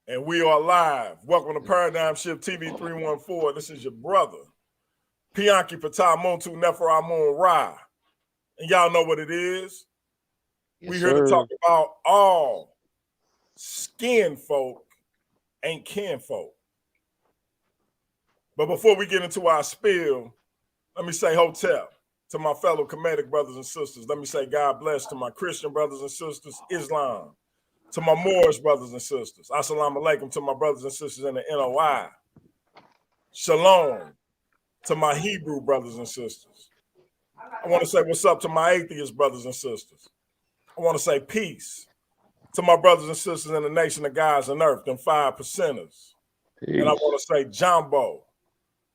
And we are live. Welcome to Paradigm Shift TV 314. This is your brother, Pianki Patah Muntu Nefer Amun Ra. And y'all know what it is. Yes, We're here to talk about all skin folk ain't kinfolk. But before we get into our spiel, let me say hotel to my fellow Kemetic brothers and sisters. Let me say God bless to my Christian brothers and sisters, Islam. To my Moorish brothers and sisters, assalamu alaikum to my brothers and sisters in the NOI. Shalom to my Hebrew brothers and sisters. I want to say what's up to my atheist brothers and sisters. I want to say peace to my brothers and sisters in the nation of God's and earth, them 5%ers. And I want to say jumbo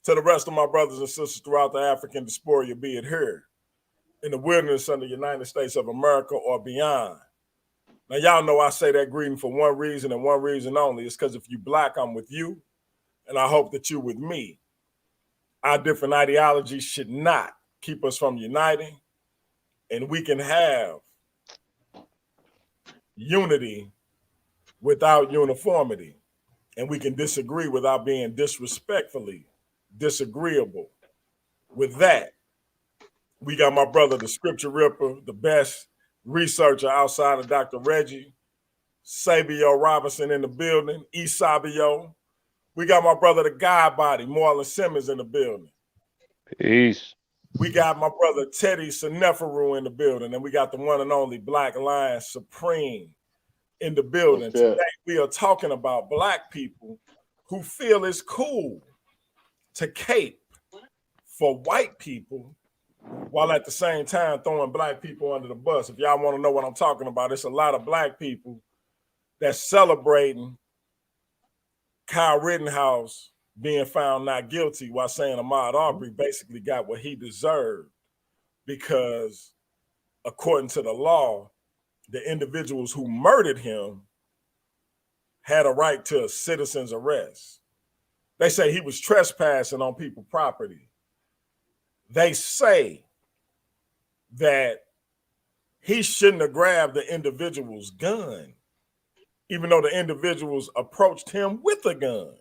to the rest of my brothers and sisters throughout the African diaspora, be it here in the wilderness of the United States of America or beyond. Now, y'all know I say that greeting for one reason and one reason only. It's because if you black, I'm with you, and I hope that you're with me. Our different ideologies should not keep us from uniting, and we can have unity without uniformity, and we can disagree without being disrespectfully disagreeable. With that, we got my brother, the Scripture Ripper, the best researcher outside of Dr. Reggie, Sabio Robinson in the building, Sabio. We got my brother, the God Body, Marlon Simmons in the building. Peace. We got my brother, Teddy Seneferu in the building, and we got the one and only Black Lion Supreme in the building. Today, we are talking about Black people who feel it's cool to cape for white people while at the same time throwing Black people under the bus. If y'all want to know what I'm talking about, it's a lot of Black people that's celebrating Kyle Rittenhouse being found not guilty while saying Ahmaud Arbery basically got what he deserved because, according to the law, the individuals who murdered him had a right to a citizen's arrest. They say he was trespassing on people's property. They say that he shouldn't have grabbed the individual's gun, even though the individuals approached him with a gun.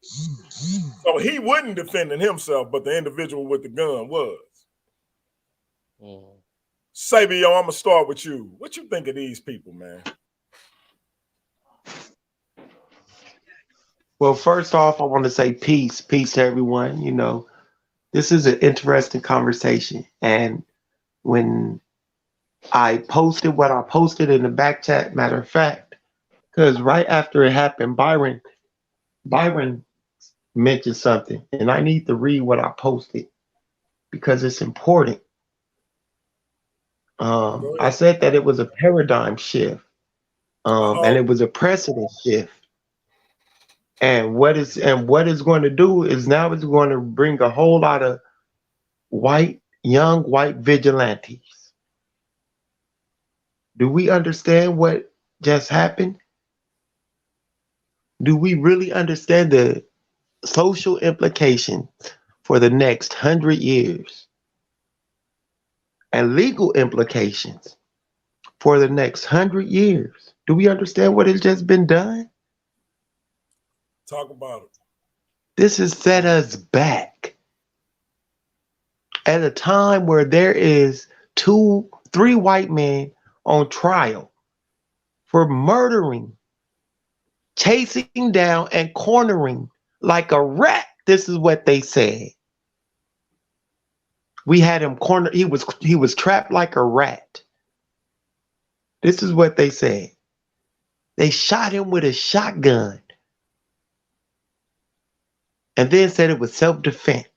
So he wasn't defending himself, but the individual with the gun was. Sabio, I'm going to start with you. What you think of these people, man? Well, first off, I want to say peace to everyone. You know, this is an interesting conversation. And when I posted what I posted in the back chat, matter of fact, because right after it happened, Byron mentioned something, and I need to read what I posted because it's important. I said that it was a paradigm shift, and it was a precedent shift. And what it's going to do is now it's going to bring a whole lot of young white vigilantes. Do we understand what just happened? Do we really understand the social implications for the next 100 years and legal implications for the next 100 years? Do we understand what has just been done? Talk about it. This has set us back at a time where there is 3 white men on trial for murdering, chasing down, and cornering like a rat. This is what they said. We had him cornered. He was trapped like a rat. This is what they said. They shot him with a shotgun and then said it was self-defense.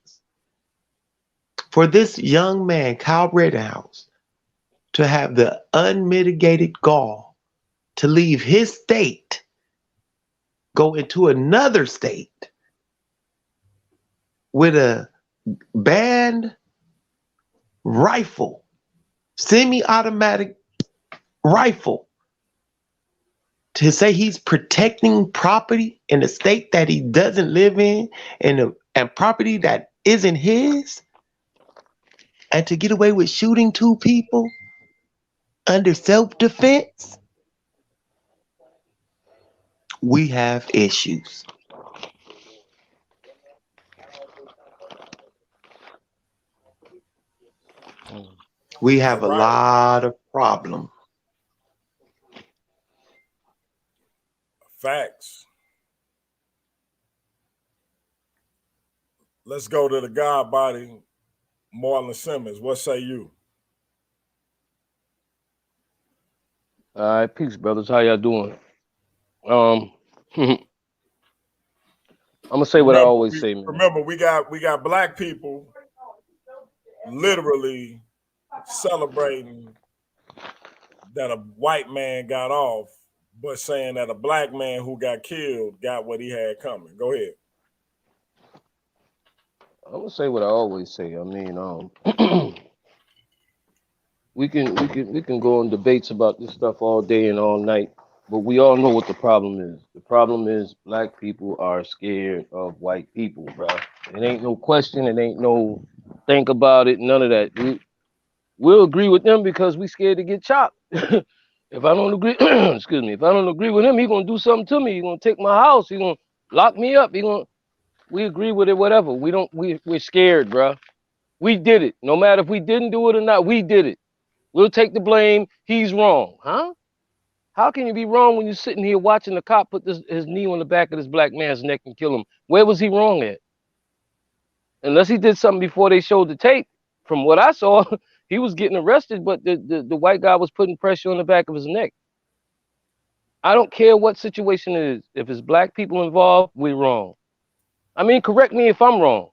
For this young man, Kyle Rittenhouse, to have the unmitigated gall to leave his state, go into another state with a banned rifle, semi-automatic rifle, to say he's protecting property in a state that he doesn't live in and property that isn't his, and to get away with shooting 2 people under self-defense. we have issues. We You're have a right. lot of problems. Facts. Let's go to the God body, Marlon Simmons. What say you? All right, peace, brothers. How y'all doing? I'm gonna say what I Remember, always we say, man. remember we got black people literally celebrating that a white man got off, but saying that a black man who got killed got what he had coming. Go ahead. I'm gonna say what I always say. I mean, we can go on debates about this stuff all day and all night, but we all know what the problem is. The problem is black people are scared of white people, bro. It ain't no question. It ain't no think about it. None of that. We'll agree with them because we scared to get chopped. If I don't agree, excuse me, if I don't agree with him, he gonna do something to me. He gonna take my house. He gonna lock me up. He gonna. We agree with it, whatever. We don't. We're scared, bro. We did it. No matter if we didn't do it or not, we did it. We'll take the blame. He's wrong, huh? How can you be wrong when you're sitting here watching the cop put his knee on the back of this black man's neck and kill him? Where was he wrong at? Unless he did something before they showed the tape. From what I saw, he was getting arrested, but the white guy was putting pressure on the back of his neck. I don't care what situation it is. If it's black people involved, we're wrong. I mean, correct me if I'm wrong.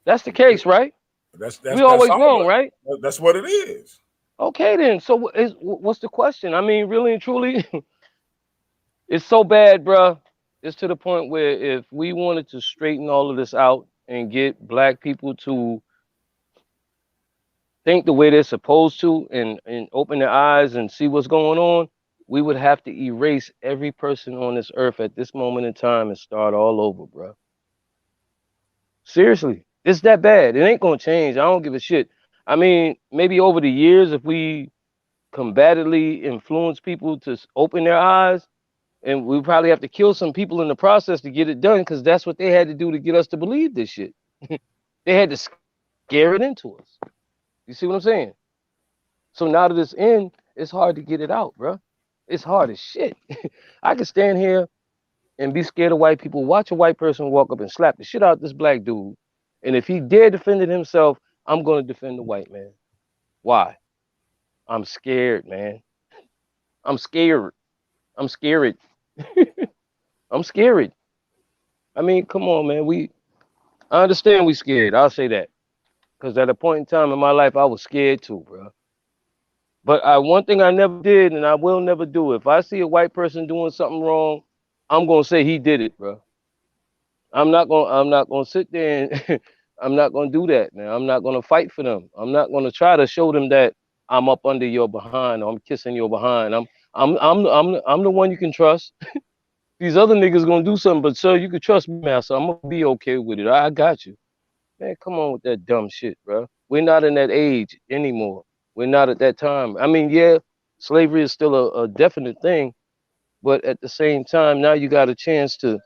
That's the case, right? We That's always wrong, all. right? That's what it is. Okay, then. So what's the question? I mean, really and truly, it's so bad, bruh. It's to the point where if we wanted to straighten all of this out and get black people to think the way they're supposed to and open their eyes and see what's going on, we would have to erase every person on this earth at this moment in time and start all over, bruh. Seriously, it's that bad. It ain't gonna change. I don't give a shit. I mean, maybe over the years, if we combatively influence people to open their eyes, and we probably have to kill some people in the process to get it done, because that's what they had to do to get us to believe this shit. They had to scare it into us. You see what I'm saying? So now that it's in, it's hard to get it out, bro. It's hard as shit. I can stand here and be scared of white people, watch a white person walk up and slap the shit out of this black dude. And if he dare defend it himself, I'm going to defend the white man. Why? I'm scared, man. I'm scared. I'm scared. I'm scared. I mean, come on, man. I understand we scared. I'll say that. Because at a point in time in my life, I was scared too, bro. But one thing I never did, and I will never do, if I see a white person doing something wrong, I'm gonna say he did it, bro. I'm not gonna sit there and I'm not gonna do that, man. I'm not gonna fight for them. I'm not gonna try to show them that I'm up under your behind or I'm kissing your behind. I'm the one you can trust. These other niggas gonna do something, but sir, you can trust me, master. I'm gonna be okay with it. I got you. Man, come on with that dumb shit, bro. We're not in that age anymore. We're not at that time. I mean, yeah, slavery is still a definite thing, but at the same time, now you got a chance to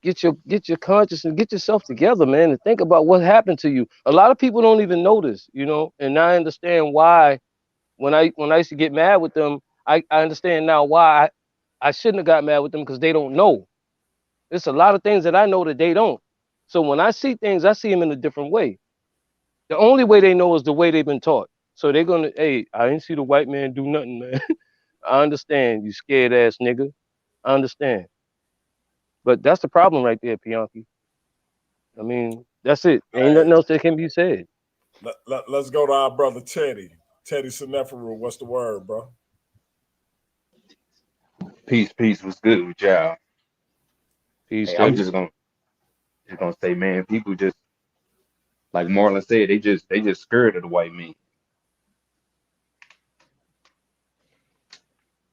get your conscience and get yourself together, man, and think about what happened to you. A lot of people don't even notice, and now I understand why. When I used to get mad with them, I understand now why I shouldn't have got mad with them, because they don't know. There's a lot of things that I know that they don't. So when I see things, I see them in a different way. The only way they know is the way they've been taught. So they're gonna, hey, I didn't see the white man do nothing, man. I understand, you scared ass nigga. I understand. But that's the problem right there, Pianki. I mean, that's it. Ain't Hey, nothing else that can be said. let's go to our brother Teddy. Teddy Seneferu. What's the word, bro? Peace was good with y'all. Peace, Hey, I'm Teddy. just gonna say, man, people just like Marlon said, they just scared of the white man.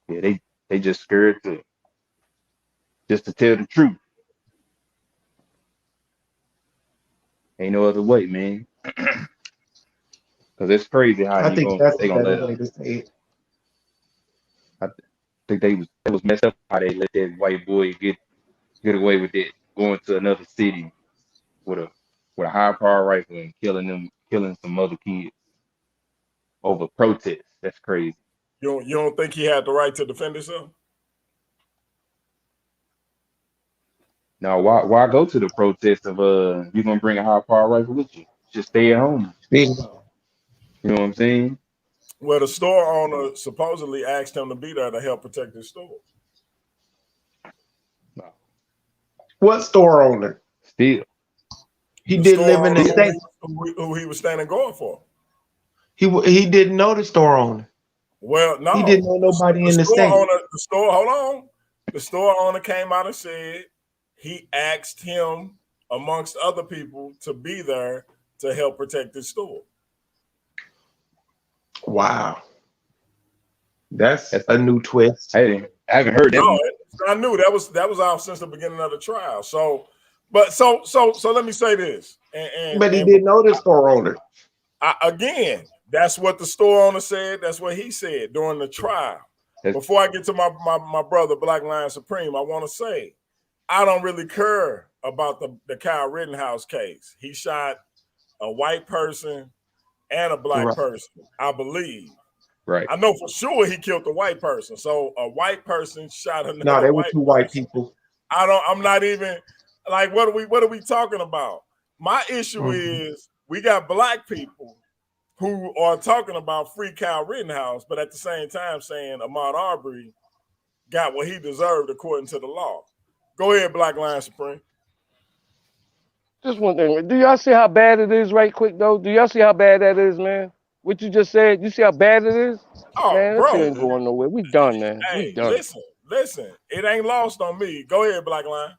Yeah, they just scared to just to tell the truth. Ain't no other way, man. Cause it's crazy how I think that's they a gonna better let way to say it. I think it was messed up how they let that white boy get away with it, going to another city with a high power rifle and killing some other kids over protests. That's crazy. You don't think he had the right to defend himself? Now, why go to the protest of you gonna bring a high power rifle with you? Just stay at home. See? You know what I'm saying? Well, the store owner supposedly asked him to be there to help protect his store. What store owner? Still, He The didn't store live in the owner state. who he was standing guard for. He didn't know the store owner. Well, no. He didn't know nobody in the store state. owner, the store, hold on. The store owner came out and said he asked him, amongst other people, to be there to help protect his store. Wow. That's a new twist. I haven't heard that. No, I knew that was out since the beginning of the trial. So let me say this. But he didn't know the store owner. Again, that's what the store owner said. That's what he said during the trial. Before I get to my brother, Black Lion Supreme, I want to say, I don't really care about the Kyle Rittenhouse case. He shot a white person and a black person, I believe. Right. I know for sure he killed a white person. So a white person shot another No, they were white two white people. I'm not even like, what are we talking about? My issue is we got black people who are talking about free Kyle Rittenhouse, but at the same time saying Ahmaud Arbery got what he deserved according to the law. Go ahead, Black Lion Supreme. Just one thing. Do y'all see how bad it is right quick, though? Do y'all see how bad that is, man? What you just said, you see how bad it is? Oh, man, bro. that shit ain't going nowhere. We done, man. Hey, we done. Listen. It ain't lost on me. Go ahead, Black Lion.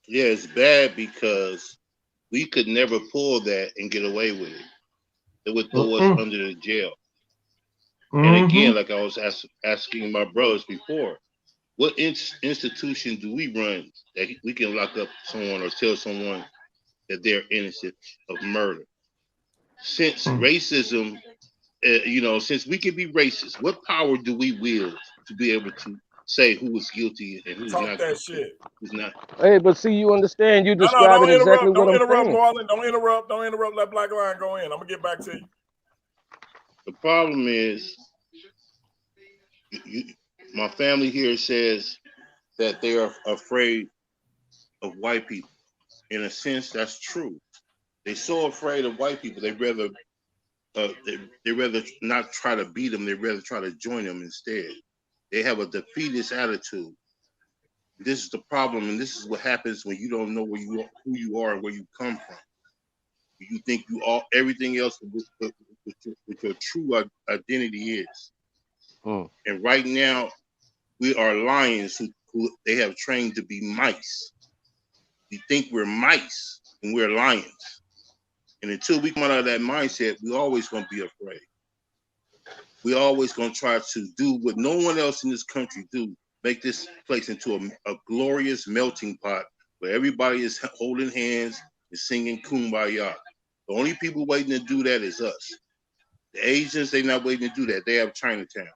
Yeah, it's bad because we could never pull that and get away with it. It would throw us under the jail. And again, like I was asking my brothers before, what institution do we run that we can lock up someone or tell someone that they're innocent of murder? Since racism, since we can be racist, what power do we wield to be able to say who is guilty and who's not that guilty? shit. Who's not? Hey, but see, you understand. You No, describing don't exactly interrupt. what I'm Don't interrupt, saying. Marlon. Don't interrupt. Let Black Lion go in. I'm gonna get back to you. The problem is, my family here says that they are afraid of white people. In a sense, that's true. They're so afraid of white people. They rather not try to beat them. They rather try to join them instead. They have a defeatist attitude. This is the problem, and this is what happens when you don't know who you are and where you come from. You think everything else with your true identity is. And right now, we are lions who they have trained to be mice. We think we're mice and we're lions. And until we come out of that mindset, we're always going to be afraid. We're always going to try to do what no one else in this country do, make this place into a glorious melting pot where everybody is holding hands and singing Kumbaya. The only people waiting to do that is us. The Asians, they're not waiting to do that. They have Chinatown.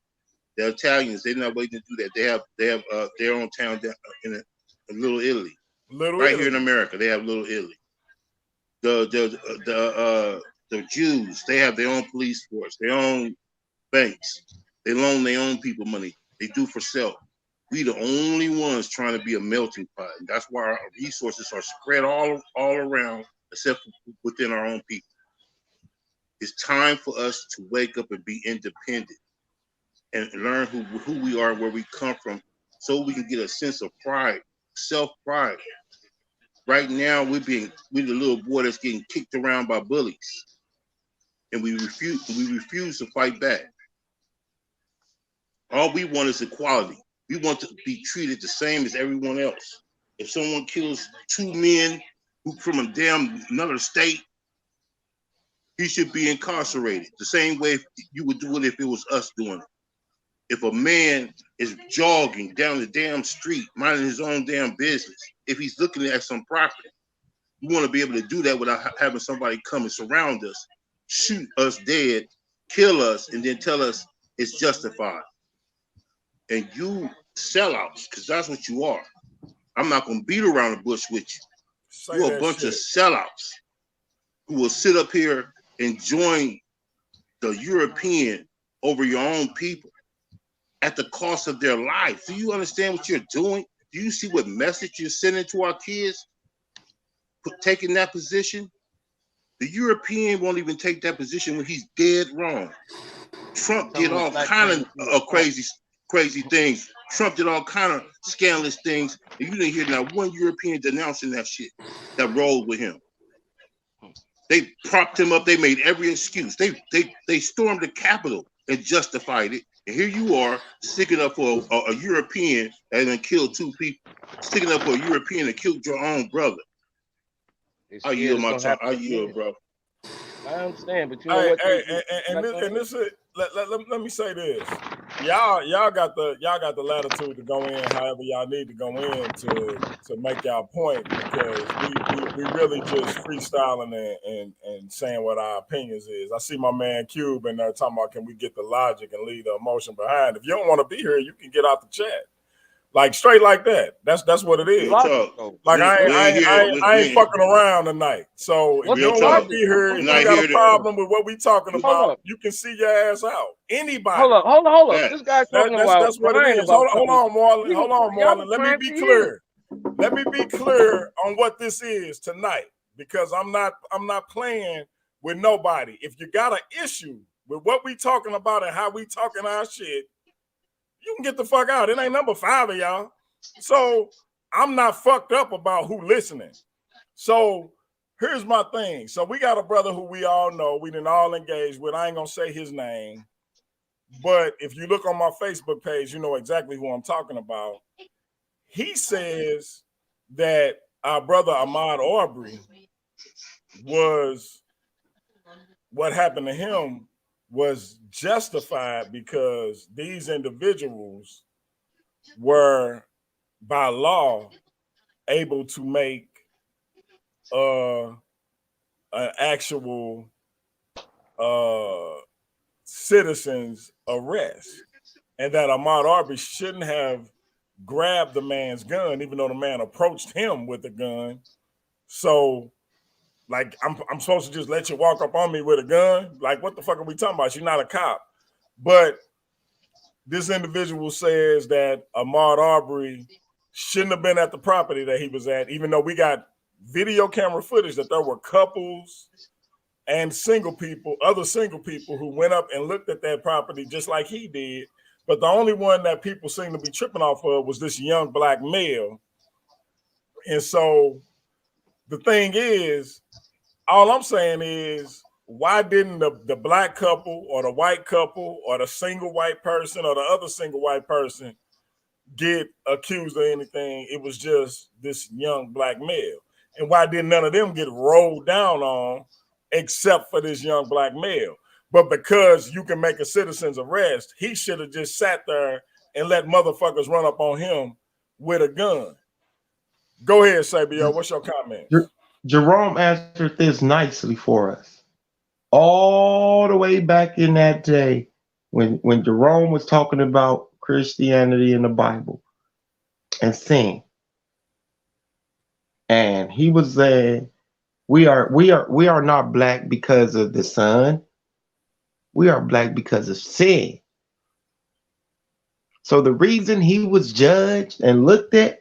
The Italians, they're not waiting to do that. They have their own town in Little Italy. Here in America, they have Little Italy. The Jews, they have their own police force, their own banks. They loan their own people money. They do for self. We the only ones trying to be a melting pot. And that's why our resources are spread all around, except within our own people. It's time for us to wake up and be independent and learn who we are, where we come from, so we can get a sense of pride, self-pride. Right now, we're the little boy that's getting kicked around by bullies, and we refuse to fight back. All we want is equality. We want to be treated the same as everyone else. If someone kills two men who from another state, he should be incarcerated the same way you would do it if it was us doing it. If a man is jogging down the damn street, minding his own damn business, if he's looking at some property, we want to be able to do that without having somebody come and surround us, shoot us dead, kill us, and then tell us it's justified. and you sellouts, because that's what you are. I'm not gonna beat around the bush with you. You're a bunch of sellouts who will sit up here and join the European over your own people at the cost of their life. Do you understand what you're doing? Do you see what message you're sending to our kids? Taking that position? The European won't even take that position when he's dead wrong. Trump did all kind of crazy things. Trump did all kind of scandalous things, and you didn't hear not one European denouncing that shit that rolled with him. They propped him up. They made every excuse. They stormed the Capitol and justified it. And here you are sticking up for a European and then killed 2 people. Sticking up for a European that killed your own brother. I yield my time. I yield, bro. I understand, but you know what? Let me say this. Y'all got the latitude to go in however y'all need to go in to make y'all point, because we really just freestyling and saying what our opinions is. I see my man Cube in there talking about, can we get the logic and leave the emotion behind? If you don't want to be here, you can get out the chat. Like straight like that. That's what it is. Like I ain't fucking around tonight. So if you don't want to be here, if you got a problem with what we talking about, you can see your ass out. Anybody. Hold up. This guy talking about that's what it is. Hold on, Marlon. Let me be clear. Let me be clear on what this is tonight, because I'm not playing with nobody. If you got an issue with what we talking about and how we talking our shit, you can get the fuck out. It ain't number 5 of y'all. So I'm not fucked up about who listening. So here's my thing. So we got a brother who we all know, we didn't all engage with. I ain't gonna say his name, but if you look on my Facebook page, you know exactly who I'm talking about. He says that our brother Ahmaud Arbery what happened to him was justified because these individuals were by law able to make an actual citizen's arrest, and that Ahmaud Arbery shouldn't have grabbed the man's gun, even though the man approached him with a gun. So like, I'm supposed to just let you walk up on me with a gun? Like, what the fuck are we talking about? You're not a cop. But this individual says that Ahmaud Arbery shouldn't have been at the property that he was at, even though we got video camera footage that there were couples and other single people who went up and looked at that property just like he did. But the only one that people seem to be tripping off of was this young black male. And so the thing is, all I'm saying is, why didn't the black couple or the white couple or the single white person or the other single white person get accused of anything? It was just this young black male. And why didn't none of them get rolled down on except for this young black male? But because you can make a citizen's arrest, he should have just sat there and let motherfuckers run up on him with a gun. Go ahead, Sabio. What's your comment? Jerome answered this nicely for us. All the way back in that day when Jerome was talking about Christianity in the Bible and sin. And he was saying, we are not black because of the sun. We are black because of sin. So the reason he was judged and looked at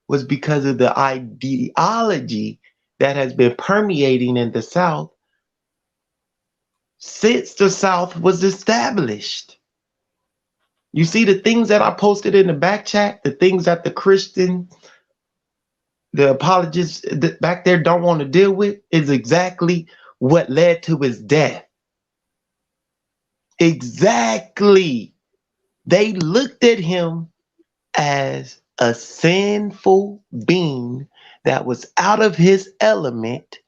was because of the ideology that has been permeating in the South since the South was established. You see, the things that I posted in the back chat, the things that the apologists back there don't want to deal with, is exactly what led to his death. Exactly. They looked at him as a sinful being that was out of his element,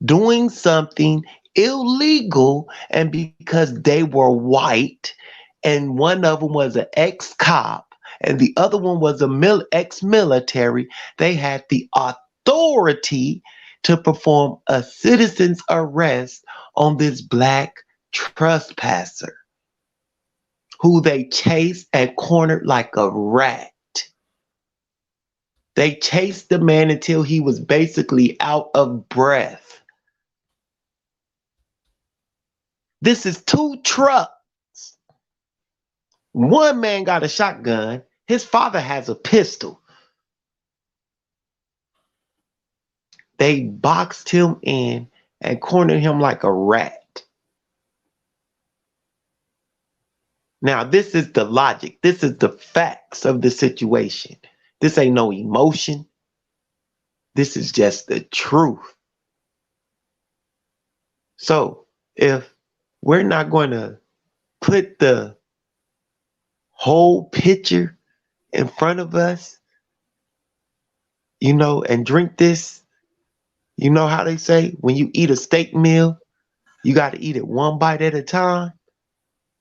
doing something illegal, and because they were white, and one of them was an ex-cop, and the other one was a ex-military, they had the authority to perform a citizen's arrest on this black trespasser. who they chased and cornered like a rat. They chased the man until he was basically out of breath. This is 2 trucks. One man got a shotgun. His father has a pistol. They boxed him in and cornered him like a rat. Now, this is the logic. This is the facts of the situation. This ain't no emotion. This is just the truth. So, if we're not going to put the whole picture in front of us, and drink this, you know how they say when you eat a steak meal, you got to eat it one bite at a time.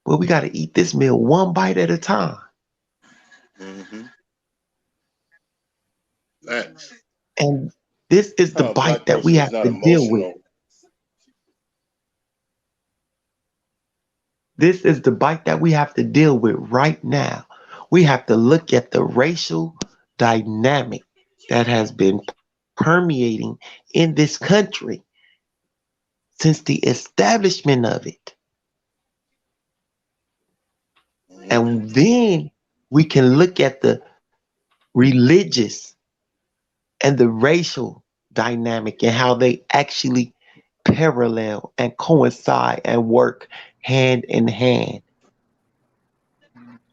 Well, we got to eat this meal one bite at a time. Thanks. And this is the bite that we have to deal with. This is the bite that we have to deal with right now. We have to look at the racial dynamic that has been permeating in this country since the establishment of it. And then we can look at the religious and the racial dynamic and how they actually parallel and coincide and work hand in hand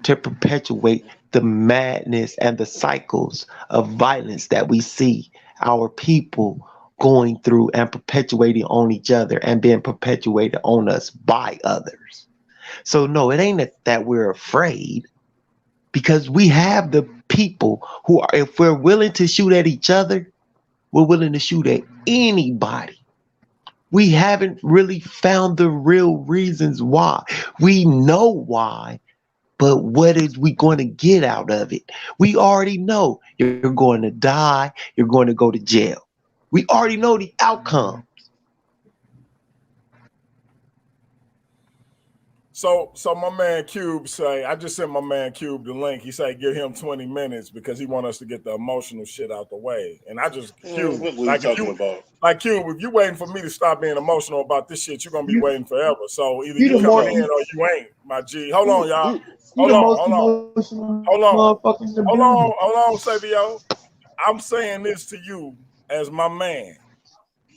to perpetuate the madness and the cycles of violence that we see our people going through and perpetuating on each other and being perpetuated on us by others. So no, it ain't that we're afraid, because we have the people who are, if we're willing to shoot at each other, we're willing to shoot at anybody. We haven't really found the real reasons why. We know why, but what is we going to get out of it? We already know you're going to die. You're going to go to jail. We already know the outcome. So my man Cube say, I just sent my man Cube the link. He say give him 20 minutes because he want us to get the emotional shit out the way. And I just Cube, what were you talking about? Like Cube, if you waiting for me to stop being emotional about this shit, you're gonna be waiting forever. So either you come in or you ain't, my G. Hold on, y'all. Hold on, Savio. I'm saying this to you as my man.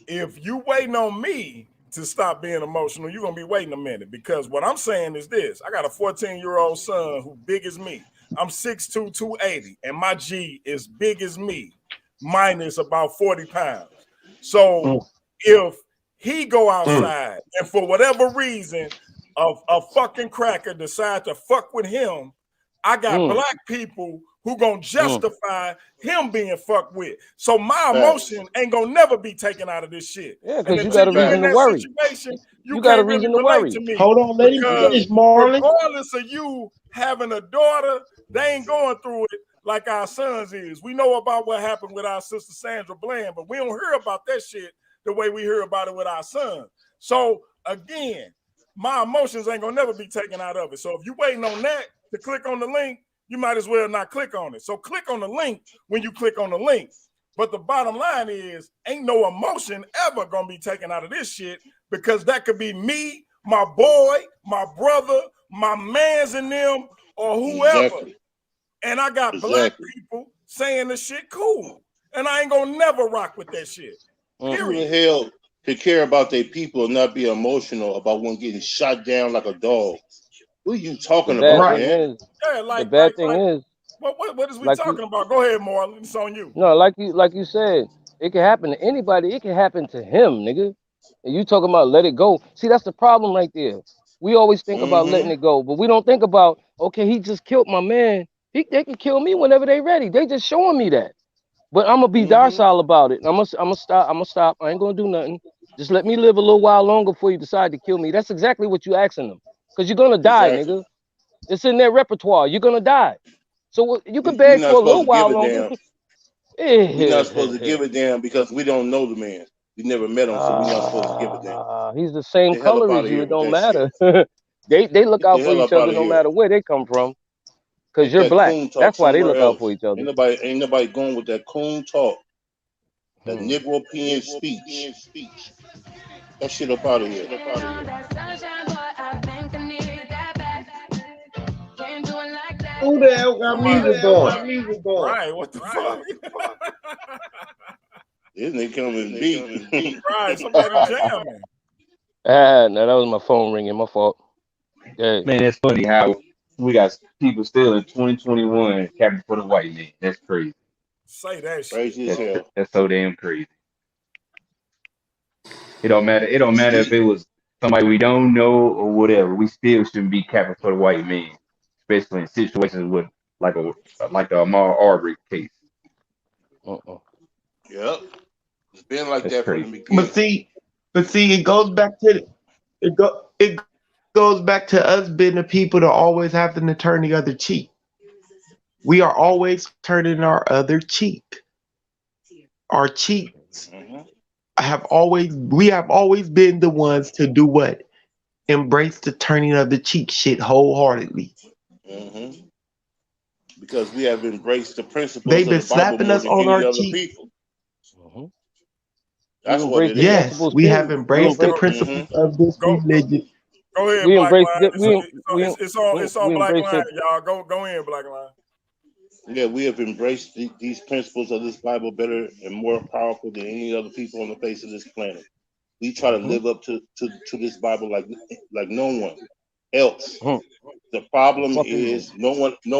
If you waiting on me to stop being emotional, you're gonna be waiting a minute, because what I'm saying is this: I got a 14-year-old son who big as me. I'm 6'2", 280, and my G is big as me, minus about 40 pounds. So if he go outside and for whatever reason a fucking cracker decide to fuck with him, I got black people who gonna justify him being fucked with. So my emotion ain't gonna never be taken out of this shit. Yeah, because you got a reason to worry. You got a reason to relate to me. Hold on, let him finish, Marlon. Regardless of you having a daughter, they ain't going through it like our sons is. We know about what happened with our sister Sandra Bland, but we don't hear about that shit the way we hear about it with our sons. So again, my emotions ain't gonna never be taken out of it. So if you waiting on that to click on the link, you might as well not click on it. So click on the link when you click on the link. But the bottom line is, ain't no emotion ever gonna be taken out of this shit, because that could be me, my boy, my brother, my mans in them, or whoever. Exactly. And I got black people saying the shit cool. And I ain't gonna never rock with that shit. Who the hell could care about their people and not be emotional about one getting shot down like a dog? What are you talking about, man? The bad thing is, what is we talking about? Go ahead, Marlon. It's on you. No, like you said, it can happen to anybody. It can happen to him, nigga. And you talking about let it go. See, that's the problem right there. We always think about letting it go, but we don't think about, okay, he just killed my man. They can kill me whenever they ready. They just showing me that. But I'm gonna be docile about it. I'm gonna stop. I ain't gonna do nothing. Just let me live a little while longer before you decide to kill me. That's exactly what you asking them. Because you're gonna die, nigga. It's in their repertoire. You're gonna die. So you can beg for a little while longer. We're not supposed to give a damn because we don't know the man. We never met him, so we're not supposed to give a damn. He's the same color as you. It don't matter. They look Get the out for hell each up out other of no here. matter where they come from, because Take you're that black. coon talk That's why they somewhere look out for else. each other. Ain't nobody going with that coon talk, that Hmm. Negropean speech. That shit up out of here. Who the hell got Somebody, music going? right? What the fuck? This nigga coming beat. Right, somebody jamming. No, that was my phone ringing. My fault. Yeah. Man, that's funny how we got people still in 2021 capping for the white man. That's crazy. Say that shit. Crazy as hell. That's so damn crazy. It don't matter. It don't matter if it was somebody we don't know or whatever. We still shouldn't be capping for the white man, especially in situations with like the Ahmaud Arbery case. Uh-uh. Yep. It's been like That's that from the crazy. beginning. But see, it goes back to it goes back to us being the people that always having to turn the other cheek. We are always turning our other cheek. Our cheeks Mm-hmm. we have always been the ones to do what? Embrace the turning of the cheek shit wholeheartedly. Mm-hmm. Because we have embraced the principles They've of been the Bible slapping more us than on any our other cheek. people. Hmm. We That's what embrace it the is. Yes, principles. we have Period. We embraced the embrace. Go, principles Mm-hmm. of this go, religion. go ahead, We Black embrace. Line. We It's on Black embrace Line, it. y'all. Go in, Black Line. Yeah, we have embraced these principles of this Bible better and more powerful than any other people on the face of this planet. We try to Hmm. live up to this Bible like no one else. Hmm. The problem Fucking. is no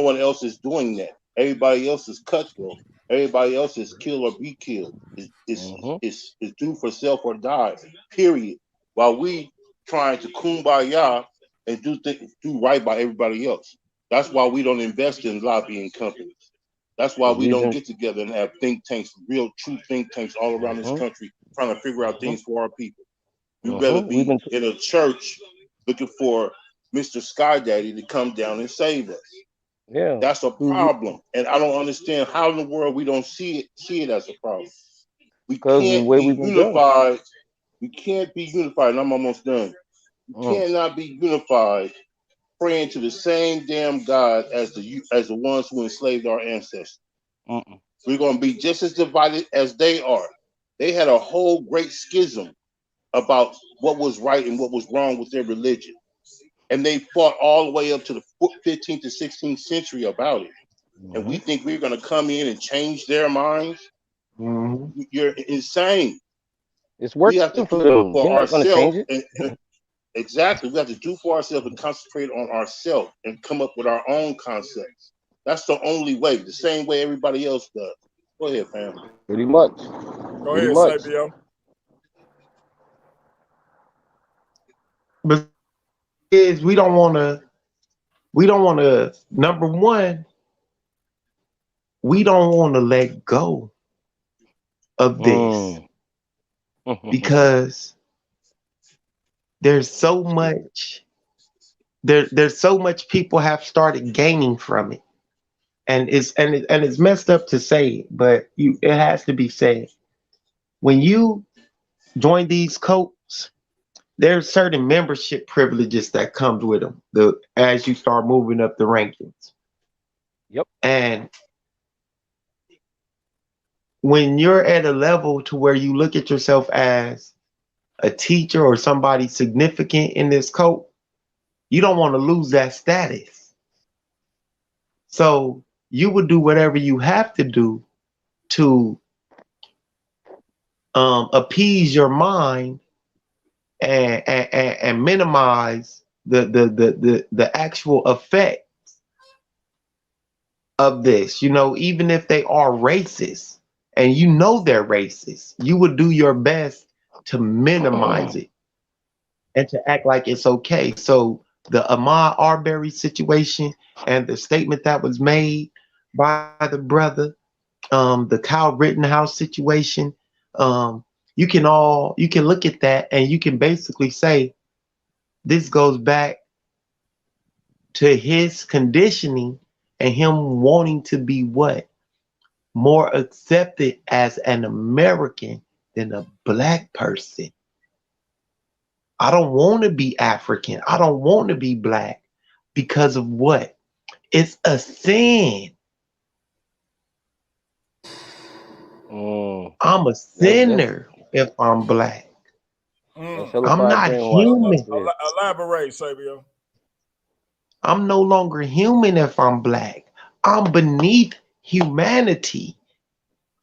one else is doing that. Everybody else is cutthroat. Everybody else is kill or be killed. Hmm. Is do for self or die. Period. While we trying to kumbaya and do right by everybody else. That's why we don't invest in lobbying companies. That's why The we don't reason. get together and have think tanks, real true think tanks all around this Hmm. country trying to figure out Hmm. things for our people. We'd rather Hmm. We've be been. in a church looking for Mr. Sky Daddy to come down and save us. Yeah. That's a problem. And I don't understand how in the world we don't see it as a problem. We Because of the can't way be we've been doing. unified. We can't be unified, and I'm almost done. We Mm. cannot be unified praying to the same damn God as the ones who enslaved our ancestors. Mm-mm. We're going to be just as divided as they are. They had a whole great schism about what was right and what was wrong with their religion. And they fought all the way up to the 15th to 16th century about it. And we Hmm. think we're going to come in and change their minds? Mm-hmm. You're insane. It's We working have to for do them. for You're not gonna change ourselves. it. And exactly, we have to do for ourselves and concentrate on ourselves and come up with our own concepts. That's the only way, the same way everybody else does. Go ahead, fam. Pretty much. Go Pretty ahead, much. Sabio. But is we don't want to number one, we don't want to let go of this Mm. because there's so much there's so much people have started gaining from it. And it's messed up to say it, but it has to be said. When you join these cults, there's certain membership privileges that comes with them as you start moving up the rankings. Yep. And when you're at a level to where you look at yourself as a teacher or somebody significant in this cult, you don't want to lose that status. So you would do whatever you have to do to appease your mind and minimize the actual effect of this. Even if they are racist and they're racist, you would do your best to minimize it and to act like it's okay. So the Ahmaud Arbery situation and the statement that was made by the brother, the Kyle Rittenhouse situation, you can look at that and you can basically say this goes back to his conditioning and him wanting to be what? More accepted as an American than a black person. I don't want to be African. I don't want to be black because of what? It's a sin. I'm a sinner if I'm black. I'm not human. Elaborate, Sabio. I'm no longer human if I'm black. I'm beneath humanity.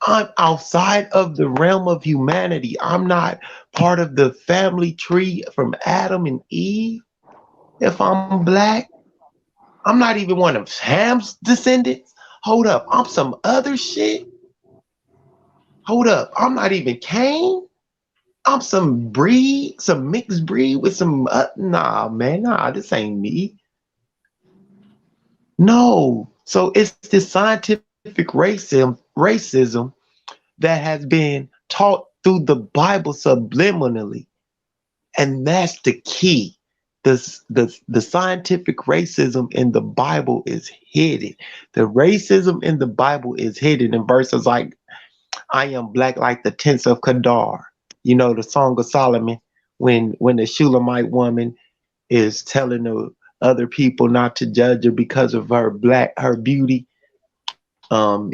I'm outside of the realm of humanity. I'm not part of the family tree from Adam and Eve if I'm black. I'm not even one of Ham's descendants. Hold up. I'm some other shit. Hold up. I'm not even Cain. I'm some breed, some mixed breed with some. Nah, man. Nah, this ain't me. No. So it's this scientific racism that has been taught through the Bible subliminally. And that's the key. The scientific racism in the Bible is hidden. The racism in the Bible is hidden in verses like, I am black like the tents of Kedar. You know, the Song of Solomon, when the Shulamite woman is telling the other people not to judge her because of her beauty.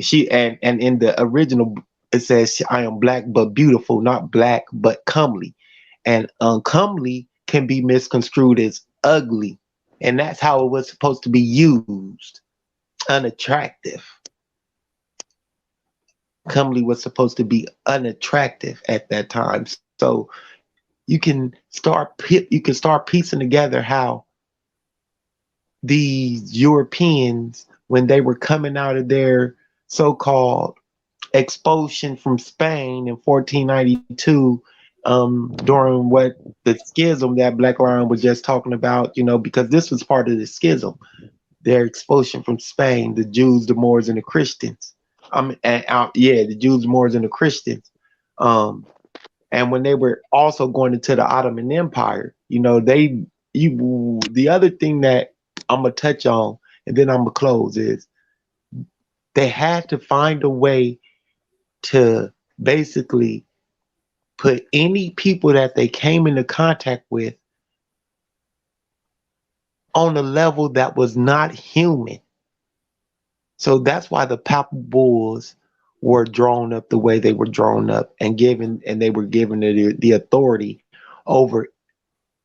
She and in the original it says, I am black but beautiful, not black but comely. And uncomely can be misconstrued as ugly. And that's how it was supposed to be used. Unattractive. Comely was supposed to be unattractive at that time. So you can start piecing together how these Europeans, when they were coming out of their so-called expulsion from Spain in 1492, during what the schism that Black Lion was just talking about, you know, because this was part of the schism, their expulsion from Spain, the Jews, the Moors, and the Christians. The Jews, Moors, and the Christians. And when they were also going into the Ottoman Empire, you know, the other thing that I'm gonna touch on, and then I'm gonna close, is they had to find a way to basically put any people that they came into contact with on a level that was not human. So that's why the papal bulls were drawn up the way they were drawn up and they were given the authority over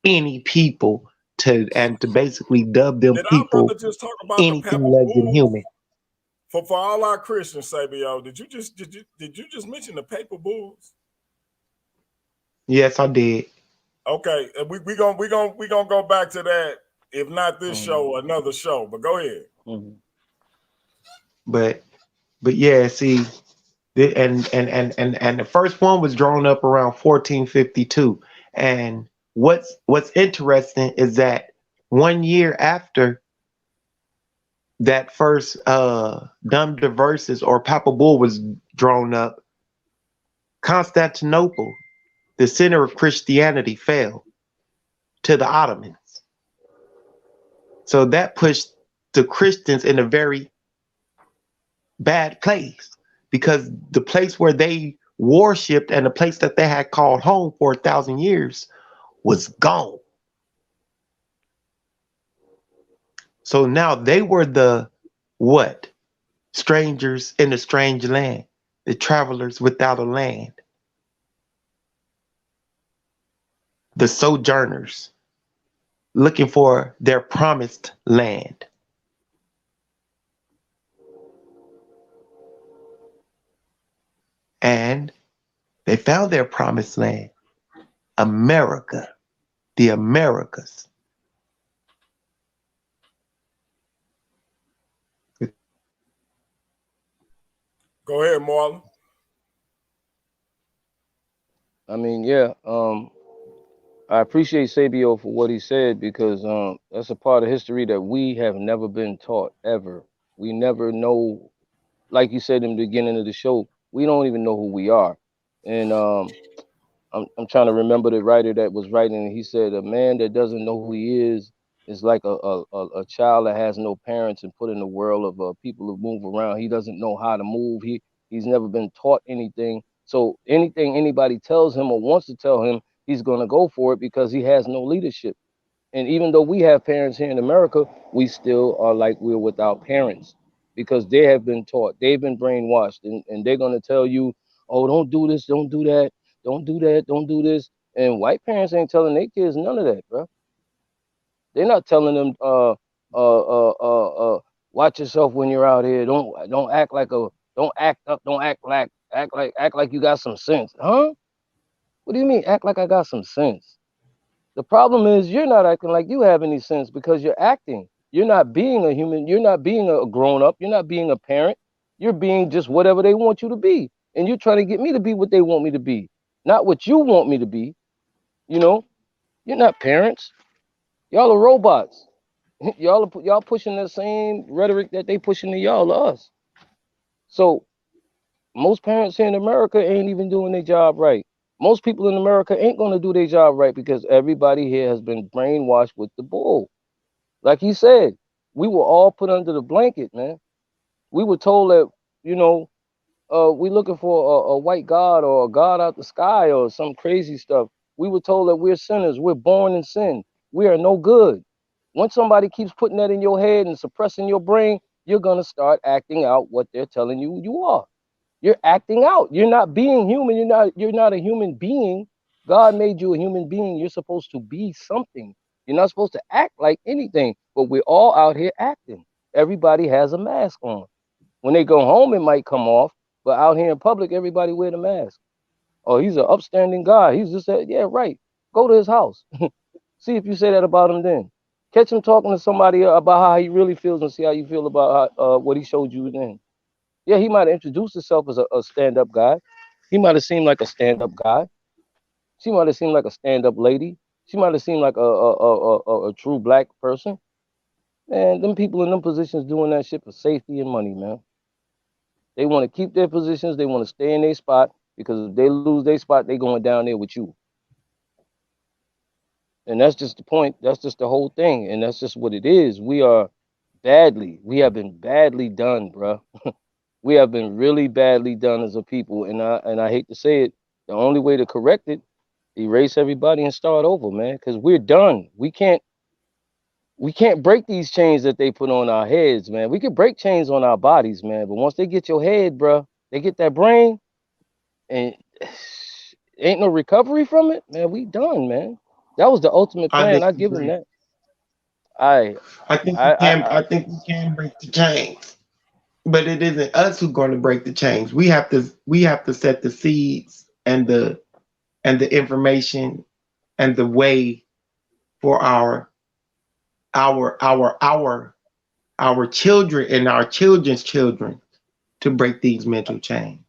any people to basically dub them Did our people brother just talk about the anything papal less than bulls? human. For all our Christians, Sabio, did you just mention the papal bulls? Yes, I did. Okay, we gonna go back to that. If not this show, another show. But go ahead. But yeah, see, and the first one was drawn up around 1452. And what's interesting is that 1 year after that first Dum Diverses or Papal Bull was drawn up, Constantinople, the center of Christianity, fell to the Ottomans. So that pushed the Christians in a very bad place, because the place where they worshipped and the place that they had called home for 1,000 years was gone. So now they were the what? Strangers in a strange land, the travelers without a land, the sojourners looking for their promised land. And they found their promised land, America, the Americas. Go ahead, Marlon. I mean, yeah, I appreciate Sabio for what he said, because that's a part of history that we have never been taught ever. We never know, like you said in the beginning of the show, we don't even know who we are. And I'm trying to remember the writer that was writing. He said, a man that doesn't know who he is like a child that has no parents and put in a world of people who move around. He doesn't know how to move. He's never been taught anything. So anything anybody tells him or wants to tell him, he's gonna go for it because he has no leadership. And even though we have parents here in America, we still are like we're without parents because they have been taught, they've been brainwashed, and they're gonna tell you, oh, don't do this, don't do that, don't do that, don't do this. And white parents ain't telling their kids none of that, bro. They're not telling them, watch yourself when you're out here. Don't act like a, don't act up, don't act like you got some sense, huh? What do you mean, act like I got some sense? The problem is you're not acting like you have any sense because you're acting. You're not being a human. You're not being a grown up. You're not being a parent. You're being just whatever they want you to be. And you're trying to get me to be what they want me to be, not what you want me to be. You know, you're not parents. Y'all are robots. Y'all pushing the same rhetoric that they pushing to y'all to us. So most parents here in America ain't even doing their job right. Most people in America ain't gonna do their job right because everybody here has been brainwashed with the bull. Like he said, we were all put under the blanket, man. We were told that, you know, we looking for a white God or a God out the sky or some crazy stuff. We were told that we're sinners. We're born in sin. We are no good. Once somebody keeps putting that in your head and suppressing your brain, you're gonna start acting out what they're telling you you are. You're acting out. You're not being human. You're not a human being. God made you a human being. You're supposed to be something. You're not supposed to act like anything. But we're all out here acting. Everybody has a mask on. When they go home, it might come off. But out here in public, everybody wear the mask. Oh, he's an upstanding guy. He's just that. Yeah, right. Go to his house. See if you say that about him then. Catch him talking to somebody about how he really feels and see how you feel about what he showed you then. Yeah, he might have introduced himself as a stand-up guy. He might have seemed like a stand-up guy. She might have seemed like a stand-up lady. She might have seemed like a true black person. Man, them people in them positions doing that shit for safety and money, man. They want to keep their positions. They want to stay in their spot because if they lose their spot, they going down there with you. And that's just the point. That's just the whole thing. And that's just what it is. We have been badly done, bruh. We have been really badly done as a people, and I hate to say it, the only way to correct it, erase everybody and start over, man, because we're done. We can't break these chains that they put on our heads, man. We can break chains on our bodies, man, but once they get your head, bro, they get that brain, and ain't no recovery from it, man. We done, man. That was the ultimate I plan. I give them disagree. that. I, I think we I, I, can. I I think we can break the chains, but it isn't us who's going to break the chains. We have to. We have to set the seeds and the information and the way for our our children and our children's children to break these mental chains.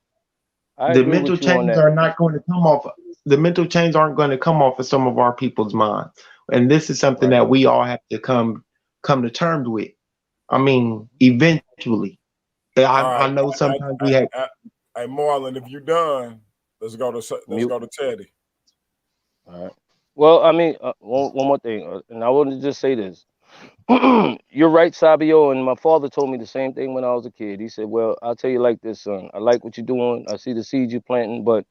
I The agree mental with you on chains that. are not going to come off. The mental chains aren't going to come off of some of our people's minds, and this is something Right. that we all have to come to terms with. I mean, eventually. All I right. know sometimes we have. Hey, Marlon, if you done, let's Mute. go to Teddy. All right. Well, I mean, one more thing, and I want to just say this. You're right, Sabio, and my father told me the same thing when I was a kid. He said, "Well, I'll tell you like this, son. I like what you're doing. I see the seeds you're planting, but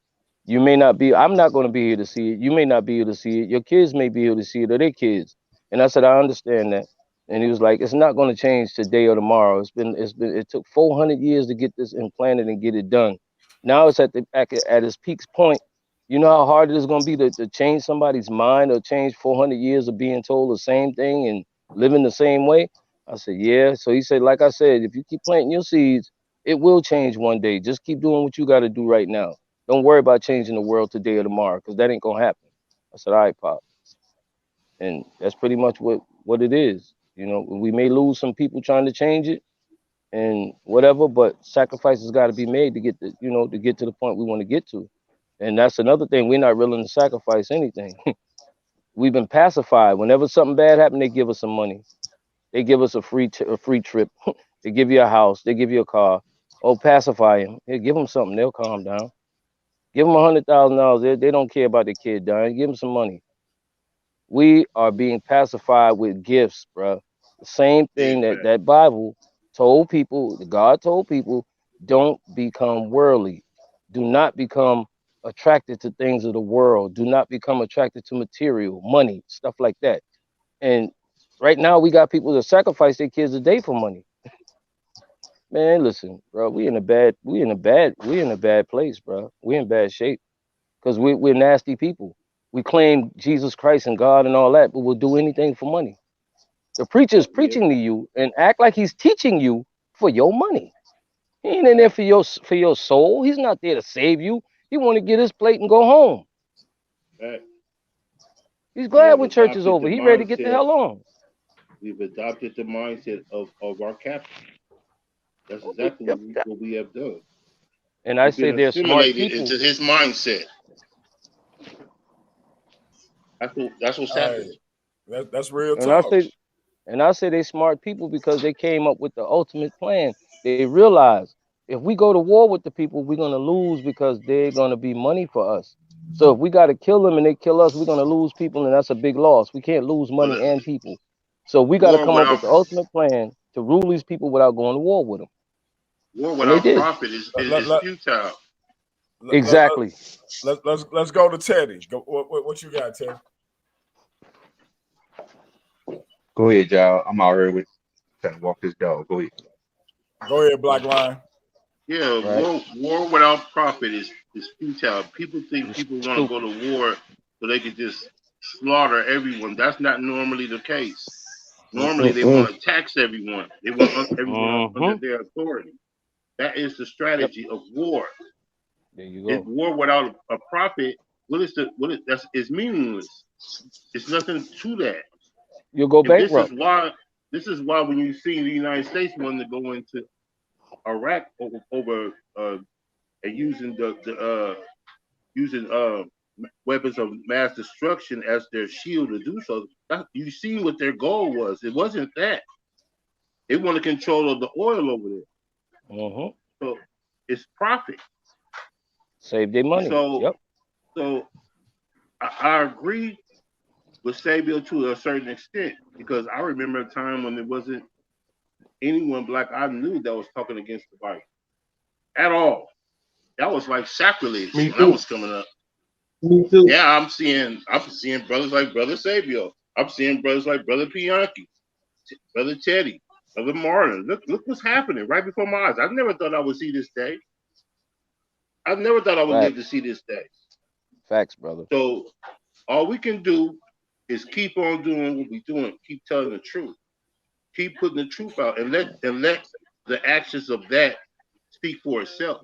you may not be. I'm not going to be here to see it. You may not be here to see it. Your kids may be here to see it, or their kids." And I said, "I understand that." And he was like, "It's not going to change today or tomorrow. It took 400 years to get this implanted and get it done. Now it's at its peak point. You know how hard it is going to be to change somebody's mind or change 400 years of being told the same thing and living the same way." I said, yeah. So he said, like I said, if you keep planting your seeds, it will change one day. Just keep doing what you got to do right now. Don't worry about changing the world today or tomorrow, because that ain't gonna happen. I said, all right, Pop. And that's pretty much what it is. You know, we may lose some people trying to change it and whatever, but sacrifices got to be made to get to get to the point we want to get to. And that's another thing. We're not willing to sacrifice anything. We've been pacified. Whenever something bad happened, they give us some money. They give us a free trip. They give you a house. They give you a car. Oh, pacify them. Hey, give them something. They'll calm down. Give them $100,000. They don't care about their kid dying. Give them some money. We are being pacified with gifts, bro. The same thing that Amen. that Bible told people, the God told people, don't become worldly. Do not become attracted to things of the world. Do not become attracted to material, money, stuff like that. And right now we got people that sacrifice their kids a day for money. Man, listen, bro, we in a bad place, bro. We in bad shape because we're nasty people. We claim Jesus Christ and God and all that, but we'll do anything for money. The preacher's preaching to you and act like he's teaching you for your money. He ain't in there for your soul. He's not there to save you. He want to get his plate and go home. He's glad when church is over. He ready to get the hell on. We've adopted the mindset of our captain. That's exactly what we have done. And I say they're smart people. Into his mindset. That's what's happening. That's real talk. And I say they smart people because they came up with the ultimate plan. They realize if we go to war with the people, we're gonna lose because they're gonna be money for us. So if we gotta kill them and they kill us, we're gonna lose people, and that's a big loss. We can't lose money and people. So we gotta come up with the ultimate plan to rule these people without going to war with them. War without profit is futile. Exactly. Let's go to Teddy. What you got, Teddy? Go ahead, y'all. I'm out here with trying to walk this dog. Go ahead. Go ahead, Black Lion. Yeah, right. War without profit is futile. People think people want to go to war so they can just slaughter everyone. That's not normally the case. Normally, they want to tax everyone. They want everyone under their authority. That is the strategy of war. There you go. If war without a profit, it's meaningless. It's nothing to that. You'll go bankrupt. This is why when you see the United States wanting to go into Iraq over and using weapons of mass destruction as their shield to do so, you see what their goal was. It wasn't that. They want to control the oil over there. So it's profit. Save their money. So I agree with Sabio to a certain extent, because I remember a time when there wasn't anyone black I knew that was talking against the Bible at all. That was like sacrilege when I was coming up. Me too. Yeah, I'm seeing brothers like Brother Sabio. I'm seeing brothers like Brother Bianchi, Brother Teddy, Brother Martin. Look what's happening right before my eyes. I never thought I would see this day. I never thought I would live to see this day. Facts, brother. So all we can do is keep on doing what we're doing. Keep telling the truth. Keep putting the truth out, and let the actions of that speak for itself.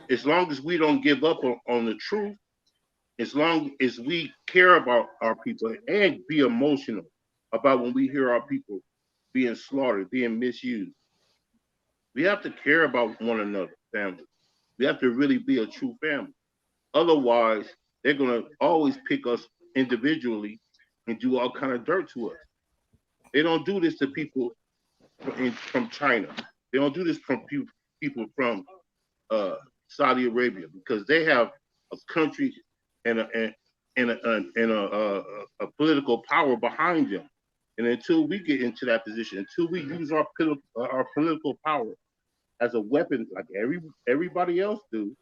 As long as we don't give up on the truth, as long as we care about our people and be emotional about when we hear our people being slaughtered, being misused, we have to care about one another, family. We have to really be a true family. Otherwise, they're going to always pick us individually and do all kind of dirt to us. They don't do this to people from China. They don't do this from people from Saudi Arabia, because they have a country and a political power behind them. And until we get into that position, until we use our political power as a weapon, like everybody else do,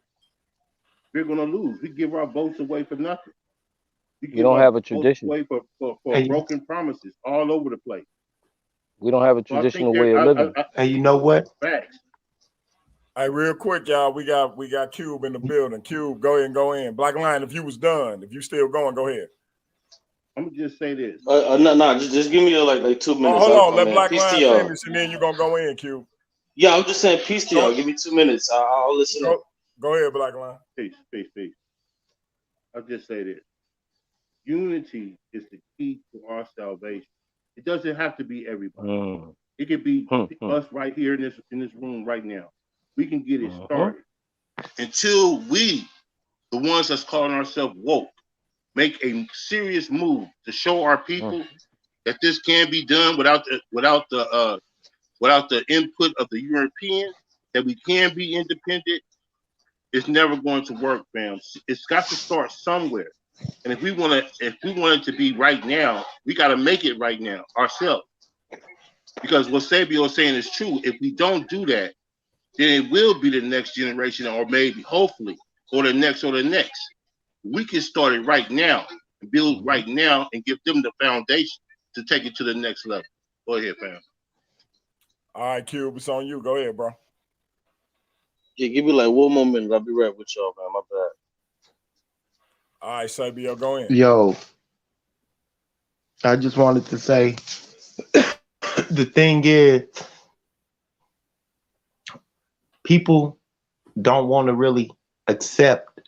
we're gonna lose. We give our votes away for nothing. We don't have a tradition. Away for broken promises all over the place. We don't have a traditional way of living. And you know what? Facts. Hey, real quick, y'all. We got Cube in the building. Cube, go ahead and go in. Black Lion, if you was done, if you still going, go ahead. I'm gonna just say this. No, just give me like 2 minutes. Hold on, let Black Lion finish, and then you're gonna go in, Cube. Yeah, I'm just saying peace to y'all. Give me 2 minutes. I'll listen up. Go ahead, Black Lion. Peace. I'll just say this. Unity is the key to our salvation. It doesn't have to be everybody. It could be us right here in this room right now. We can get it started. Until we, the ones that's calling ourselves woke, make a serious move to show our people that this can be done without the input of the Europeans, that we can be independent, it's never going to work, fam. It's got to start somewhere. And if we want it to be right now, we got to make it right now ourselves. Because what Sabio is saying is true. If we don't do that, then it will be the next generation, or maybe, hopefully, or the next or the next. We can start it right now, build right now, and give them the foundation to take it to the next level. Go ahead, fam. All right, Cube, it's on you. Go ahead, bro. Yeah, give me like 1 more minute. I'll be right with y'all, man. My bad. All right, Sabio, go in. Yo, I just wanted to say the thing is, people don't want to really accept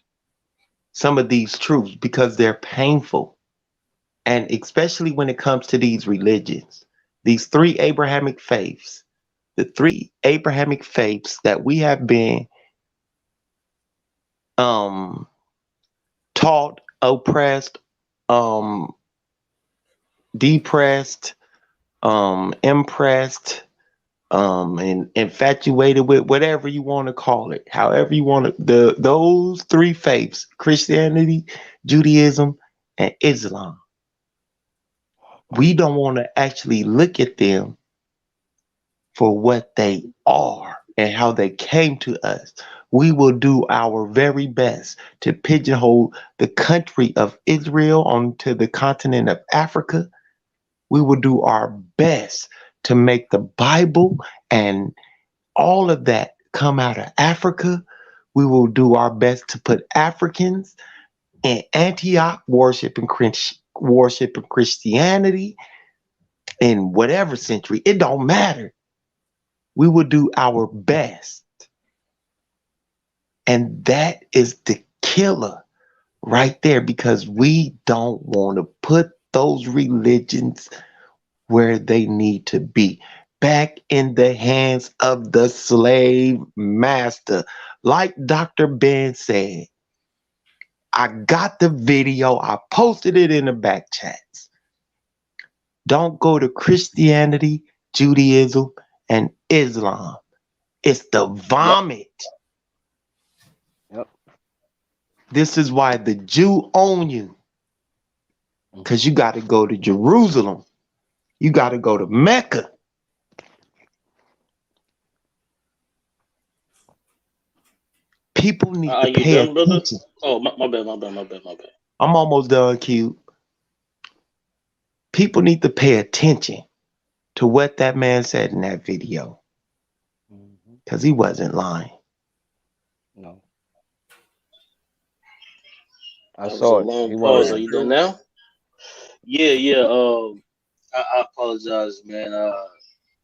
some of these truths because they're painful. And especially when it comes to these religions, these three Abrahamic faiths, the three Abrahamic faiths that we have been taught, oppressed, depressed, impressed, and infatuated with, whatever you want to call it, however you want to, those three faiths, Christianity, Judaism, and Islam. We don't want to actually look at them for what they are and how they came to us. We will do our very best to pigeonhole the country of Israel onto the continent of Africa. We will do our best to make the Bible and all of that come out of Africa. We will do our best to put Africans in Antioch worshiping Christianity in whatever century. It don't matter. We will do our best. And that is the killer right there, because we don't want to put those religions where they need to be, back in the hands of the slave master. Like Dr. Ben said, I got the video, I posted it in the back chats. Don't go to Christianity, Judaism, and Islam. It's the vomit. Yep. This is why the Jew own you. Because you got to go to Jerusalem. You got to go to Mecca. People need to pay done, brother? attention. Oh, my bad. I'm almost done, Q. People need to pay attention to what that man said in that video. Because he wasn't lying. No. I That was a saw it. long He pause. wasn't Are lying. you done now? Yeah. I apologize, man.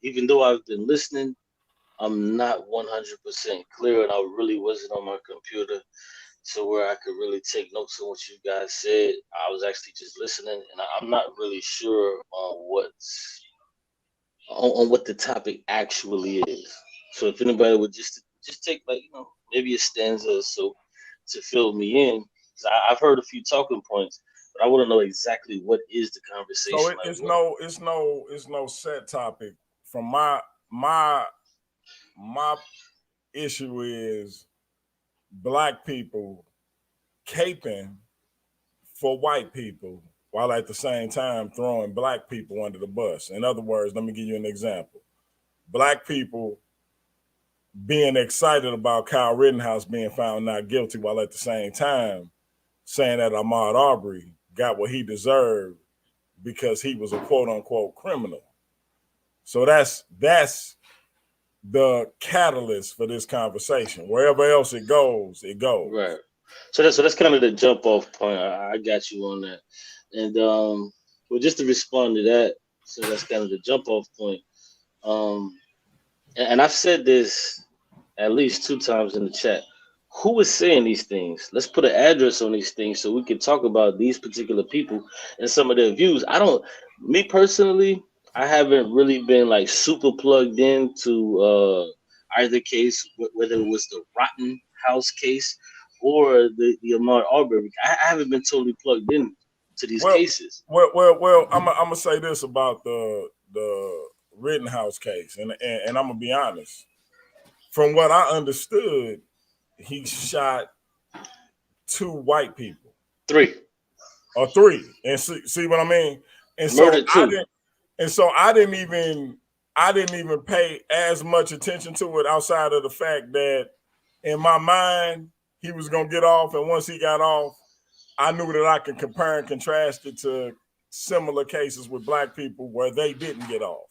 Even though I've been listening, I'm not 100% clear, and I really wasn't on my computer to where I could really take notes on what you guys said. I was actually just listening, and I'm not really sure on what the topic actually is. So if anybody would just take, like, maybe a stanza or so to fill me in, because I've heard a few talking points, but I want to know exactly what is the conversation. So it's no set topic. From my issue is black people caping for white people while at the same time throwing black people under the bus. In other words, let me give you an example. Black people being excited about Kyle Rittenhouse being found not guilty while at the same time saying that Ahmaud Arbery got what he deserved because he was a quote unquote criminal. So that's the catalyst for this conversation. Wherever else it goes, it goes. Right. So that's kind of the jump off point. I got you on that. And well, just to respond to that, so that's kind of the jump off point. And I've said this at least 2 times in the chat. Who is saying these things? Let's put an address on these things so we can talk about these particular people and some of their views. Me personally, I haven't really been like super plugged into either case, whether it was the Rittenhouse case or the Ahmaud Arbery. I haven't been totally plugged in to these cases. Well, I'm gonna say this about the Rittenhouse case, and I'm gonna be honest. From what I understood, he shot 2 white people. 3. Or 3. And see what I mean? And Murdered 2. I didn't even pay as much attention to it outside of the fact that in my mind he was gonna get off, and once he got off, I knew that I could compare and contrast it to similar cases with black people where they didn't get off.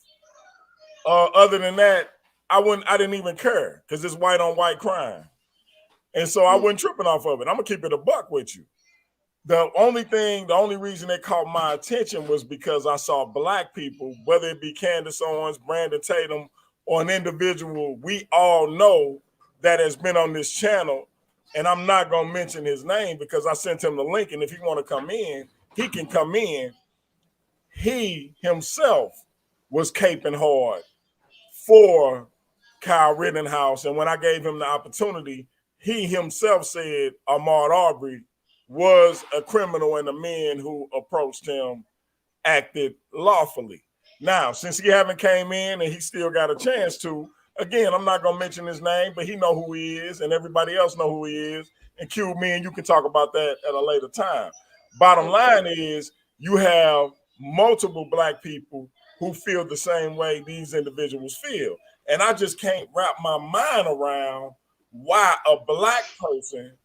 Other than that, I didn't even care because it's white on white crime. And so I wasn't tripping off of it. I'm gonna keep it a buck with you. The only reason it caught my attention was because I saw black people, whether it be Candace Owens, Brandon Tatum, or an individual we all know that has been on this channel. And I'm not gonna mention his name because I sent him the link. And if he want to come in, he can come in. He himself was caping hard for Kyle Rittenhouse. And when I gave him the opportunity, he himself said Ahmaud Arbery was a criminal and the men who approached him acted lawfully. Now, since he haven't came in and he still got a chance to, again, I'm not going to mention his name, but he know who he is and everybody else know who he is. And Q, me and you can talk about that at a later time. Bottom line is you have multiple black people who feel the same way these individuals feel. And I just can't wrap my mind around why a black person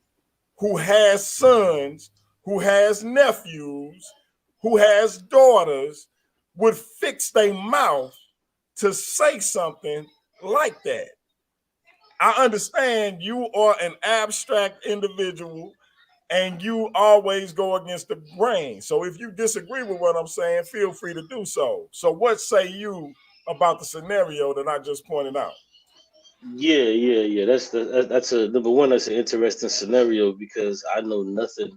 who has sons, who has nephews, who has daughters would fix their mouth to say something like that. I understand you are an abstract individual and you always go against the grain. So if you disagree with what I'm saying, feel free to do so. So what say you about the scenario that I just pointed out? Yeah. That's a number one. That's an interesting scenario because I know nothing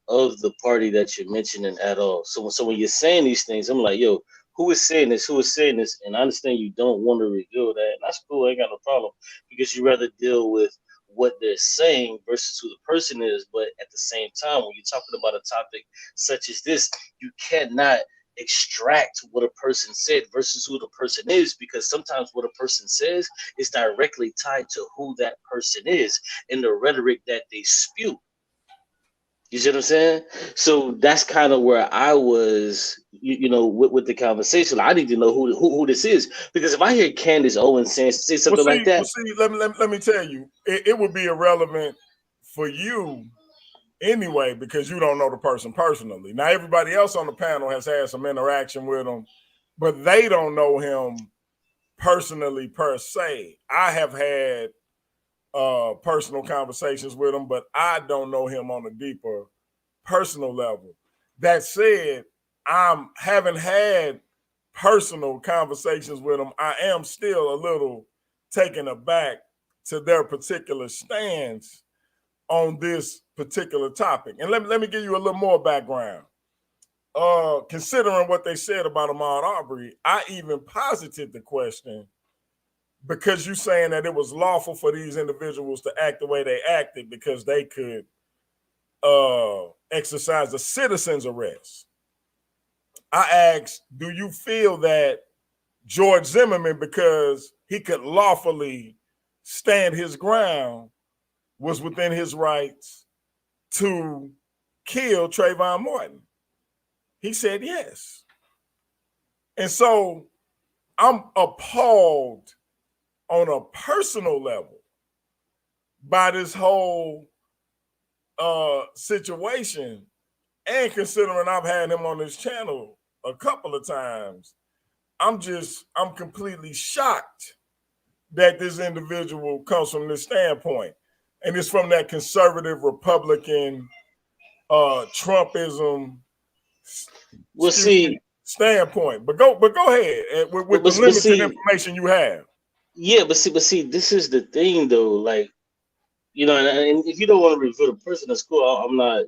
of the party that you're mentioning at all. So when you're saying these things, I'm like, yo, who is saying this? Who is saying this? And I understand you don't want to reveal that. And that's cool. I ain't got no problem because you rather deal with what they're saying versus who the person is. But at the same time, when you're talking about a topic such as this, you cannot extract what a person said versus who the person is because sometimes what a person says is directly tied to who that person is and the rhetoric that they spew. You see what I'm saying? So that's kind of where I was, with the conversation. I need to know who this is say if I hear Candace Owens say something like that. Let me tell you, it would be irrelevant for you anyway because you don't know the person personally. Now everybody else on the panel has had some interaction with him, but they don't know him personally per se. I have had personal conversations with him, but I don't know him on a deeper personal level. That said, I haven't had personal conversations with him. I am still a little taken aback to their particular stance on this particular topic. And let me give you a little more background. Considering what they said about Ahmaud Arbery, I even posited the question because you're saying that it was lawful for these individuals to act the way they acted because they could exercise a citizen's arrest. I asked, do you feel that George Zimmerman, because he could lawfully stand his ground, was within his rights to kill Trayvon Martin? He said yes. And so I'm appalled on a personal level by this whole situation. And considering I've had him on this channel a couple of times, I'm completely shocked that this individual comes from this standpoint. And it's from that conservative Republican Trumpism standpoint. But go ahead with the limited information you have. Yeah, but see, this is the thing though. Like, and if you don't want to reveal the person, that's cool. I'm not,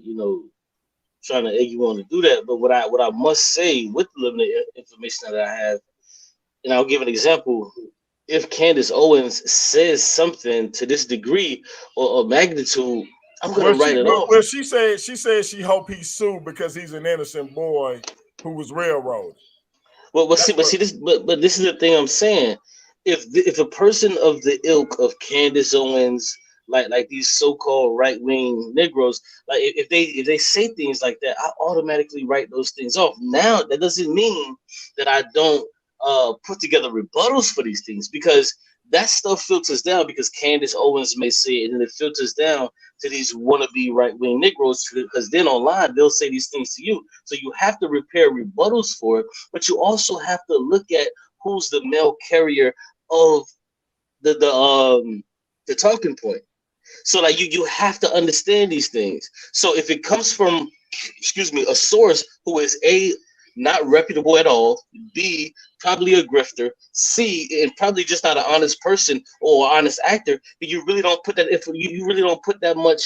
trying to egg you on to do that. But what I must say with the limited information that I have, and I'll give an example. If Candace Owens says something to this degree or magnitude, I'm gonna write it off. Well, she said she hope he sued because he's an innocent boy who was railroaded. But this is the thing I'm saying. If a person of the ilk of Candace Owens, like these so-called right-wing Negroes, like if they say things like that, I automatically write those things off. Now that doesn't mean that I don't put together rebuttals for these things because that stuff filters down because Candace Owens may say it, and then it filters down to these wannabe right-wing Negroes, because then online they'll say these things to you. So you have to repair rebuttals for it, but you also have to look at who's the mail carrier of the talking point. So like you have to understand these things. So if it comes from, excuse me, a source who is A, not reputable at all, B, probably a grifter, C, and probably just not an honest person or honest actor, then you really don't put that, if you really don't put that much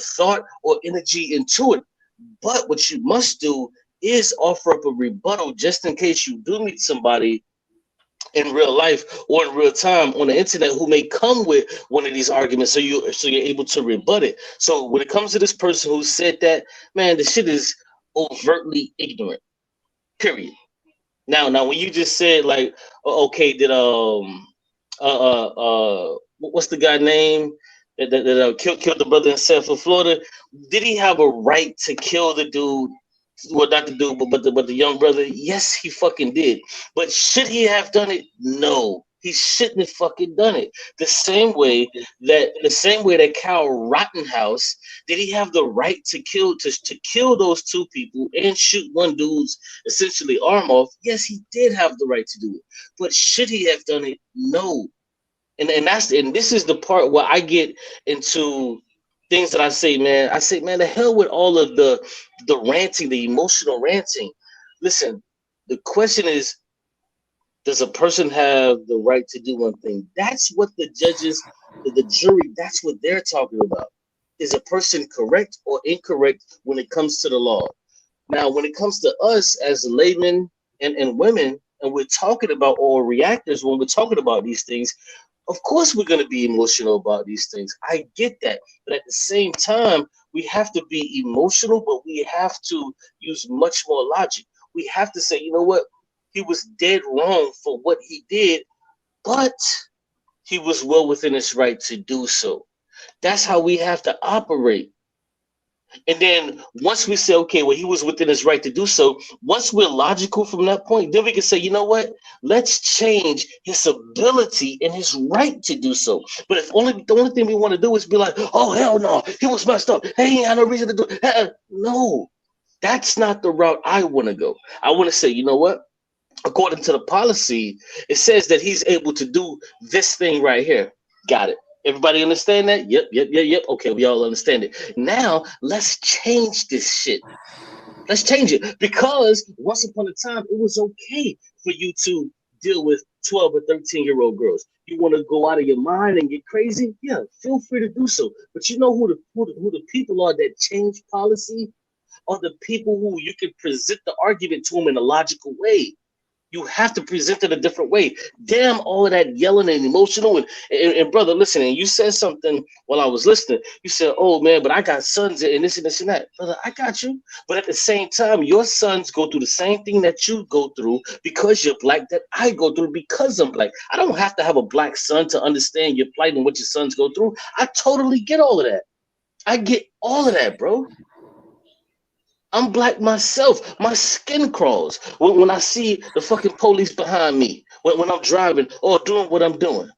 thought or energy into it. But what you must do is offer up a rebuttal just in case you do meet somebody in real life or in real time on the internet who may come with one of these arguments, so you're able to rebut it. So when it comes to this person who said that, man, the shit is overtly ignorant. Period. Now when you just said like, okay, did what's the guy name that killed the brother in Sanford, Florida? Did he have a right to kill the dude? Well, not the dude, but the young brother. Yes, he fucking did. But should he have done it? No, he shouldn't have fucking done it. The same way that Kyle Rittenhouse, did he have the right to kill those two people and shoot one dude's essentially arm off? Yes, he did have the right to do it. But should he have done it? No. And this is the part where I get into things that I say, man, the hell with all of the ranting, the emotional ranting. Listen, the question is, does a person have the right to do one thing? That's what the judges, the jury, that's what they're talking about. Is a person correct or incorrect when it comes to the law? Now, when it comes to us as laymen and women, and we're talking about, or reactors, when we're talking about these things, of course we're going to be emotional about these things. I get that. But at the same time, we have to be emotional, but we have to use much more logic. We have to say, you know what? He was dead wrong for what he did, but he was well within his right to do so. That's how we have to operate. And then once we say, okay, well, he was within his right to do so, once we're logical from that point, then we can say, you know what? Let's change his ability and his right to do so. But if the only thing we want to do is be like, oh, hell no, he was messed up. Hey, he had no reason to do it. No, that's not the route I want to go. I want to say, you know what? According to the policy, it says that he's able to do this thing right here. Got it. Everybody understand that? Yep. Okay, we all understand it. Now, let's change this shit. Let's change it. Because once upon a time, it was okay for you to deal with 12 or 13-year-old girls. You want to go out of your mind and get crazy? Yeah, feel free to do so. But you know who the people are that change policy? Are the people who you can present the argument to them in a logical way. You have to present it a different way. Damn all of that yelling and emotional. And brother, listen, and you said something while I was listening. You said, oh, man, but I got sons and this and this and that. Brother, I got you. But at the same time, your sons go through the same thing that you go through because you're black, that I go through because I'm black. I don't have to have a black son to understand your plight and what your sons go through. I totally get all of that. I get all of that, bro. I'm black myself. My skin crawls when I see the fucking police behind me when I'm driving or doing what I'm doing.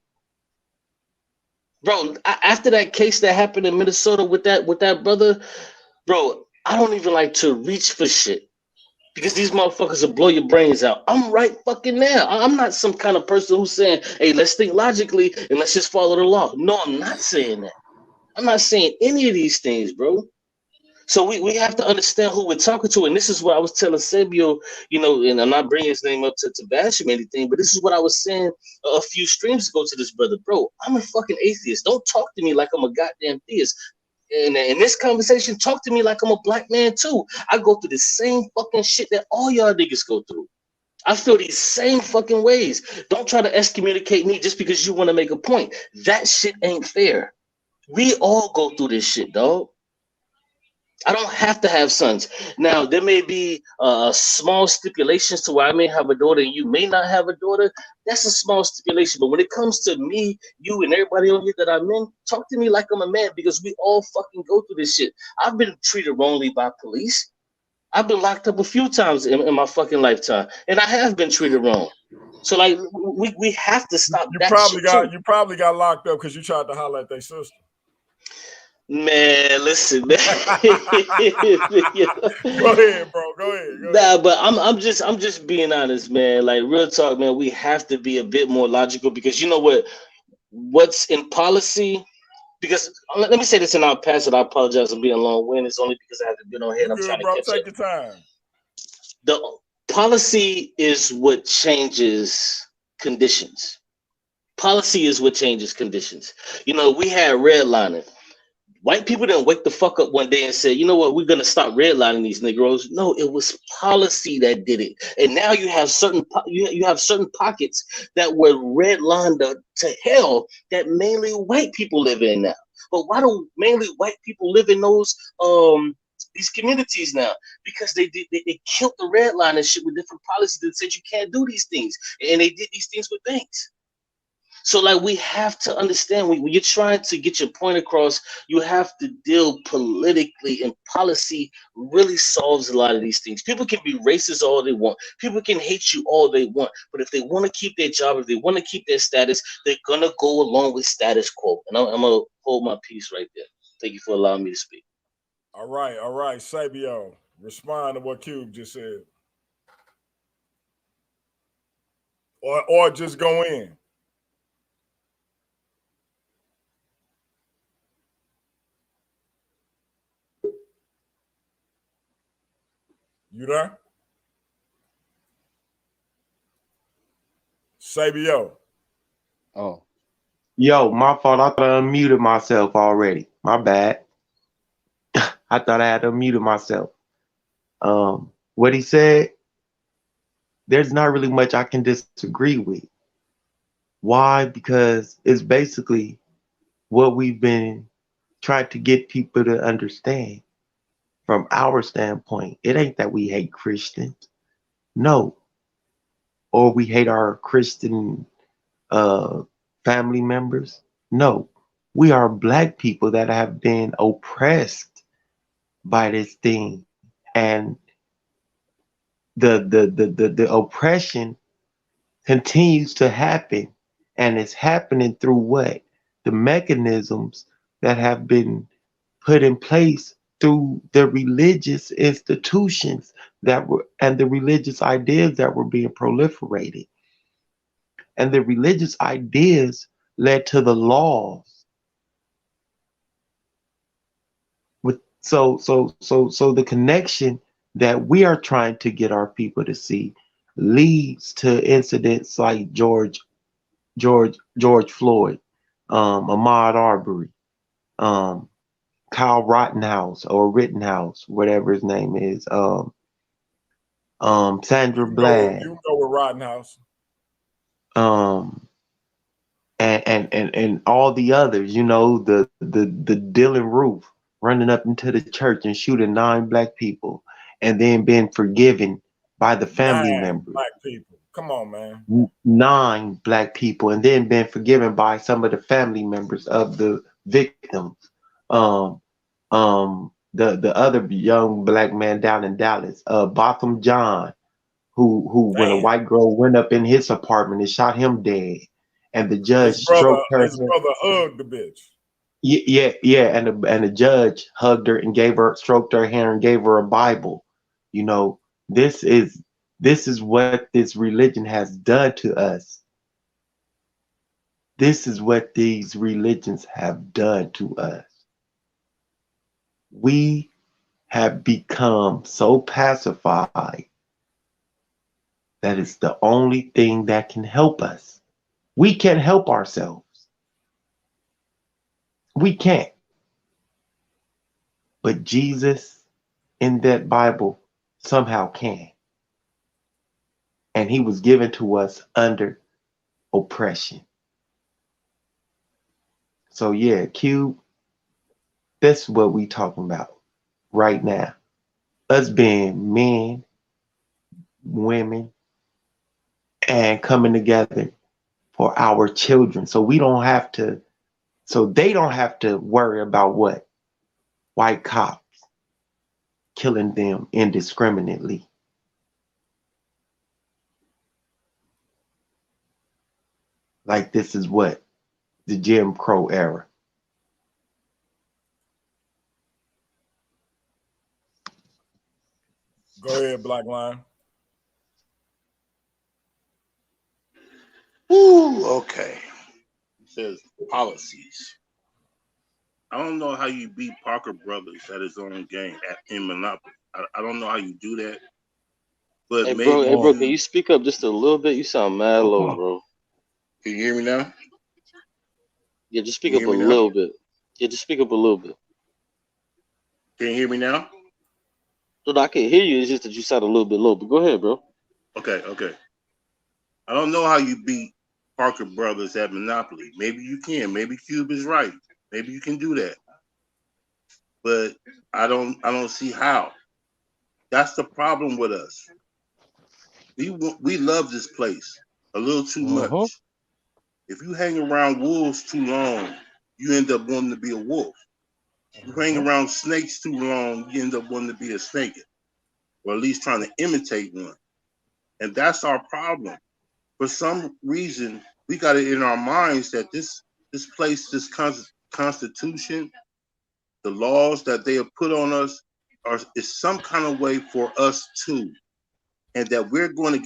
Bro, after that case that happened in Minnesota with that brother, bro, I don't even like to reach for shit because these motherfuckers will blow your brains out. I'm right fucking there. I'm not some kind of person who's saying, hey, let's think logically and let's just follow the law. No, I'm not saying that. I'm not saying any of these things, bro. So we have to understand who we're talking to. And this is what I was telling Sebio, and I'm not bringing his name up to bash him or anything, but this is what I was saying a few streams ago to this brother. Bro, I'm a fucking atheist. Don't talk to me like I'm a goddamn theist. And in this conversation, talk to me like I'm a black man too. I go through the same fucking shit that all y'all niggas go through. I feel these same fucking ways. Don't try to excommunicate me just because you want to make a point. That shit ain't fair. We all go through this shit, dog. I don't have to have sons. Now, there may be small stipulations to where I may have a daughter and you may not have a daughter. That's a small stipulation. But when it comes to me, you, and everybody on here that I'm in, talk to me like I'm a man because we all fucking go through this shit. I've been treated wrongly by police. I've been locked up a few times in my fucking lifetime. And I have been treated wrong. So like we have to stop You that probably shit too. got locked up because you tried to holler at their sister. Man, listen, man. Go ahead, bro. Go ahead. Nah, but I'm just being honest, man. Like real talk, man. We have to be a bit more logical because you know what's in policy. Because let me say this and I'll pass it. I apologize for being long-winded. It's only because I haven't been on here and You I'm trying good, to bro? catch up. Take your time. The policy is what changes conditions. Policy is what changes conditions. You know, we had redlining. White people didn't wake the fuck up one day and say, you know what, we're gonna stop redlining these Negroes. No, it was policy that did it. And now you have you have certain pockets that were redlined to hell that mainly white people live in now. But why do mainly white people live in these communities now? Because they killed the red line and shit with different policies that said you can't do these things, and they did these things with things. So, like, we have to understand when you're trying to get your point across, you have to deal politically, and policy really solves a lot of these things. People can be racist all they want, people can hate you all they want, but if they want to keep their job, if they want to keep their status, they're gonna go along with status quo. And I'm gonna hold my peace right there. Thank you for allowing me to speak. All right, Sabio, respond to what Cube just said, or just go in. You there? Sabio. Oh. Yo, my fault. I thought I unmuted myself already. My bad. I thought I had unmuted myself. What he said, there's not really much I can disagree with. Why? Because it's basically what we've been trying to get people to understand from our standpoint. It ain't that we hate Christians. No. Or we hate our Christian uh, family members. No. We are black people that have been oppressed by this thing. And the oppression continues to happen, and it's happening through what? The mechanisms that have been put in place through the religious institutions that were, and the religious ideas that were being proliferated. And the religious ideas led to the laws. With so the connection that we are trying to get our people to see leads to incidents like George Floyd, Ahmaud Arbery, um, Kyle Rittenhouse or Rittenhouse, whatever his name is, Sandra Bland, You go with Rittenhouse. um, and all the others, you know, the Dylan Roof running up into the church and shooting 9 black people, and then being forgiven by the family 9 members. black people. Come on, man. 9 black people, and then been forgiven by some of the family members of the victims. Um, the other young black man down in Dallas, Botham John, who when a Damn. white girl went up in his apartment and shot him dead, and the judge His brother stroked her. hugged the bitch. Yeah, and the judge hugged her and stroked her hair and gave her a Bible. You know, this is what this religion has done to us. This is what these religions have done to us. We have become so pacified that it's the only thing that can help us. We can't help ourselves. We can't. But Jesus in that Bible somehow can. And he was given to us under oppression. So yeah, Q, that's what we talking about right now. Us being men, women, and coming together for our children. So we don't have to, so they don't have to worry about what? White cops killing them indiscriminately. like this is what? The Jim Crow era. Go ahead, Black Lion. Ooh, okay. It says policies. I don't know how you beat Parker Brothers at his own game in Monopoly. I don't know how you do that, but Hey maybe bro, can you speak up just a little bit? You sound mad low, bro. Can you hear me now? Yeah, just speak Can up you a hear me now? little bit. Yeah, just speak up a little bit. Can you hear me now? No, I can hear you. It's just that you sound a little bit low. But go ahead, bro. Okay. I don't know how you beat Parker Brothers at Monopoly. Maybe you can. Maybe Cube is right. Maybe you can do that. But I don't see how. That's the problem with us. We love this place a little too much. If you hang around wolves too long, you end up wanting to be a wolf. If you hang around snakes too long, you end up wanting to be a snake, or at least trying to imitate one. And that's our problem. For some reason, we got it in our minds that this place, this constitution, the laws that they have put on us is some kind of way for us too, and that we're going to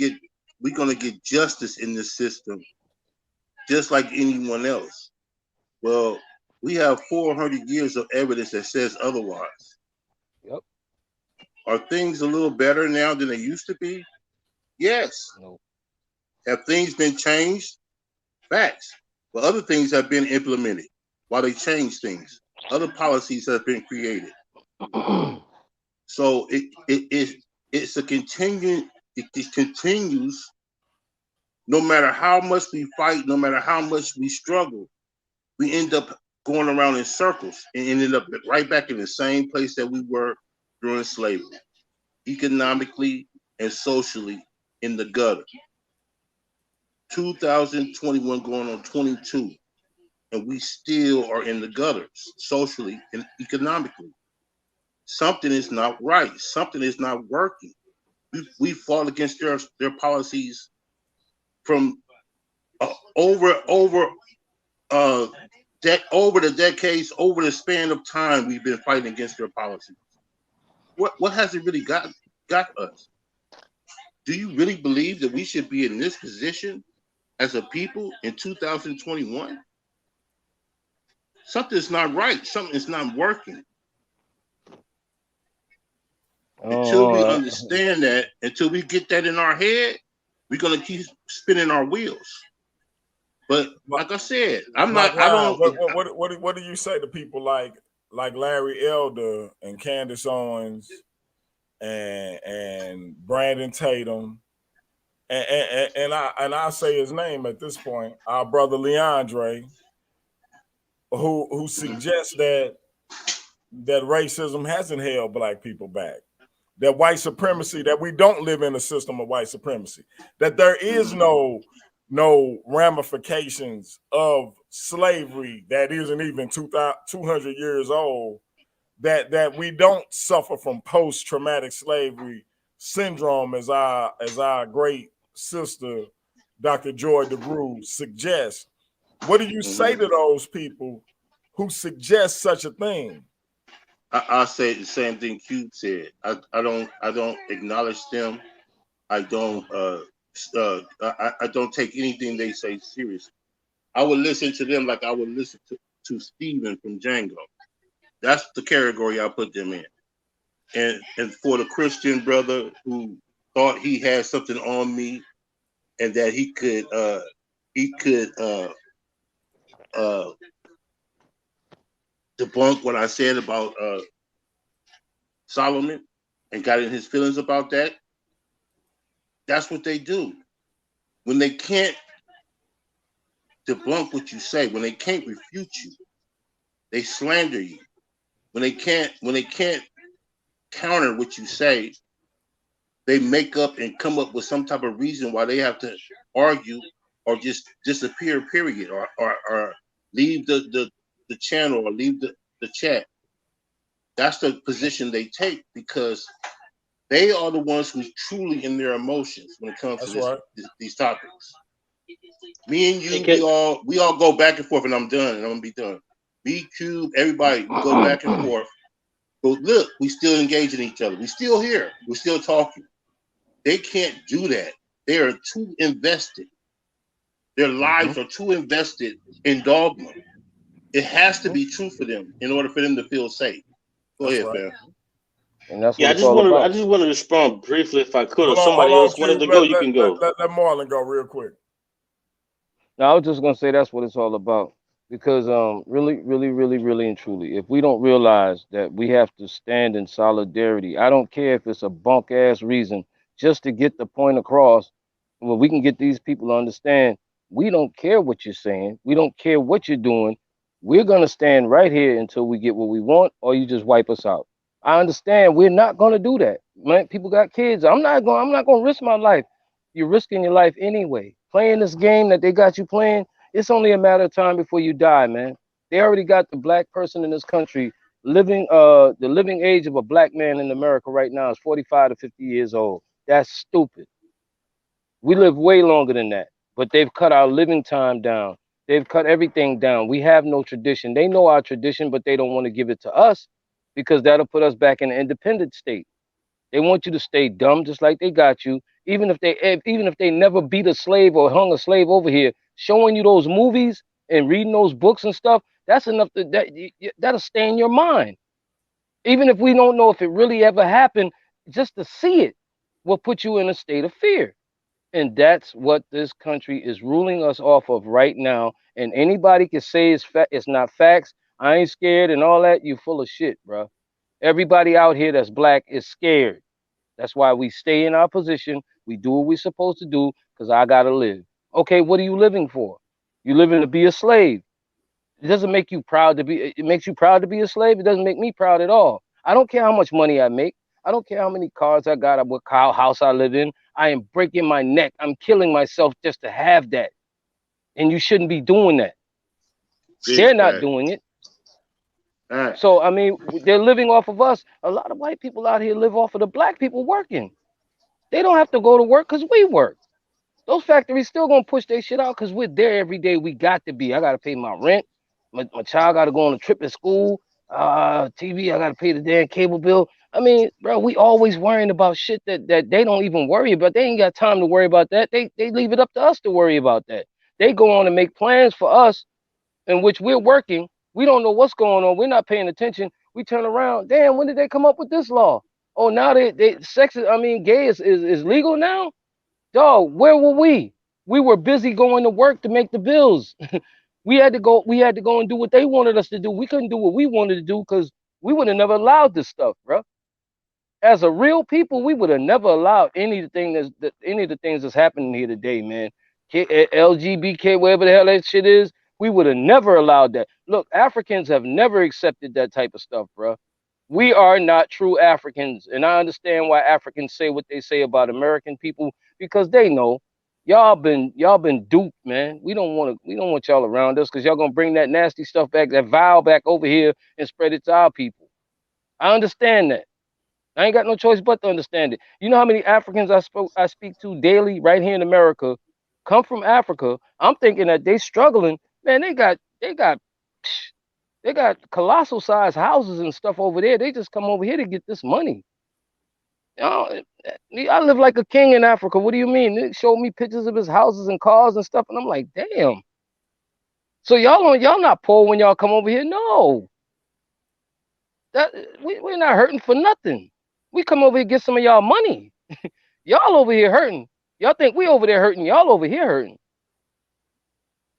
get justice in this system, just like anyone else. Well, we have 400 years of evidence that says otherwise. Yep. Are things a little better now than they used to be? Yes. No. Have things been changed? Facts. But other things have been implemented while they change things. Other policies have been created. So it's a continuing. It continues. No matter how much we fight, no matter how much we struggle, we end up going around in circles and ended up right back in the same place that we were during slavery, economically and socially in the gutter. 2021 going on 22, and we still are in the gutters socially and economically. Something is not right. Something is not working. We fought against their policies from over the decades, over the span of time. We've been fighting against their policies. What has it really got us? Do you really believe that we should be in this position as a people in 2021? Something's not right. Something's not working. Until we understand that, until we get that in our head, we're gonna keep spinning our wheels. But like I said, What do you say to people like Larry Elder and Candace Owens and Brandon Tatum and I say his name at this point, our brother Leandre, who suggests that racism hasn't held black people back, that white supremacy, that we don't live in a system of white supremacy, that there is no ramifications of slavery that isn't even 200 years old, that we don't suffer from post-traumatic slavery syndrome as our great sister Dr. Joy DeGruy suggests. What do you say to those people who suggest such a thing? I say the same thing Cube said. I don't acknowledge them. I don't I don't take anything they say seriously. I would listen to them like I would listen to Steven from Django. That's the category I put them in. And for the Christian brother who thought he had something on me and that he could debunk what I said about Solomon and got in his feelings about that, that's what they do. When they can't debunk what you say, when they can't refute you, they slander you. When they can't counter what you say, they make up and come up with some type of reason why they have to argue or just disappear, period, or leave the channel or leave the chat. That's the position they take because they are the ones who's truly in their emotions when it comes to these topics. Me and you, we all go back and forth, and I'm done, and I'm gonna be done. B Cube, everybody, we go back and forth. But look, we still engaging each other. We still here. We're still talking. They can't do that. They are too invested. Their lives are too invested in dogma. It has to be true for them in order for them to feel safe. Go ahead, fam. And that's what it's all about. I just wanted to respond briefly if I could. If Hold somebody on, else wanted to go, you can go. Let Marlon go real quick. Now, I was just gonna say that's what it's all about. Because really and truly, if we don't realize that we have to stand in solidarity, I don't care if it's a bunk ass reason, just to get the point across, well, we can get these people to understand we don't care what you're saying, we don't care what you're doing. We're gonna stand right here until we get what we want, or you just wipe us out. I understand we're not gonna do that. Man, people got kids. I'm not gonna risk my life. You're risking your life anyway. Playing this game that they got you playing, it's only a matter of time before you die, man. They already got the black person in this country living the living age of a black man in America right now is 45 to 50 years old. That's stupid. We live way longer than that, but they've cut our living time down. They've cut everything down. We have no tradition. They know our tradition, but they don't want to give it to us because that'll put us back in an independent state. They want you to stay dumb just like they got you. Even if they never beat a slave or hung a slave over here, showing you those movies and reading those books and stuff, that's enough that'll stay in your mind. Even if we don't know if it really ever happened, just to see it will put you in a state of fear. And that's what this country is ruling us off of right now. And anybody can say it's not facts. I ain't scared and all that. You full of shit, bro. Everybody out here that's black is scared. That's why we stay in our position. We do what we're supposed to do because I got to live. Okay, what are you living for? You living to be a slave. It doesn't make you proud to be, it makes you proud to be a slave. It doesn't make me proud at all. I don't care how much money I make. I don't care how many cars I got, what house I live in. I am breaking my neck. I'm killing myself just to have that. And you shouldn't be doing that. They're not doing it. So, I mean, they're living off of us. A lot of white people out here live off of the black people working. They don't have to go to work because we work. Those factories still gonna push their shit out because we're there every day. We got to be. I gotta pay my rent. My child gotta go on a trip at school. TV, I gotta pay the damn cable bill. I mean, bro, we always worrying about shit that they don't even worry about. They ain't got time to worry about that. They leave it up to us to worry about that. They go on and make plans for us in which we're working. We don't know what's going on. We're not paying attention. We turn around. Damn, when did they come up with this law? Oh, now they sex. I mean, gay is legal now. Dog, where were we? We were busy going to work to make the bills. We had to go and do what they wanted us to do. We couldn't do what we wanted to do because we would have never allowed this stuff, bro. As a real people, we would have never allowed any of the things that's happening here today, man. LGBTQ, whatever the hell that shit is, we would have never allowed that. Look, Africans have never accepted that type of stuff, bro. We are not true Africans, and I understand why Africans say what they say about American people because they know y'all been duped, man. We don't want y'all around us because y'all gonna bring that nasty stuff back, that vile back over here and spread it to our people. I understand that. I ain't got no choice but to understand it. You know how many Africans I speak to daily right here in America come from Africa. I'm thinking that they struggling, man. They got colossal size houses and stuff over there. They just come over here to get this money. I live like a king in Africa. What do you mean? They showed me pictures of his houses and cars and stuff, and I'm like, damn. So y'all not poor when y'all come over here? No. We're not hurting for nothing. We come over here to get some of y'all money. Y'all over here hurting. Y'all think we over there hurting. Y'all over here hurting.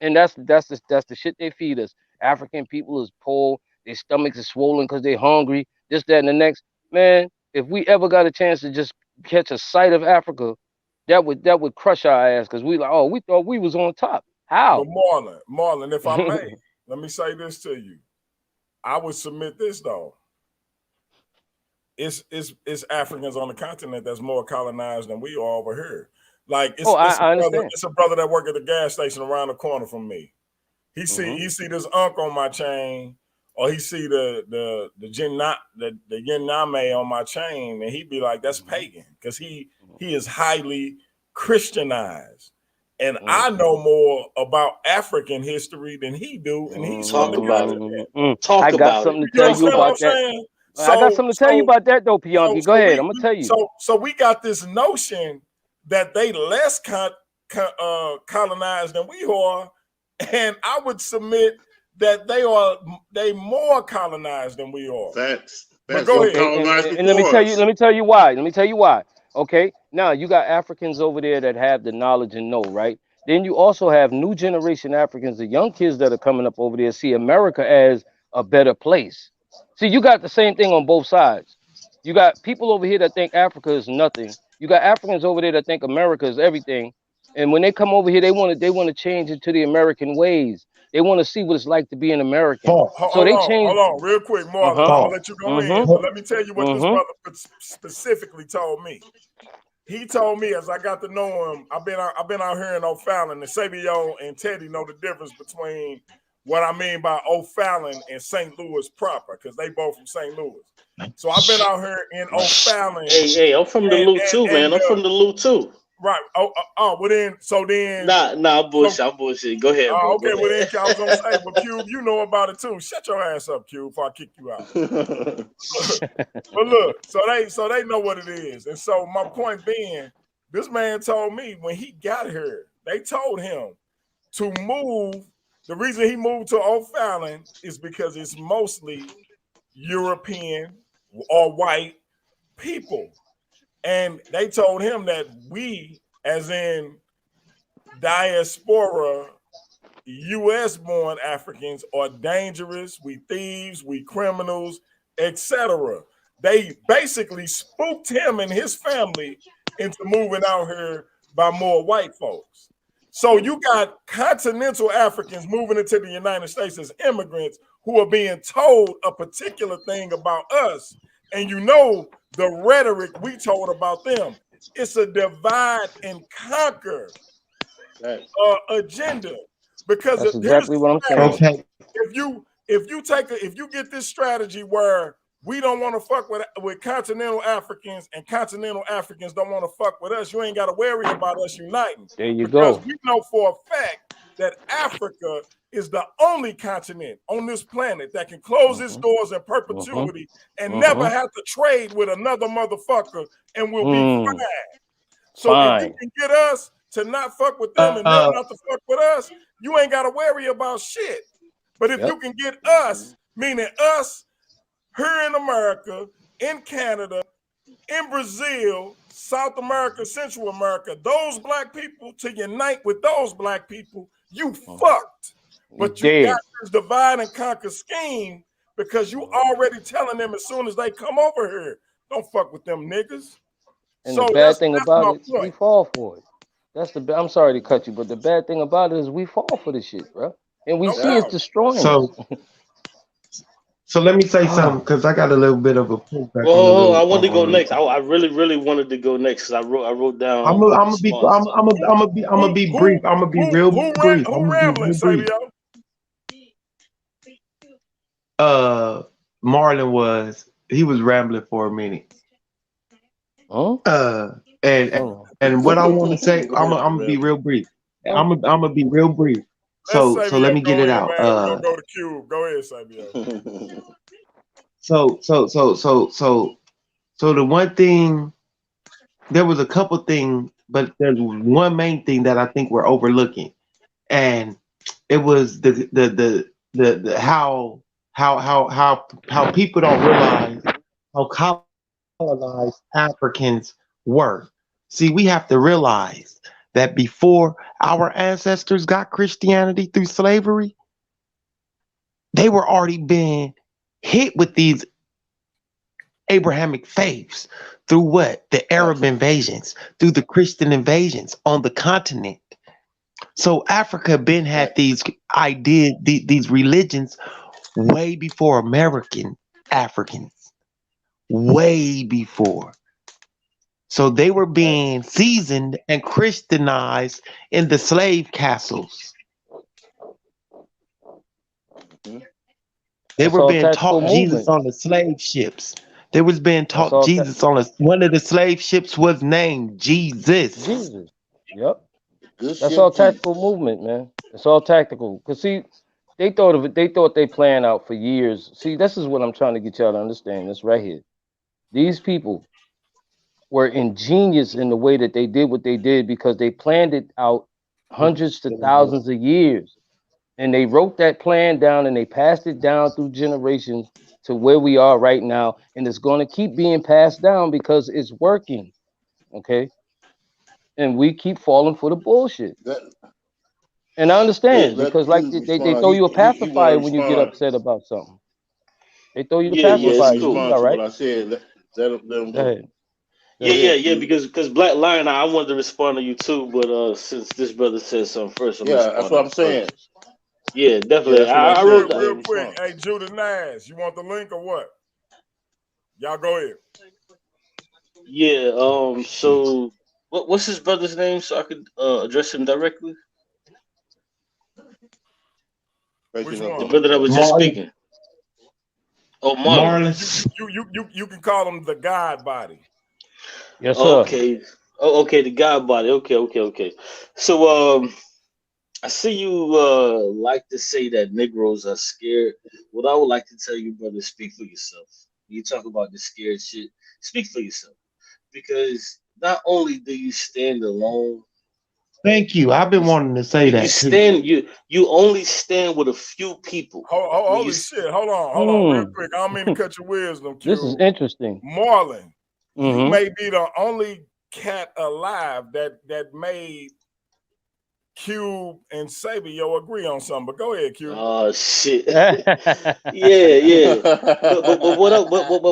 And that's the shit they feed us. African people is poor. Their stomachs are swollen because they're hungry. This, that, and the next. Man, if we ever got a chance to just catch a sight of Africa, that would crush our ass because we thought we was on top. How? But Marlon, if I may, let me say this to you. I would submit this though. It's Africans on the continent that's more colonized than we are over here. Like I understand. It's a brother that work at the gas station around the corner from me. He see this unk on my chain, or he see the Yename on my chain, and he'd be like, "That's pagan," because he is highly Christianized. And I know more about African history than he do, and he's from the continent. Talk I got about something it. to tell you understand what I'm about that. saying? I got something to tell you about that though, Pianki. Go ahead. I'm gonna tell you. So we got this notion that they less colonized than we are, and I would submit that they more colonized than we are. Facts. But go ahead. And let me tell you why. Okay, now you got Africans over there that have the knowledge and know, right? Then you also have new generation Africans, the young kids that are coming up over there, see America as a better place. See, you got the same thing on both sides. You got people over here that think Africa is nothing. You got Africans over there that think America is everything. And when they come over here, they want to change it to the American ways. They want to see what it's like to be an American. Hold on, real quick, Marlon. I'm gonna let you go in, but let me tell you what this brother specifically told me. He told me as I got to know him, I've been out here in O'Fallon, and Sabio and Teddy know the difference between what I mean by O'Fallon and St. Louis proper, because they both from St. Louis. So I've been out here in O'Fallon. Hey, I'm from the Loop too, man. I'm from the Loop too. Right. Well then, Nah, bullshit. I'm bullshit. Go ahead, bro. Okay, well then, I was gonna say, well, Cube, you know about it too. Shut your ass up, Cube, before I kick you out. But look, so they know what it is, and so my point being, this man told me when he got here, they told him to move. The reason he moved to O'Fallon is because it's mostly European or white people. And they told him that we, as in diaspora, U.S.-born Africans, are dangerous. We thieves, we criminals, etc. They basically spooked him and his family into moving out here by more white folks. So you got continental Africans moving into the United States as immigrants who are being told a particular thing about us. And you know the rhetoric we told about them. It's a divide and conquer agenda. Because that's exactly what I'm saying. Okay. If you get this strategy where we don't want to fuck with continental Africans and continental Africans don't want to fuck with us, you ain't got to worry about us uniting. There you because go. We know for a fact that Africa is the only continent on this planet that can close its doors in perpetuity and never have to trade with another motherfucker and will be fine. So if you can get us to not fuck with them and them not to fuck with us, you ain't got to worry about shit. But if you can get us, meaning us here in America, in Canada, in Brazil, South America, Central America, those black people to unite with those black people, you fucked. But you got this divide and conquer scheme because you already telling them as soon as they come over here, don't fuck with them niggas. And so the bad thing about it, we fall for it. I'm sorry to cut you, but the bad thing about it is we fall for this shit, bro. And we see it's destroying us. So let me say something because I got a little bit of a pullback. I wanted to go next. I really wanted to go next because I wrote down. I'm gonna be brief. I'm gonna be real brief. Who rambling, Sabio? Marlon was rambling for a minute. And what I want to say, I'm gonna be real brief. I'm gonna be real brief. So let me get it out. We're gonna go to Cube. Go ahead, Sabio. So the one thing, there was a couple things, but there's one main thing that I think we're overlooking, and it was the how people don't realize how colonized Africans were. See, we have to realize that before our ancestors got Christianity through slavery, they were already being hit with these Abrahamic faiths through what? The Arab invasions, through the Christian invasions on the continent. So Africa been had these ideas, these religions way before American Africans, way before. So they were being seasoned and Christianized in the slave castles. They were being taught Jesus on the slave ships. They was being taught Jesus on one of the slave ships was named Jesus. Yep. Good That's shit, all G. tactical movement, man. It's all tactical. Cause see, they thought of it. They thought they planned out for years. See, this is what I'm trying to get y'all to understand. This right here. These people were ingenious in the way that they did what they did because they planned it out hundreds to thousands of years, and they wrote that plan down and they passed it down through generations to where we are right now, and it's going to keep being passed down because it's working. Okay, and we keep falling for the bullshit. That, And I understand let because like Q they respond. throw you a He want to pacifier when you get respond. upset about something. They throw you the Yeah, He yeah, wants to it's pacifier. You cool. be respond all to what right. I said. Let him Go go. ahead. Go Yeah, Go ahead. yeah, ahead, yeah. Q. Because Black Lion, I wanted to respond to you too, but since this brother said something first, I'm gonna Yeah, that's respond to what him I'm saying. first. Yeah, Yeah, definitely. that's what I I said. wrote Go that. ahead Real and quick. respond. Hey, Judah Nash, you want the link or what? Y'all go ahead. Yeah. So, what's his brother's name so I could address him directly? Which Breaking up The on one? me, brother that bro. was just Marlon. speaking. Oh, Marlon. You Marlon. you you can call him the God body. Yes, sir. Okay. Oh, okay. The God body. Okay, okay, okay. So, I see you like to say that Negroes are scared. What I would like to tell you, brother, speak for yourself. You talk about the scared shit. Speak for yourself, because not only do you stand alone, Thank you. I've you been wanting to say you that too. stand you only stand with a few people. When you Holy shit! Hold on, real Hmm. quick. I don't mean to cut your wisdom, This is Q. interesting. Marlon, you Mm-hmm. may be the only cat alive that made Cube and Sabio agree on something. But go ahead, Q. Oh shit. The Yeah, yeah. But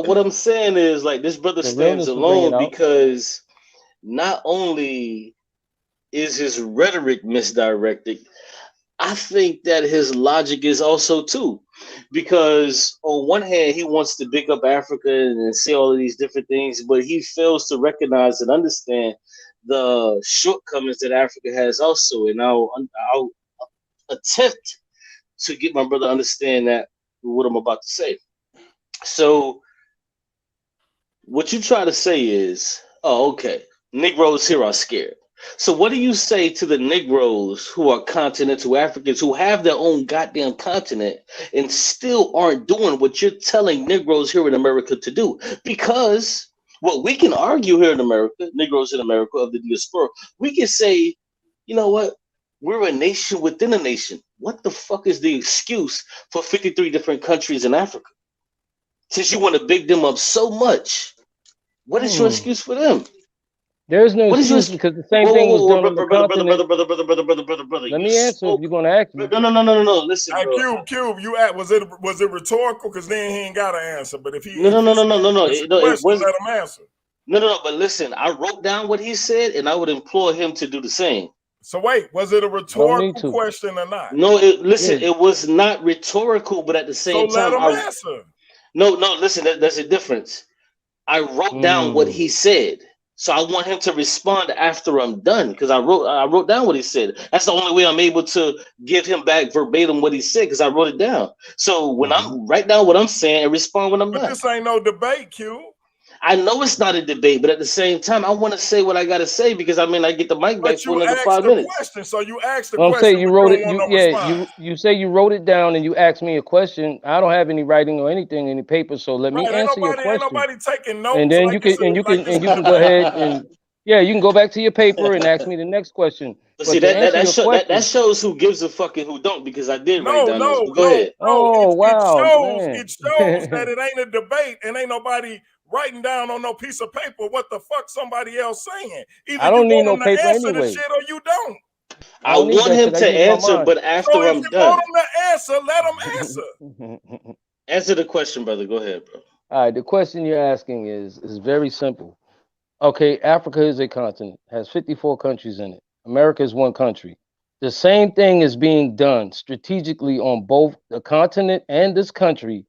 what I'm saying is like this brother stands realness will bring it alone out. because not only is his rhetoric misdirected, I think that his logic is also too. Because on one hand, he wants to big up Africa and say all of these different things, but he fails to recognize and understand the shortcomings that Africa has also. And I'll attempt to get my brother to understand that what I'm about to say. So what you try to say is, oh, okay, Negroes here are scared. So what do you say to the Negroes who are continental Africans who have their own goddamn continent and still aren't doing what you're telling Negroes here in America to do? Because what we can argue here in America, Negroes in America of the diaspora, we can say, you know what? We're a nation within a nation. What the fuck is the excuse for 53 different countries in Africa? Since you want to big them up so much, what is your Hmm. excuse for them? There is no What is your excuse excuse? because the same Whoa, thing was whoa, done whoa, on the brother, continent. brother. Let You me answer if spoke. you're going to ask me. No. Listen, Hey, bro. Cube, you at was it rhetorical? Because then he ain't got an answer. But if No, no, no, no, no, no, no. it's a No, it question, was let him answer. no. But listen, I wrote down what he said, and I would implore him to do the same. So wait, was it a I don't need rhetorical to. question or not? No, listen, Yeah. it was not rhetorical, but at the So same let time, him I answer. no. Listen, there's a difference. I wrote down what Hmm. he said. So I want him to respond after I'm done because I wrote down what he said. That's the only way I'm able to give him back verbatim what he said because I wrote it down. So when Mm-hmm. I'm write down what I'm saying and respond when I'm But done. this ain't no debate, Q. I know it's not a debate, but at the same time, I want to say what I gotta say because I get the mic back But for you another asked five the minutes. question. So you asked the Well, I'm saying question, you but you wrote don't it. want You no yeah. response. You say you wrote it down and you asked me a question. I don't have any writing or anything, any paper. So let me Right? Ain't answer your nobody, ain't question, nobody taking and notes then like you can go ahead and yeah, you can go back to your paper and ask me the next question. But see But to that that answer that, your show, that question, shows who gives a fuck and who don't because I did write No, down notes. But no, go no, ahead. no. oh wow, It man. shows that it ain't a debate and ain't nobody writing down on no piece of paper what the fuck somebody else saying. Either I you don't need want no them to paper answer the anyway. shit or you don't. I I don't need want that him shit. I to use my answer, mind. but So after if I'm you want done, them to answer, let them answer. answer the question, brother. Go ahead, bro. All right, the question you're asking is very simple. Okay, Africa is a continent, has 54 countries in it. America is one country. The same thing is being done strategically on both the continent and this country,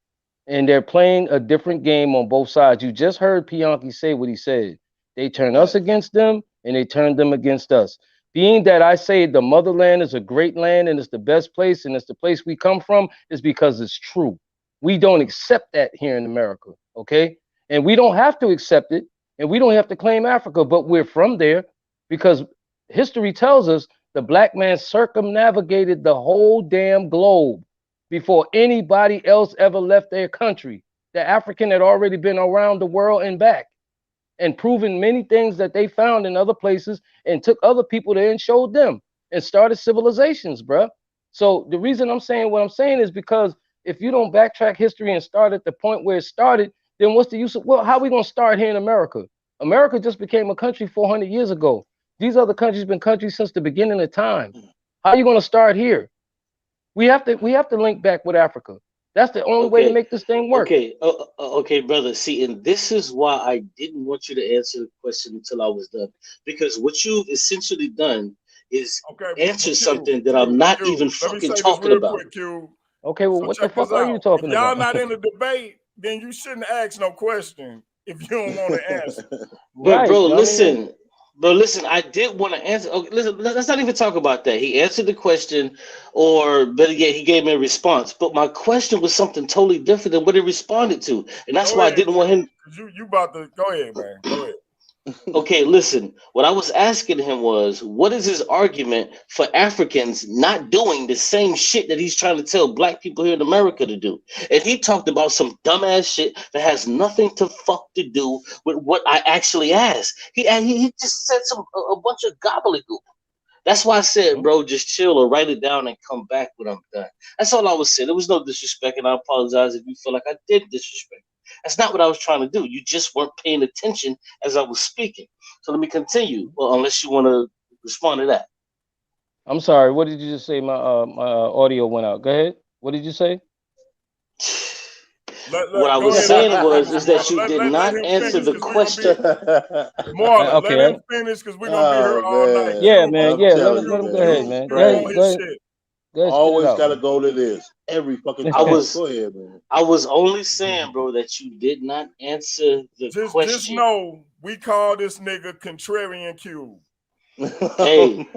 and they're playing a different game on both sides. You just heard Bianchi say what he said. They turn us Facts. against them, and they turn them against us. Being that I say the motherland is a great land and it's the best place and it's the place we come from, is because it's true. We don't accept that here in America, okay? And we don't have to accept it and we don't have to claim Africa, but we're from there because history tells us The black man circumnavigated the whole damn globe before anybody else ever left their country. The African had already been around the world and back and proven many things that they found in other places and took other people there and showed them and started civilizations, bruh. So the reason I'm saying what I'm saying is because if you don't backtrack history and start at the point where it started, then what's the use of, well, how are we going to start here in America? America just became a country 400 years ago. These other countries been countries since the beginning of time. How are you going to start here? We have to link back with Africa. That's the only way to make this thing work. Okay, brother. See, and this is why I didn't want you to answer the question until I was done, because what you've essentially done is answer something that I'm not even fucking talking about. Okay, well, what the fuck are you talking about? Y'all not in the debate, then you shouldn't ask no question if you don't want to answer. But bro, listen. But listen, I did want to answer. Okay, listen, let's not even talk about that. He answered the question, or better yet, he gave me a response. But my question was something totally different than what he responded to, and that's why I didn't want him. You about to go ahead, man. Go ahead. Okay, listen. What I was asking him was, what is his argument for Africans not doing the same shit that he's trying to tell black people here in America to do? And he talked about some dumbass shit that has nothing to do with what I actually asked. He just said a bunch of gobbledygook. That's why I said, bro, just chill or write it down and come back when I'm done. That's all I was saying. There was no disrespect, and I apologize if you feel like I did disrespect. That's not what I was trying to do. You just weren't paying attention as I was speaking. So let me continue. Well, unless you want to respond to that. I'm sorry. What did you just say? My audio went out. Go ahead. What did you say? What I was saying is that you did not answer the question. Marlon, let him finish because we're gonna be here all night. Yeah, man. Yeah, let him go ahead, man. Go ahead. Always gotta go to this every fucking time. Go ahead, man. I was only saying, bro, that you did not answer the question. Just know we call this nigga Contrarian Cube. Hey,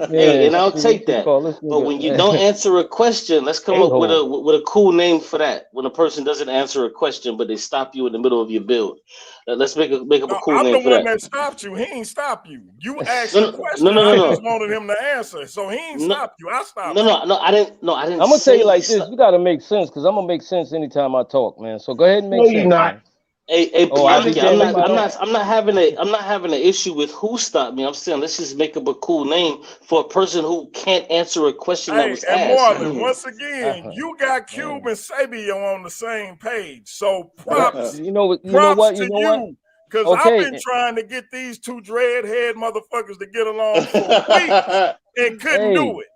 and I'll take that. But when you don't answer a question, let's come up with a cool name for that. When a person doesn't answer a question, but they stop you in the middle of your build, let's make up a cool name for that. I'm the one that stopped you. He ain't stop you. You asked the question. I just wanted him to answer, so he ain't stop you. I stopped. No, I didn't. I'm gonna tell you like this. You gotta make sense because I'm gonna make sense anytime I talk, man. So go ahead and make sense. You're not. Hey, I'm not having an issue with who stopped me. I'm saying let's just make up a cool name for a person who can't answer a question that was asked. Marlon, once again, you got Cube and Sabio on the same page. So props. You know what? Because I've been trying to get these two dreadhead motherfuckers to get along for weeks and couldn't do it.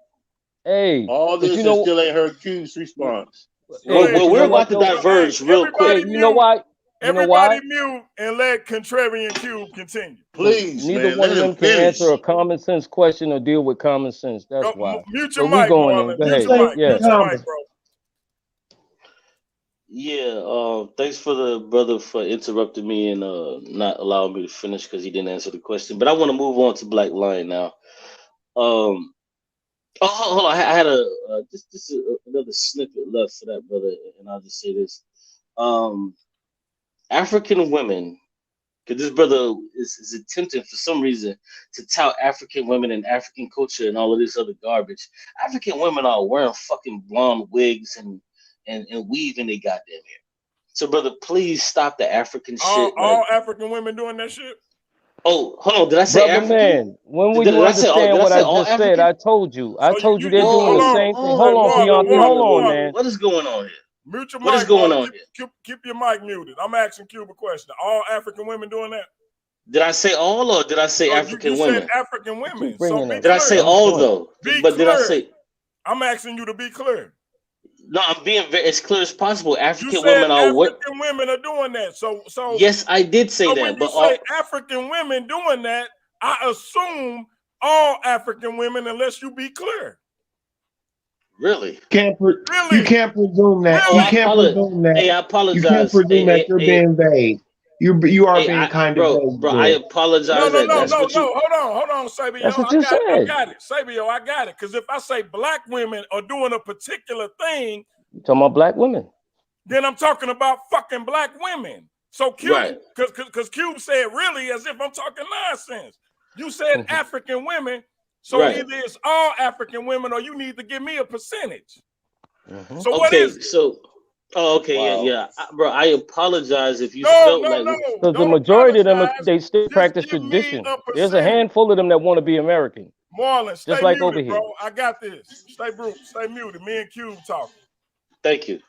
Hey, all this still ain't heard Cube's response. Well, we're about to diverge real quick. You know why? Everybody mute and let Contrarian Cube continue. Please, neither one of them can answer a common sense question or deal with common sense. That's why. Mute your mic, Marlon. Mute your mic, bro. Yeah, thanks for the brother for interrupting me and not allowing me to finish because he didn't answer the question. But I want to move on to Black Lion now. Hold on. I had just another snippet left for that brother, and I'll just say this. African women, because this brother is attempting for some reason to tout African women and African culture and all of this other garbage. African women are wearing fucking blonde wigs and weaving their goddamn hair. So, brother, please stop the African shit. All African women doing that shit? Oh, hold on. Did I say African? Man, when will you understand what I just said? I told you. I told you they're doing the same thing. Hold on, Bianchi. Hold on, man. What is going on here? Mute your mic. What is going on here? Keep your mic muted. I'm asking Cube a question. All African women doing that? Did I say all or did I say African women? Said African women. So did I say all though? But did I say? I'm asking you to be clear. No, I'm being as clear as possible. African women are African women are doing that. So yes, I did say that. When you say African women doing that, I assume all African women, unless you be clear. Really? You can't presume that. Really? You can't presume that. Hey, I apologize. You can't presume that you're being vague. You are being kind of vague. Bro, I apologize. No. Hold on, Sabio. That's what you said. I got it. Sabio, I got it. Because if I say black women are doing a particular thing, you're talking about black women. Then I'm talking about fucking black women. So Cube, because Cube said really as if I'm talking nonsense. You said African women. So either it's all African women or you need to give me a percentage. So what okay, is it? so okay, Wow. yeah. Bro, I apologize if you No, felt no, like no. Because the Don't majority of them, apologize. they still Just practice give me tradition. a There's a percentage. handful of them that want to be American. Marlon, stay Just like muted, over here. bro. I got this. Stay muted. Me and Cube talking. Thank you.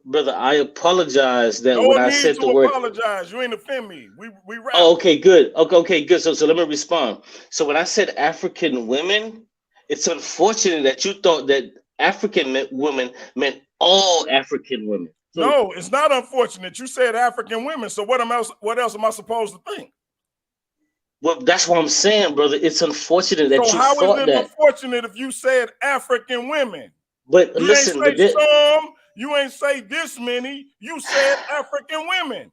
Brother, I apologize that No when I need said to the word. apologize. You ain't offend me. We rap. Oh, okay, good. Okay, good. So let me respond. So when I said African women, it's unfortunate that you thought that African women meant all African women. So, No, it's not unfortunate. You said African women. So what else am I supposed to think? well, that's what I'm saying, brother. It's unfortunate that So you how is thought it that. unfortunate if you said African women? But You listen, ain't say some. You ain't say this many. You said African women.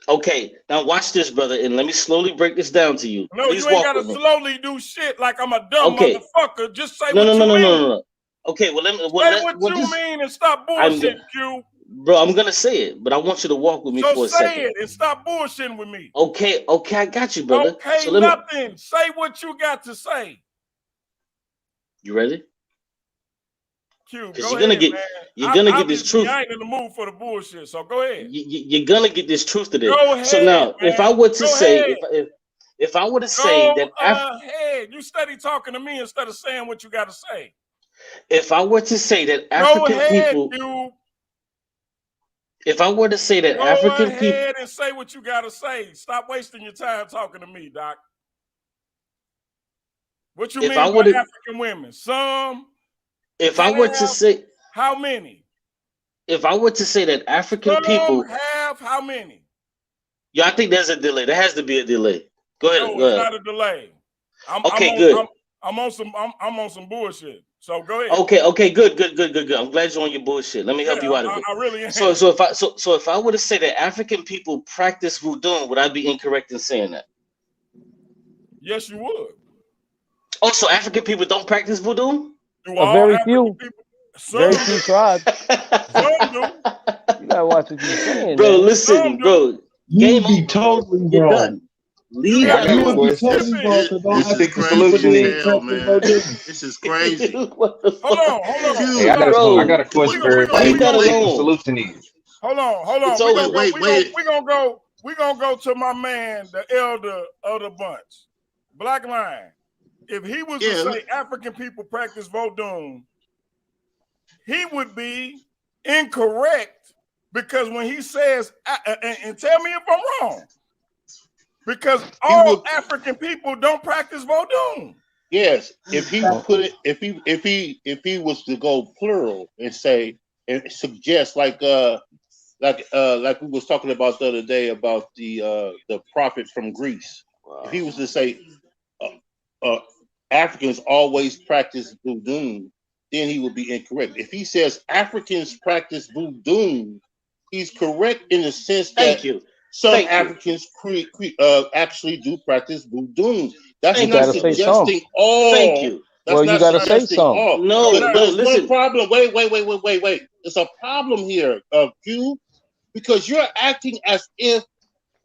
okay, now watch this, brother, and let me slowly break this down to you. No, Please you ain't walk gotta with me. slowly do shit like I'm a dumb motherfucker. Just say No, what you mean. no. Okay, well, Say what you mean and stop bullshit, Q. Bro, I'm gonna say it, but I want you to walk with me So for a say second. it and stop bullshitting with me. Okay, I got you, brother. Okay, So let nothing. Say what you got to say. You ready? Q, Because go you're ahead, man. gonna get this truth. I ain't in the mood for the bullshit, so go ahead. You're gonna get this truth today. Go ahead, so now, man. if I were to go say, ahead. if I were to say that, ahead. You steady talking to me instead of saying what you got to say. If I were to say that Go African ahead, people, Q. if I were to say that Go African people, ahead and say what you got to say. Stop wasting your time talking to me, Doc. What you if mean I by were to, African women? Some. if I were to say, how many? If I were to say that African Some people have how many? Yeah, I think there's a delay. There has to be a delay. Go ahead. No, it's not a delay. Good. I'm on some bullshit. So go ahead. Okay, good. I'm glad you're on your bullshit. Let me help you out of it. I really am. So if I were to say that African people practice voodoo, would I be incorrect in saying that? Yes, you would. Oh, so African people don't practice voodoo? Very few. Very few tribes. Some do. You gotta watch what you're saying, bro. man. Listen, bro. You be totally You're wrong. done. Leave that You would be question. totally wrong because all This is African crazy people do as is hell, practice man. voodoo. This is crazy. Hold on. Hey, I got a question for everybody. Leave that What the alone. solution is? Hold on. We're gonna go to my man, the elder of the bunch, Black Lion. If he was to say African people practice voodoo, he would be incorrect because when he says, and tell me if I'm wrong, because all African people don't practice voodoo. Yes, if he put it, if he was to go plural and say and suggest like we was talking about the other day about the prophet from Greece. Wow. If he was to say Africans always practice voodoo, then he would be incorrect. If he says Africans practice voodoo, he's correct in the sense that some Africans actually do practice voodoo. That's not suggesting all. Thank you. That's not suggesting all. No, there's listen. one problem. Wait. There's a problem here, Q, because you're acting as if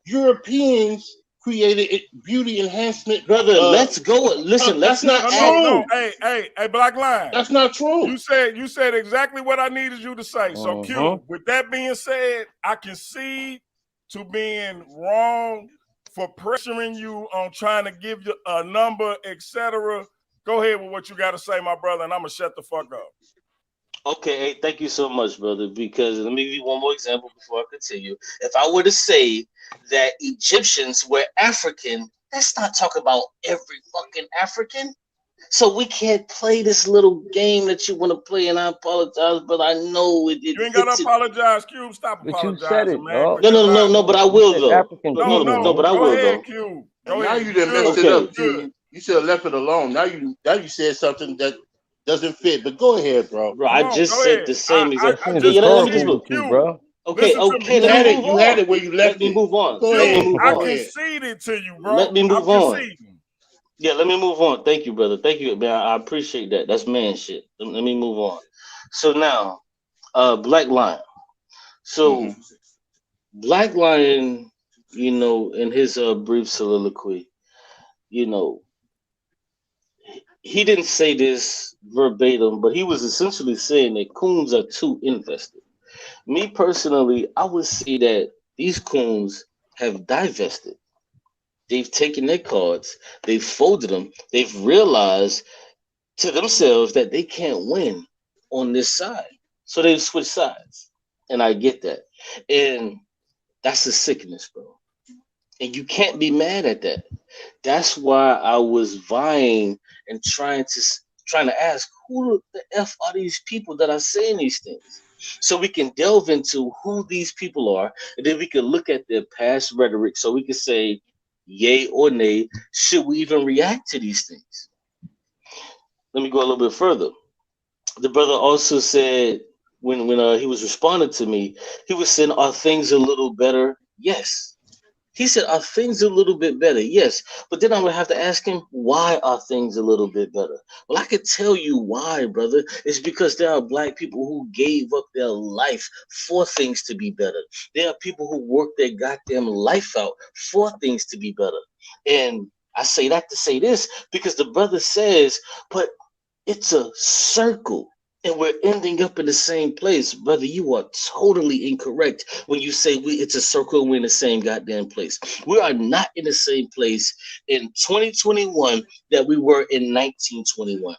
Europeans created beauty enhancement. Brother, let's go. Listen, that's not true. No. Hey, Black Lion. That's not true. You said exactly what I needed you to say. So Q, with that being said, I concede to being wrong for pressuring you on trying to give you a number, etc. Go ahead with what you got to say, my brother, and I'm gonna shut the fuck up. Okay, hey, thank you so much, brother. Because let me give you one more example before I continue. If I were to say that Egyptians were African, that's not talking about every fucking African. So we can't play this little game that you want to play, and I apologize, but I know it. You ain't gotta apologize, Cube. Stop apologizing, you said it, man. No, but I will though. African No, but I go will ahead, though. Cube. Go now ahead. You done messed it up, Q. You should have left it alone. Now you said something that doesn't fit. But go ahead, bro. Bro, I just said the same exact. Let me just move, bro. Okay, you had it where you left it. Let me move on. Go ahead. I conceded to you, bro. Let me move on. Yeah, let me move on. Thank you, brother. Thank you, man. I appreciate that. That's man shit. Let me move on. So now, Black Lion. So, Black Lion, in his brief soliloquy, he didn't say this verbatim, but he was essentially saying that coons are too invested. Me personally, I would say that these coons have divested. They've taken their cards, they've folded them, they've realized to themselves that they can't win on this side. So they've switched sides. And I get that. And that's a sickness, bro. And you can't be mad at that. That's why I was vying and trying to ask who the f are these people that are saying these things, so we can delve into who these people are, and then we can look at their past rhetoric, so we can say, yay or nay, should we even react to these things? Let me go a little bit further. The brother also said when he was responding to me, he was saying, "Are things a little better?" Yes. He said, "Are things a little bit better?" Yes. But then I would have to ask him, why are things a little bit better? Well, I could tell you why, brother. It's because there are black people who gave up their life for things to be better. There are people who worked their goddamn life out for things to be better. And I say that to say this because the brother says, but it's a circle. And we're ending up in the same place, brother. You are totally incorrect when you say it's a circle and we're in the same goddamn place. We are not in the same place in 2021 that we were in 1921.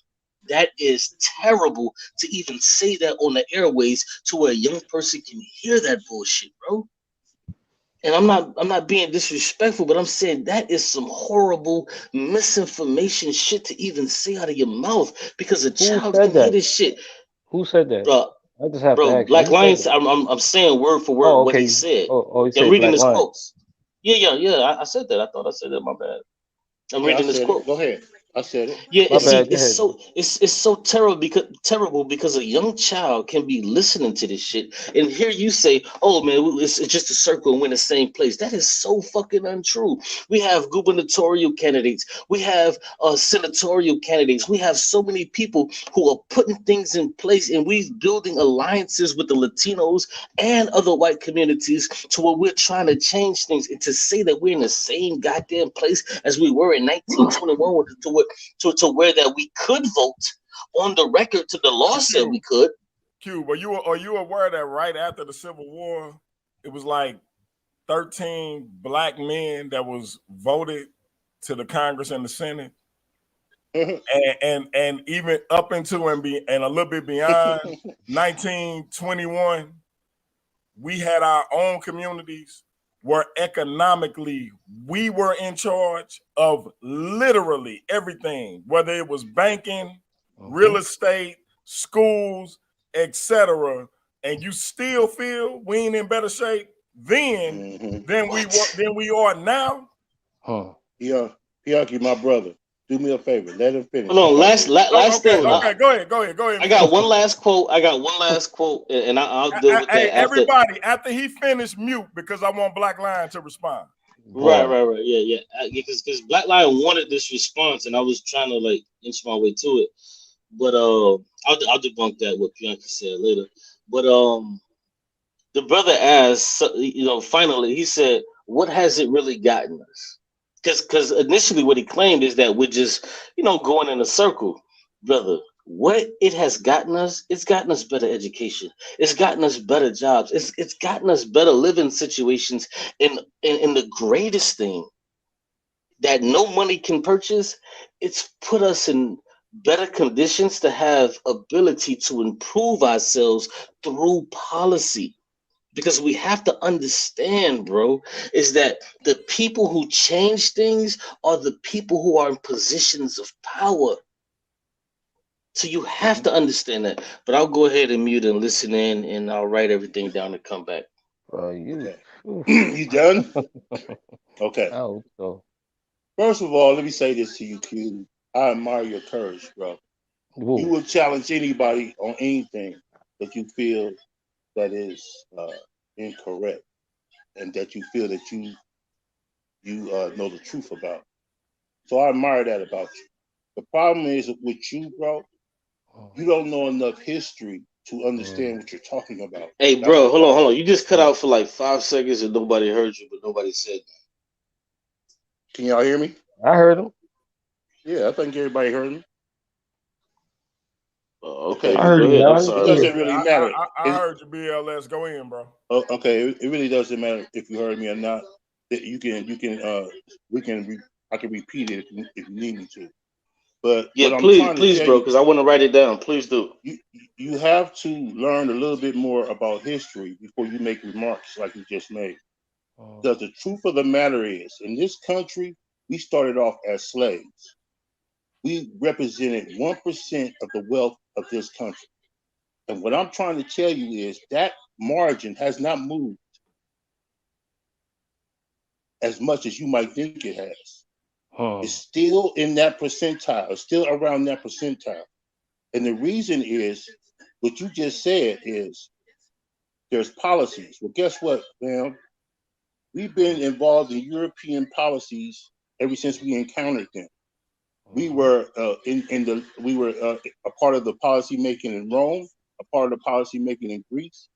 That is terrible to even say that on the airways to where a young person can hear that bullshit, bro. And I'm not being disrespectful, but I'm saying that is some horrible misinformation shit to even say out of your mouth because a Who child said can hear that? this shit. Who said that? Bro, I just have to bro, ask you. Black Who said Lions. that? I'm saying word for word Oh, what he okay. said. Oh, he Yeah, I'm said reading Black his Lion. quotes. Yeah. I said that. I thought I said that. My bad. I'm Yeah, I reading his said it. Go quotes. ahead. I said it. Yeah, My and see, bad. Go ahead. it's so terrible because a young child can be listening to this shit and hear you say, "Oh man, it's just a circle and we're in the same place." That is so fucking untrue. We have gubernatorial candidates, we have senatorial candidates, we have so many people who are putting things in place, and we building alliances with the Latinos and other white communities to where we're trying to change things. And to say that we're in the same goddamn place as we were in 1921 to where that we could vote on the record to the law said we could. Q, are you aware that right after the Civil War, it was like 13 black men that was voted to the Congress and the Senate? and even up into and a little bit beyond 1921, we had our own communities where economically we were in charge of literally everything, whether it was banking, real estate, schools, etc. And you still feel we ain't in better shape then than we are now? Huh. Piaki, my brother, do me a favor. Let him finish. No, last Okay, thing. okay, go ahead. I got one last quote, and I'll deal with Hey, that after. everybody, after he finished, mute, because I want Black Lion to respond. Right. Yeah. Because Black Lion wanted this response, and I was trying to like inch my way to it. But I'll debunk that what Bianca said later. But the brother asked, finally he said, "What has it really gotten us?" Because initially what he claimed is that we're just going in a circle, brother. What it has gotten us, it's gotten us better education. It's gotten us better jobs. It's gotten us better living situations. And the greatest thing that no money can purchase, it's put us in better conditions to have ability to improve ourselves through policy. Because we have to understand, bro, is that the people who change things are the people who are in positions of power. So you have to understand that. But I'll go ahead and mute and listen in, and I'll write everything down and come back. Okay. You done? Okay. I hope so. First of all, let me say this to you, Q. I admire your courage, bro. Whoa. You will challenge anybody on anything that you feel that is incorrect, and that you feel that you know the truth about. So I admire that about you. The problem is with you, bro, you don't know enough history to understand what you're talking about. Hey, bro, hold on. You just cut out for like 5 seconds and nobody heard you, but nobody said that. Can y'all hear me? I heard him. Yeah, I think everybody heard me. Okay, I heard go him ahead. I'm loud and It sorry. clear. doesn't really matter. I heard you, BLS. Go in, bro. Okay, it really doesn't matter if you heard me or not. That I can repeat it if you need me to. But Yeah, what I'm trying to please, tell bro, you, because I want to write it down. Please do. you have to learn a little bit more about history before you make remarks like you just made. Because the truth of the matter is, in this country, we started off as slaves. We represented 1% of the wealth of this country. And what I'm trying to tell you is that margin has not moved as much as you might think it has. It's still in that percentile. It's still around that percentile. And the reason is what you just said is there's policies. Well, guess what, man? We've been involved in European policies ever since we encountered them. We were a part of the policy making in Rome, a part of the policy making in Greece.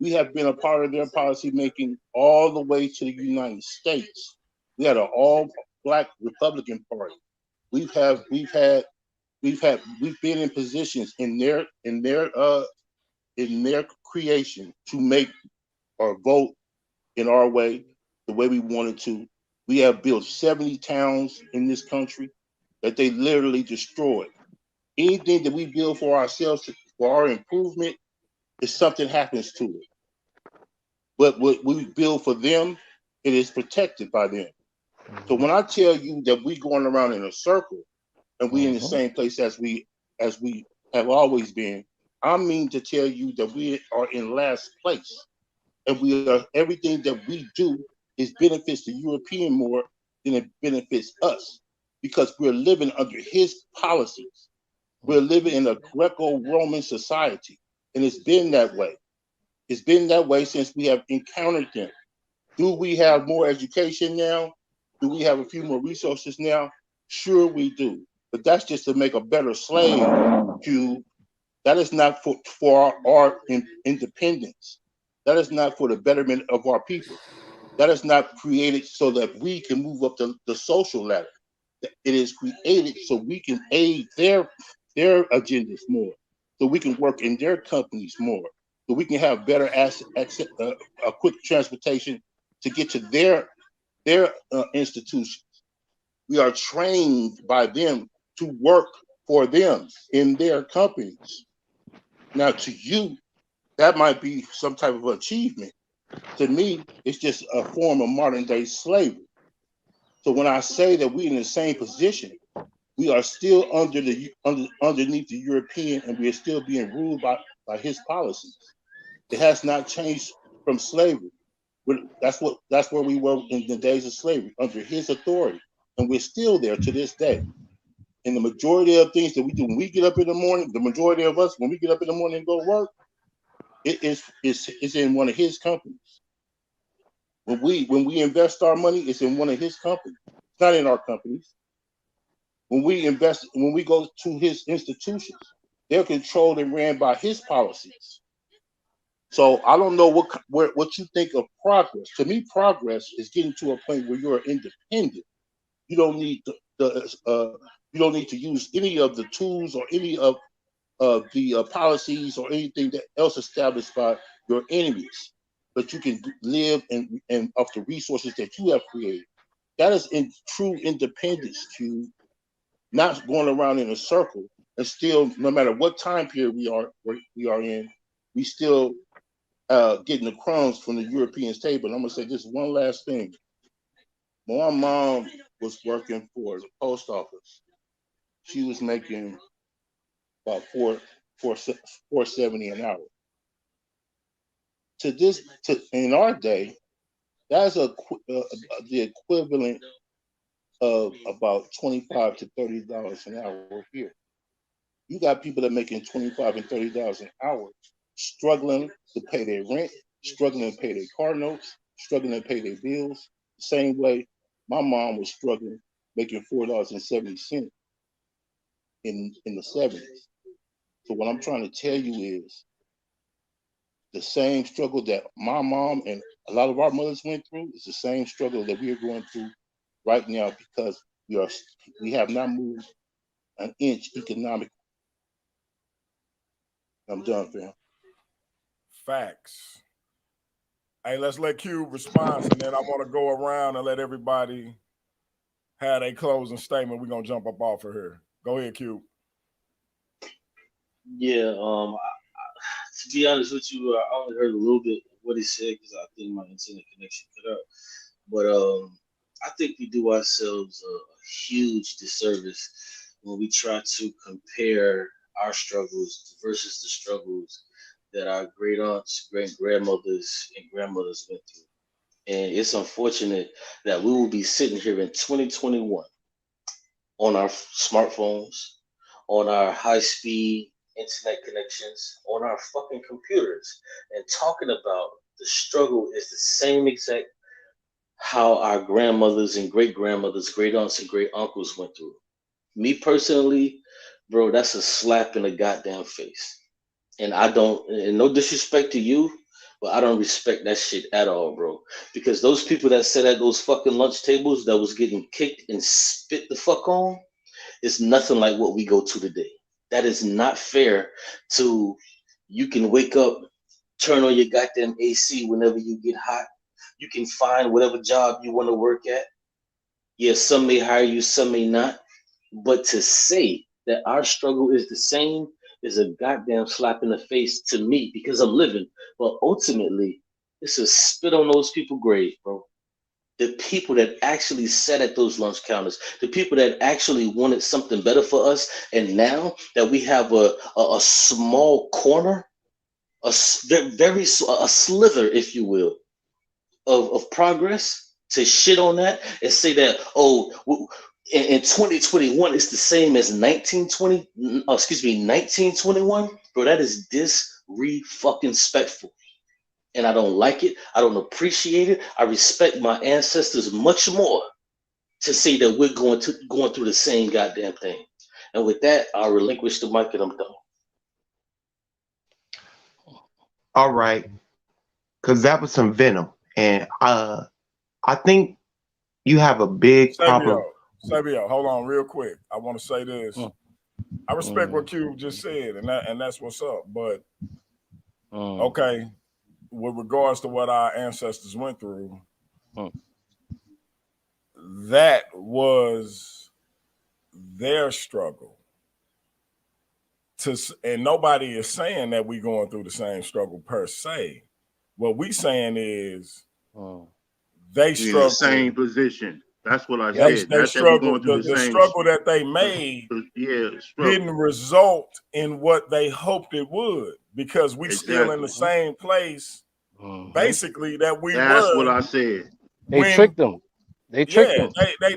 We have been a part of their policy making all the way to the United States. We had an all black Republican Party. We've been in positions in their creation to make or vote in our way, the way we wanted to. We have built 70 towns in this country that they literally destroyed. Anything that we build for ourselves, for our improvement, if something happens to it. But what we build for them, it is protected by them. So when I tell you that we going around in a circle and we in the same place as we have always been, I mean to tell you that we are in last place. And everything that we do is benefits the European more than it benefits us because we're living under his policies. We're living in a Greco-Roman society, and it's been that way. It's been that way since we have encountered them. Do we have more education now? Do we have a few more resources now? Sure we do. But that's just to make a better slave to, that is not for our independence. That is not for the betterment of our people. That is not created so that we can move up the social ladder. It is created so we can aid their agendas more, so we can work in their companies more, so we can have better a quick transportation to get to their institutions. We are trained by them to work for them in their companies. Now, to you, that might be some type of achievement. To me, it's just a form of modern day slavery. So when I say that we're in the same position, we are still underneath the European, and we are still being ruled by his policies. It has not changed from slavery. That's where we were in the days of slavery, under his authority, and we're still there to this day. And the majority of things that we do when we get up in the morning, the majority of us when we get up in the morning and go to work, it's in one of his companies. When we invest our money, it's in one of his companies. It's not in our companies. When we go to his institutions, they're controlled and ran by his policies. So I don't know what you think of progress. To me, progress is getting to a point where you're independent. You don't need you don't need to use any of the tools or any of the policies or anything that else established by your enemies, but you can live and of the resources that you have created. That is in true independence, to not going around in a circle and still, no matter what time period we are in, we still getting the crumbs from the Europeans' table. And I'm gonna say this one last thing. When my mom was working for the post office, she was making about $4.70 an hour. In our day, that's the equivalent of about $25 to $30 an hour here. You got people that are making $25 and $30 an hour, struggling to pay their rent, struggling to pay their car notes, struggling to pay their bills. The same way my mom was struggling, making $4.70 in the 70s. So what I'm trying to tell you is the same struggle that my mom and a lot of our mothers went through is the same struggle that we are going through right now, because we have not moved an inch economically. I'm done, fam. Facts. Hey, let's let Cube respond, and then I want to go around and let everybody have a closing statement. We're gonna jump up off of here. Go ahead, Cube. Yeah. To be honest with you, I only heard a little bit of what he said because I think my internet connection cut out. But I think we do ourselves a huge disservice when we try to compare our struggles versus the struggles that our great aunts, great grandmothers, and grandmothers went through. And it's unfortunate that we will be sitting here in 2021 on our smartphones, on our high speed internet connections, on our fucking computers, and talking about the struggle is the same exact how our grandmothers and great grandmothers, great aunts and great uncles went through. Me personally, bro, that's a slap in the goddamn face. And I don't, and no disrespect to you, but I don't respect that shit at all, bro. Because those people that sat at those fucking lunch tables that was getting kicked and spit the fuck on, it's nothing like what we go to today. That is not fair to you can wake up, turn on your goddamn AC whenever you get hot. You can find whatever job you want to work at. Yes, some may hire you, some may not. But to say that our struggle is the same is a goddamn slap in the face to me because I'm living. But ultimately, it's a spit on those people's grave, bro. The people that actually sat at those lunch counters, the people that actually wanted something better for us, and now that we have a small corner, a slither, if you will, of progress, to shit on that and say that, in 2021 it's the same as 1921, bro. That is fucking respectful. And I don't like it. I don't appreciate it. I respect my ancestors much more to say that we're going through the same goddamn thing. And with that, I'll relinquish the mic and I'm done. All right, because that was some venom, and I think you have a big problem. Sabio, hold on real quick. I want to say this. I respect what Q just said, and that's what's up. But okay, with regards to what our ancestors went through, that was their struggle. And nobody is saying that we're going through the same struggle per se. What we saying is they struggle in the same position. That's what I said. They struggle. The struggle that they made didn't result in what they hoped it would, because we still in the same place, basically, that we were. That's what I said. They tricked them. They tricked them.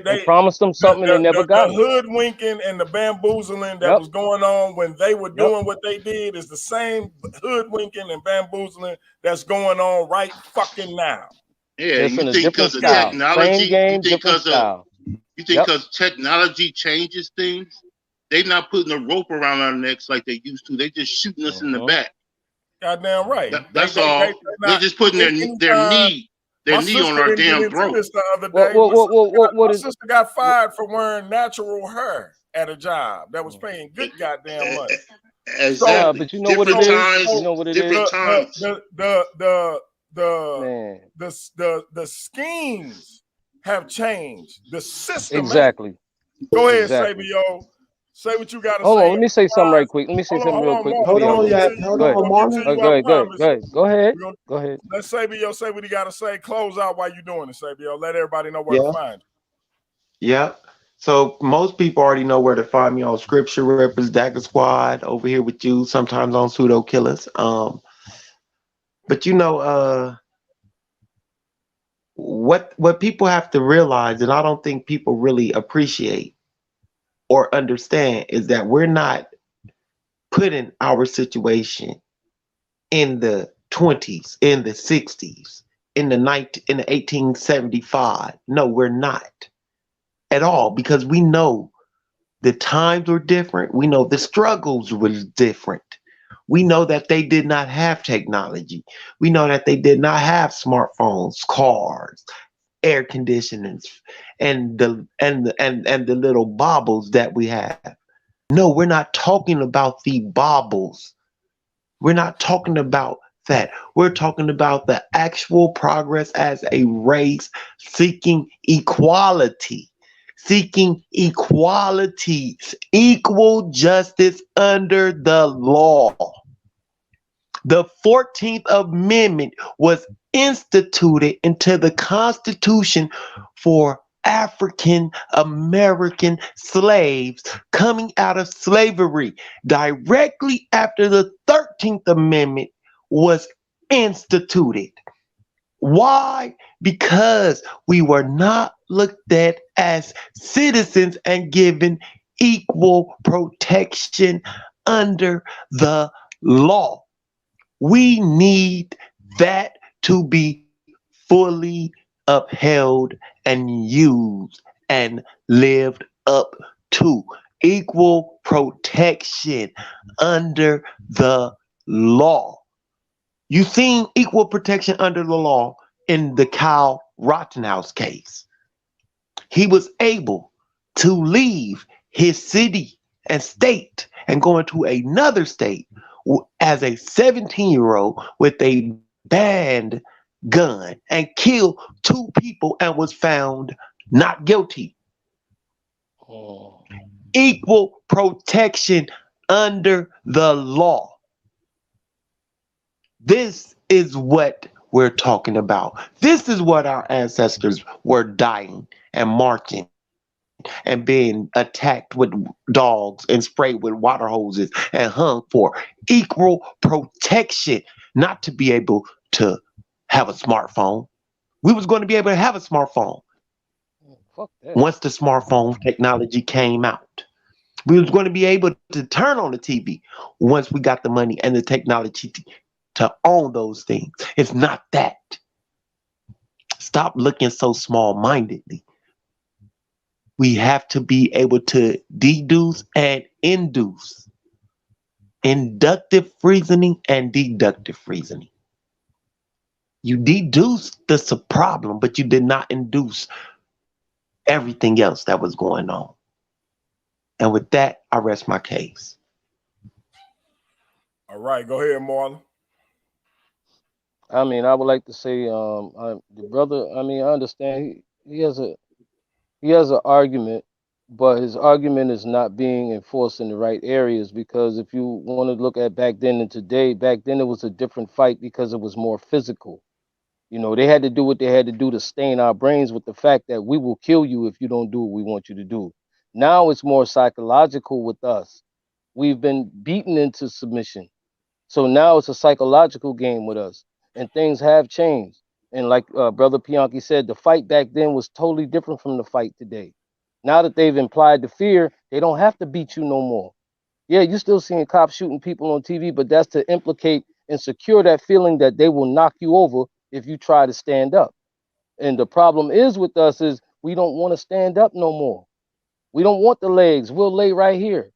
They promised them something they never got. The hoodwinking and the bamboozling that was going on when they were doing what they did is the same hoodwinking and bamboozling that's going on right fucking now. Yeah, just you in think because of technology, same game, different style. You think because technology changes things, they're not putting a rope around our necks like they used to. They just shooting us in the back. Goddamn right. That's all. They're just putting their knee on our damn throat. The other day, my sister got fired for wearing natural hair at a job that was paying good goddamn money. Exactly. But you know what it is? You know what it is? The schemes have changed. The system. Exactly. Go ahead, Sabio. Say what you got to say. Hold on, let me say something right quick. Let me say something real quick. Hold on, Marvin. Go ahead. Let Sabio say what he got to say. Close out while you're doing it, Sabio. Let everybody know where to find you. Yeah. So most people already know where to find me on Scripture Rappers, Dagger Squad, over here with you, sometimes on Pseudo Killers. But you know, what people have to realize, and I don't think people really appreciate or understand, is that we're not putting our situation in the 20s, in the 60s, in the 1875. No, we're not at all, because we know the times were different. We know the struggles were different. We know that they did not have technology. We know that they did not have smartphones, cars, air conditionings, and the little baubles that we have. No, we're not talking about the baubles We're not talking about that. We're talking about the actual progress as a race seeking equality, seeking equality, equal justice under the law. The 14th Amendment was instituted into the Constitution for African American slaves coming out of slavery directly after the 13th Amendment was instituted. Why? Because we were not looked at as citizens and given equal protection under the law. We need that to be fully upheld and used and lived up to. Equal protection under the law. You've seen equal protection under the law in the Kyle Rittenhouse case. He was able to leave his city and state and go into another state as a 17-year-old with a banned gun and kill 2 people and was found not guilty. Oh. Equal protection under the law. This is what we're talking about. This is what our ancestors were dying and marching and being attacked with dogs and sprayed with water hoses and hung for. Equal protection, not to be able to have a smartphone. We was going to be able to have a smartphone Fuck that. once the smartphone technology came out. We was going to be able to turn on the TV once we got the money and the technology to own those things. It's not that. Stop looking so small-mindedly. We have to be able to deduce and induce. Inductive reasoning and deductive reasoning. You deduced the problem, but you did not induce everything else that was going on. And with that, I rest my case. All right, go ahead, Marlon. I mean, I would like to say, the brother. I mean, I understand he has an argument, but his argument is not being enforced in the right areas. Because if you want to look at back then and today, back then it was a different fight because it was more physical. You know, they had to do what they had to do to stain our brains with the fact that we will kill you if you don't do what we want you to do. Now it's more psychological with us. We've been beaten into submission. So now it's a psychological game with us, and things have changed. And like Brother Bianchi said, the fight back then was totally different from the fight today. Now that they've implied the fear, they don't have to beat you no more. Yeah, you're still seeing cops shooting people on TV, but that's to implicate and secure that feeling that they will knock you over if you try to stand up. And the problem is with us is we don't want to stand up no more. We don't want the legs. We'll lay right here.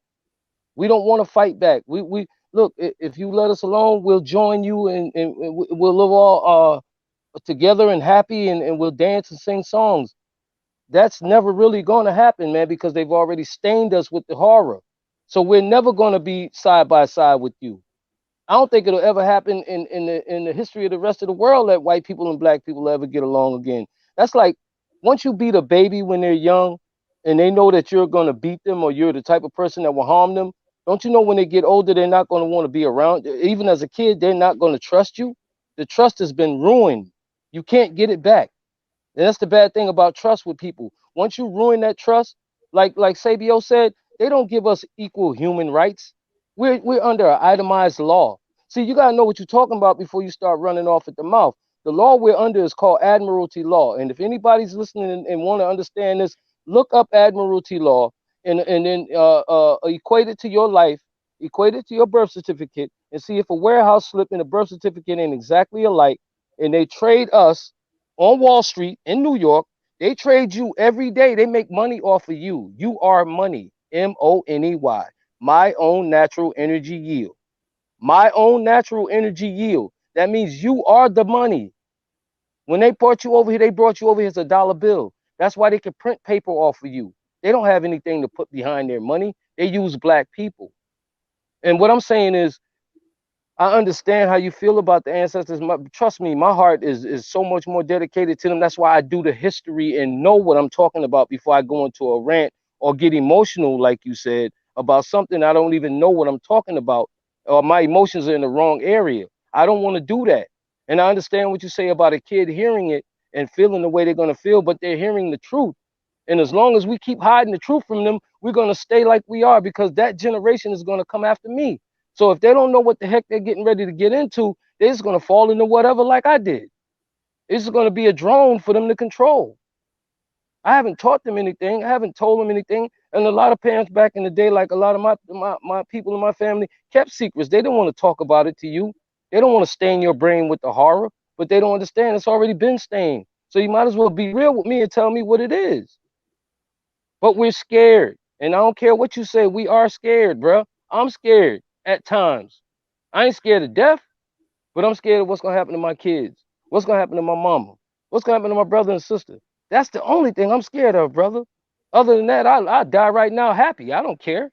We don't want to fight back. We look, if you let us alone, we'll join you and we'll live all together and happy and we'll dance and sing songs. That's never really going to happen, man, because they've already stained us with the horror. So we're never going to be side by side with you. I don't think it'll ever happen in the history of the rest of the world that white people and black people ever get along again. That's like once you beat a baby when they're young and they know that you're going to beat them or you're the type of person that will harm them, don't you know when they get older, they're not going to want to be around. Even as a kid, they're not going to trust you. The trust has been ruined. You can't get it back. And that's the bad thing about trust with people. Once you ruin that trust, like Sabio said, they don't give us equal human rights. We're under an itemized law. See, you gotta know what you're talking about before you start running off at the mouth. The law we're under is called admiralty law. And if anybody's listening and want to understand this, look up admiralty law and then equate it to your life, equate it to your birth certificate, and see if a warehouse slip and a birth certificate ain't exactly alike, and they trade us on Wall Street in New York. They trade you every day. They make money off of you. You are money. MONEY. My own natural energy yield. My own natural energy yield. That means you are the money. When they brought you over here, they brought you over here as a dollar bill. That's why they can print paper off of you. They don't have anything to put behind their money. They use black people. And what I'm saying is, I understand how you feel about the ancestors. Trust me, my heart is so much more dedicated to them. That's why I do the history and know what I'm talking about before I go into a rant or get emotional, like you said, about something I don't even know what I'm talking about, or my emotions are in the wrong area. I don't want to do that. And I understand what you say about a kid hearing it and feeling the way they're going to feel, but they're hearing the truth. And as long as we keep hiding the truth from them, we're going to stay like we are, because that generation is going to come after me. So if they don't know what the heck they're getting ready to get into, they're just going to fall into whatever like I did. It's going to be a drone for them to control. I haven't taught them anything. I haven't told them anything. And a lot of parents back in the day, like a lot of my people in my family, kept secrets. They don't want to talk about it to you. They don't want to stain your brain with the horror, but they don't understand it's already been stained. So you might as well be real with me and tell me what it is. But we're scared. And I don't care what you say. We are scared, bro. I'm scared at times. I ain't scared of death, but I'm scared of what's going to happen to my kids. What's going to happen to my mama? What's going to happen to my brother and sister? That's the only thing I'm scared of, brother. Other than that, I die right now happy. I don't care.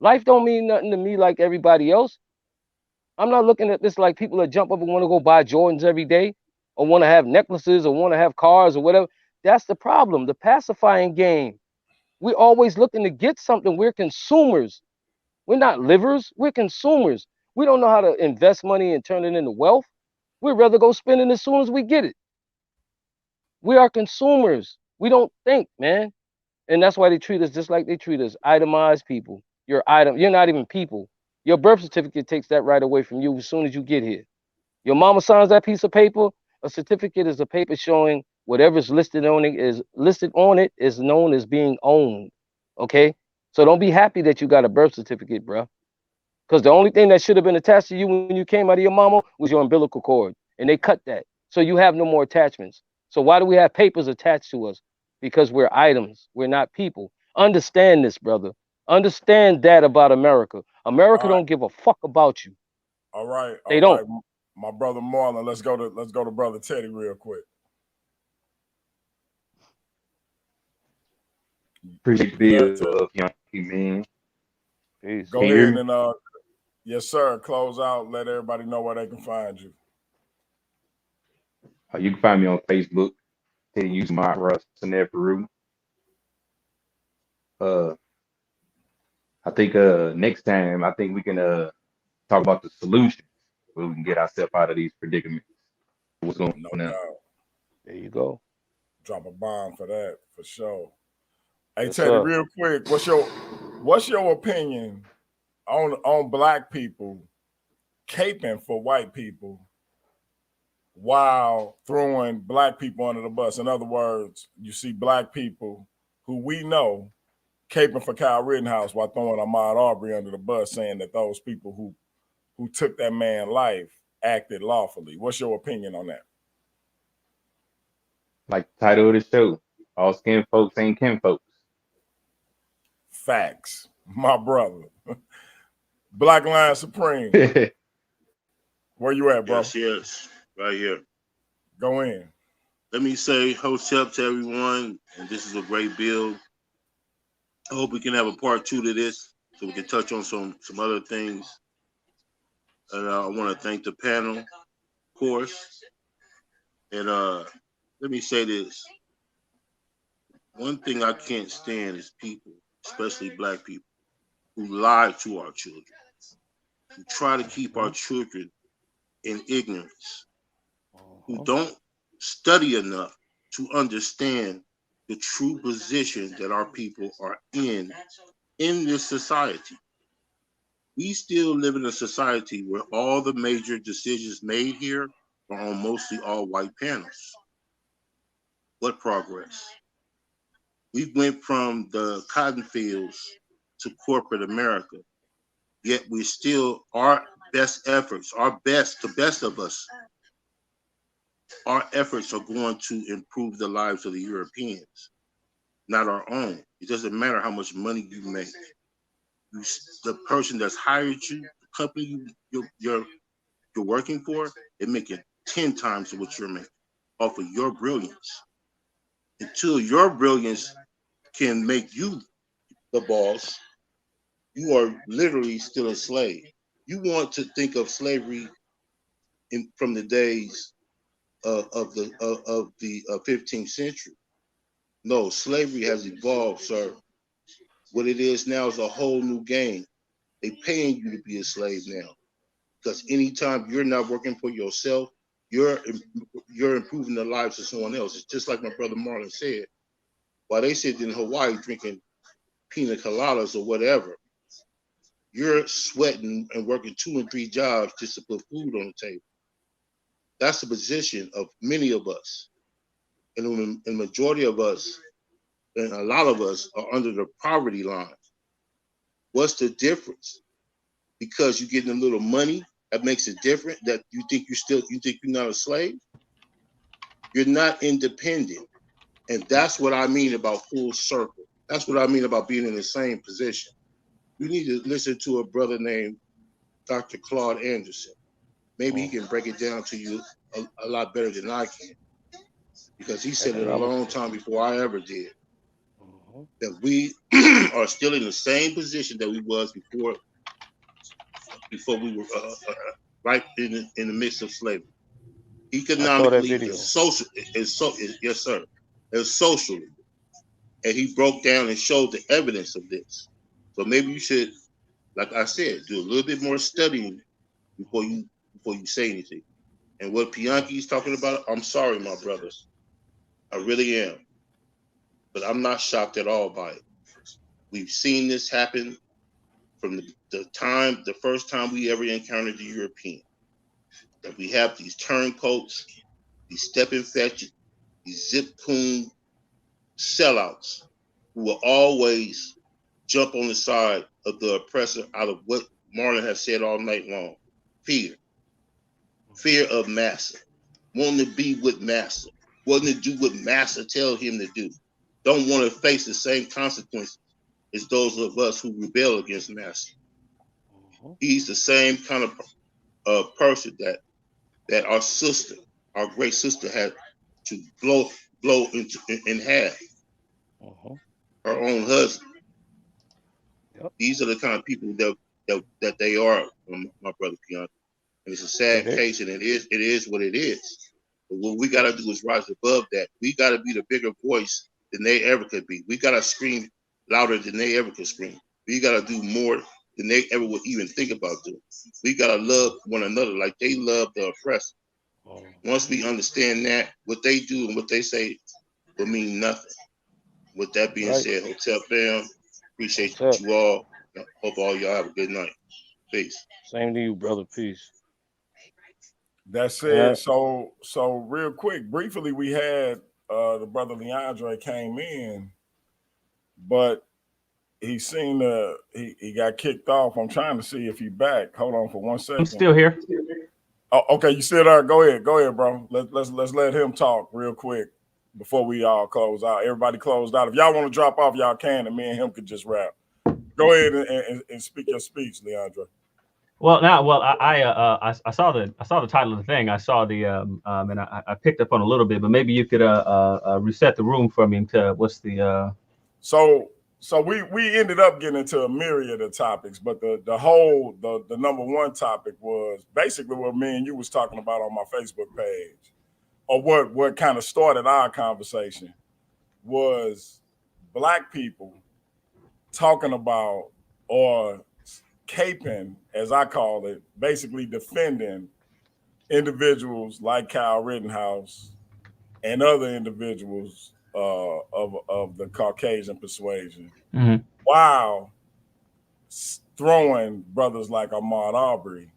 Life don't mean nothing to me like everybody else. I'm not looking at this like people that jump up and want to go buy Jordans every day or want to have necklaces or want to have cars or whatever. That's the problem, the pacifying game. We're always looking to get something. We're consumers. We're not livers. We're consumers. We don't know how to invest money and turn it into wealth. We'd rather go spend it as soon as we get it. We are consumers. We don't think, man. And that's why they treat us just like they treat us. Itemized people. You're not even people. Your birth certificate takes that right away from you as soon as you get here. Your mama signs that piece of paper. A certificate is a paper showing whatever's listed on it is known as being owned. Okay? So don't be happy that you got a birth certificate, bro. Because the only thing that should have been attached to you when you came out of your mama was your umbilical cord. And they cut that. So you have no more attachments. So why do we have papers attached to us? Because we're items. We're not people. Understand this, brother. Understand that about America. America All right, don't give a fuck about you. all right, They all don't. right. My brother Marlon, let's go to brother Teddy real quick. Appreciate You there, the Teddy? bill of Yankee, man. Peace. Go Can you hear ahead me? and yes, sir. Close out. Let everybody know where they can find you. You can find me on Facebook. Then use my Russ in there, Peru. Uh, I think next time I think we can talk about the solution where we can get ourselves out of these predicaments. What's going No on now? doubt. There you go. Drop a bomb for that for sure. Hey Yes, Teddy, sir. real quick, what's your opinion on black people caping for white people while throwing black people under the bus? In other words, you see black people who we know caping for Kyle Rittenhouse while throwing Ahmaud Arbery under the bus, saying that those people who took that man's life acted lawfully. What's your opinion on that? Like the title of the show, all skin folks ain't kinfolks. Facts, my brother. Black Lion Supreme. Where you at, bro? Yes, yes, right here. Go in. Let me say, host up to everyone, and this is a great build. I hope we can have a part two to this, so we can touch on some other things. And I want to thank the panel, of course. And let me say this: one thing I can't stand is people, especially black people, who lie to our children, who try to keep our children in ignorance, who don't study enough to understand the true position that our people are in this society. We still live in a society where all the major decisions made here are on mostly all white panels. What progress? We went from the cotton fields to corporate America, yet we still, our best efforts, the best of us, our efforts are going to improve the lives of the Europeans, not our own. It doesn't matter how much money you make. The person that's hired you, the company you're working for, they're making 10 times what you're making off of your brilliance. Until your brilliance can make you the boss, you are literally still a slave. you want to think of slavery from the days of the 15th century. No, slavery has evolved, sir. What it is now is a whole new game. They paying you to be a slave now, because anytime you're not working for yourself, you're improving the lives of someone else. It's just like my brother Marlon said. While they sit in Hawaii drinking pina coladas or whatever, you're sweating and working 2 and 3 jobs just to put food on the table. That's the position of many of us. And the majority of us, and a lot of us, are under the poverty line. What's the difference? Because you're getting a little money, that makes it different, that you think you're not a slave? You're not independent. And that's what I mean about full circle. That's what I mean about being in the same position. You need to listen to a brother named Dr. Claude Anderson. Maybe he can break it down to you a lot better than I can, because he said it a long time before I ever did. That we are still in the same position that we was before we were right in the midst of slavery. Economically and social, yes sir, and socially. And he broke down and showed the evidence of this. So maybe you should, like I said, do a little bit more studying before you say anything. And what Bianchi's talking about, I'm sorry, my brothers. I really am. But I'm not shocked at all by it. We've seen this happen from the first time we ever encountered the European. That we have these turncoats, these stepping fetch, these zip coon sellouts who will always jump on the side of the oppressor out of what Marlon has said all night long. Fear. Fear of massa. Wanting to be with massa. Wanting to do what massa tell him to do. Don't want to face the same consequences as those of us who rebel against massa. He's the same kind of person that our sister, our great sister, had to blow in half. Her own husband. Yep. These are the kind of people that they are, my brother Keon. And it's a sad case, and it is what it is. But what we got to do is rise above that. We got to be the bigger voice than they ever could be. We got to scream louder than they ever could scream. We got to do more than they ever would even think about doing. We got to love one another like they love the oppressor. Once we understand that, what they do and what they say will mean nothing. With that being said, Hotel fam, appreciate you all. Hope all y'all have a good night. Peace. Same to you, brother. Peace. That's it. So real quick, briefly, we had the brother Leandre came in, but he seemed he got kicked off. I'm trying to see if he's back. Hold on for 1 second. I'm still here. Oh, okay, you still there? Go ahead, bro. Let's let him talk real quick before we all close out. Everybody closed out. If y'all want to drop off, y'all can, and me and him could just wrap. Go ahead and speak your speech, Leandre. Well, I saw the title of the thing. I saw the and I picked up on a little bit, but maybe you could reset the room for me to what's the So we ended up getting into a myriad of topics, but the number one topic was basically what me and you was talking about on my Facebook page, or what kind of started our conversation was Black people talking about, or caping, as I call it, basically defending individuals like Kyle Rittenhouse and other individuals of the Caucasian persuasion, while throwing brothers like Ahmaud Arbery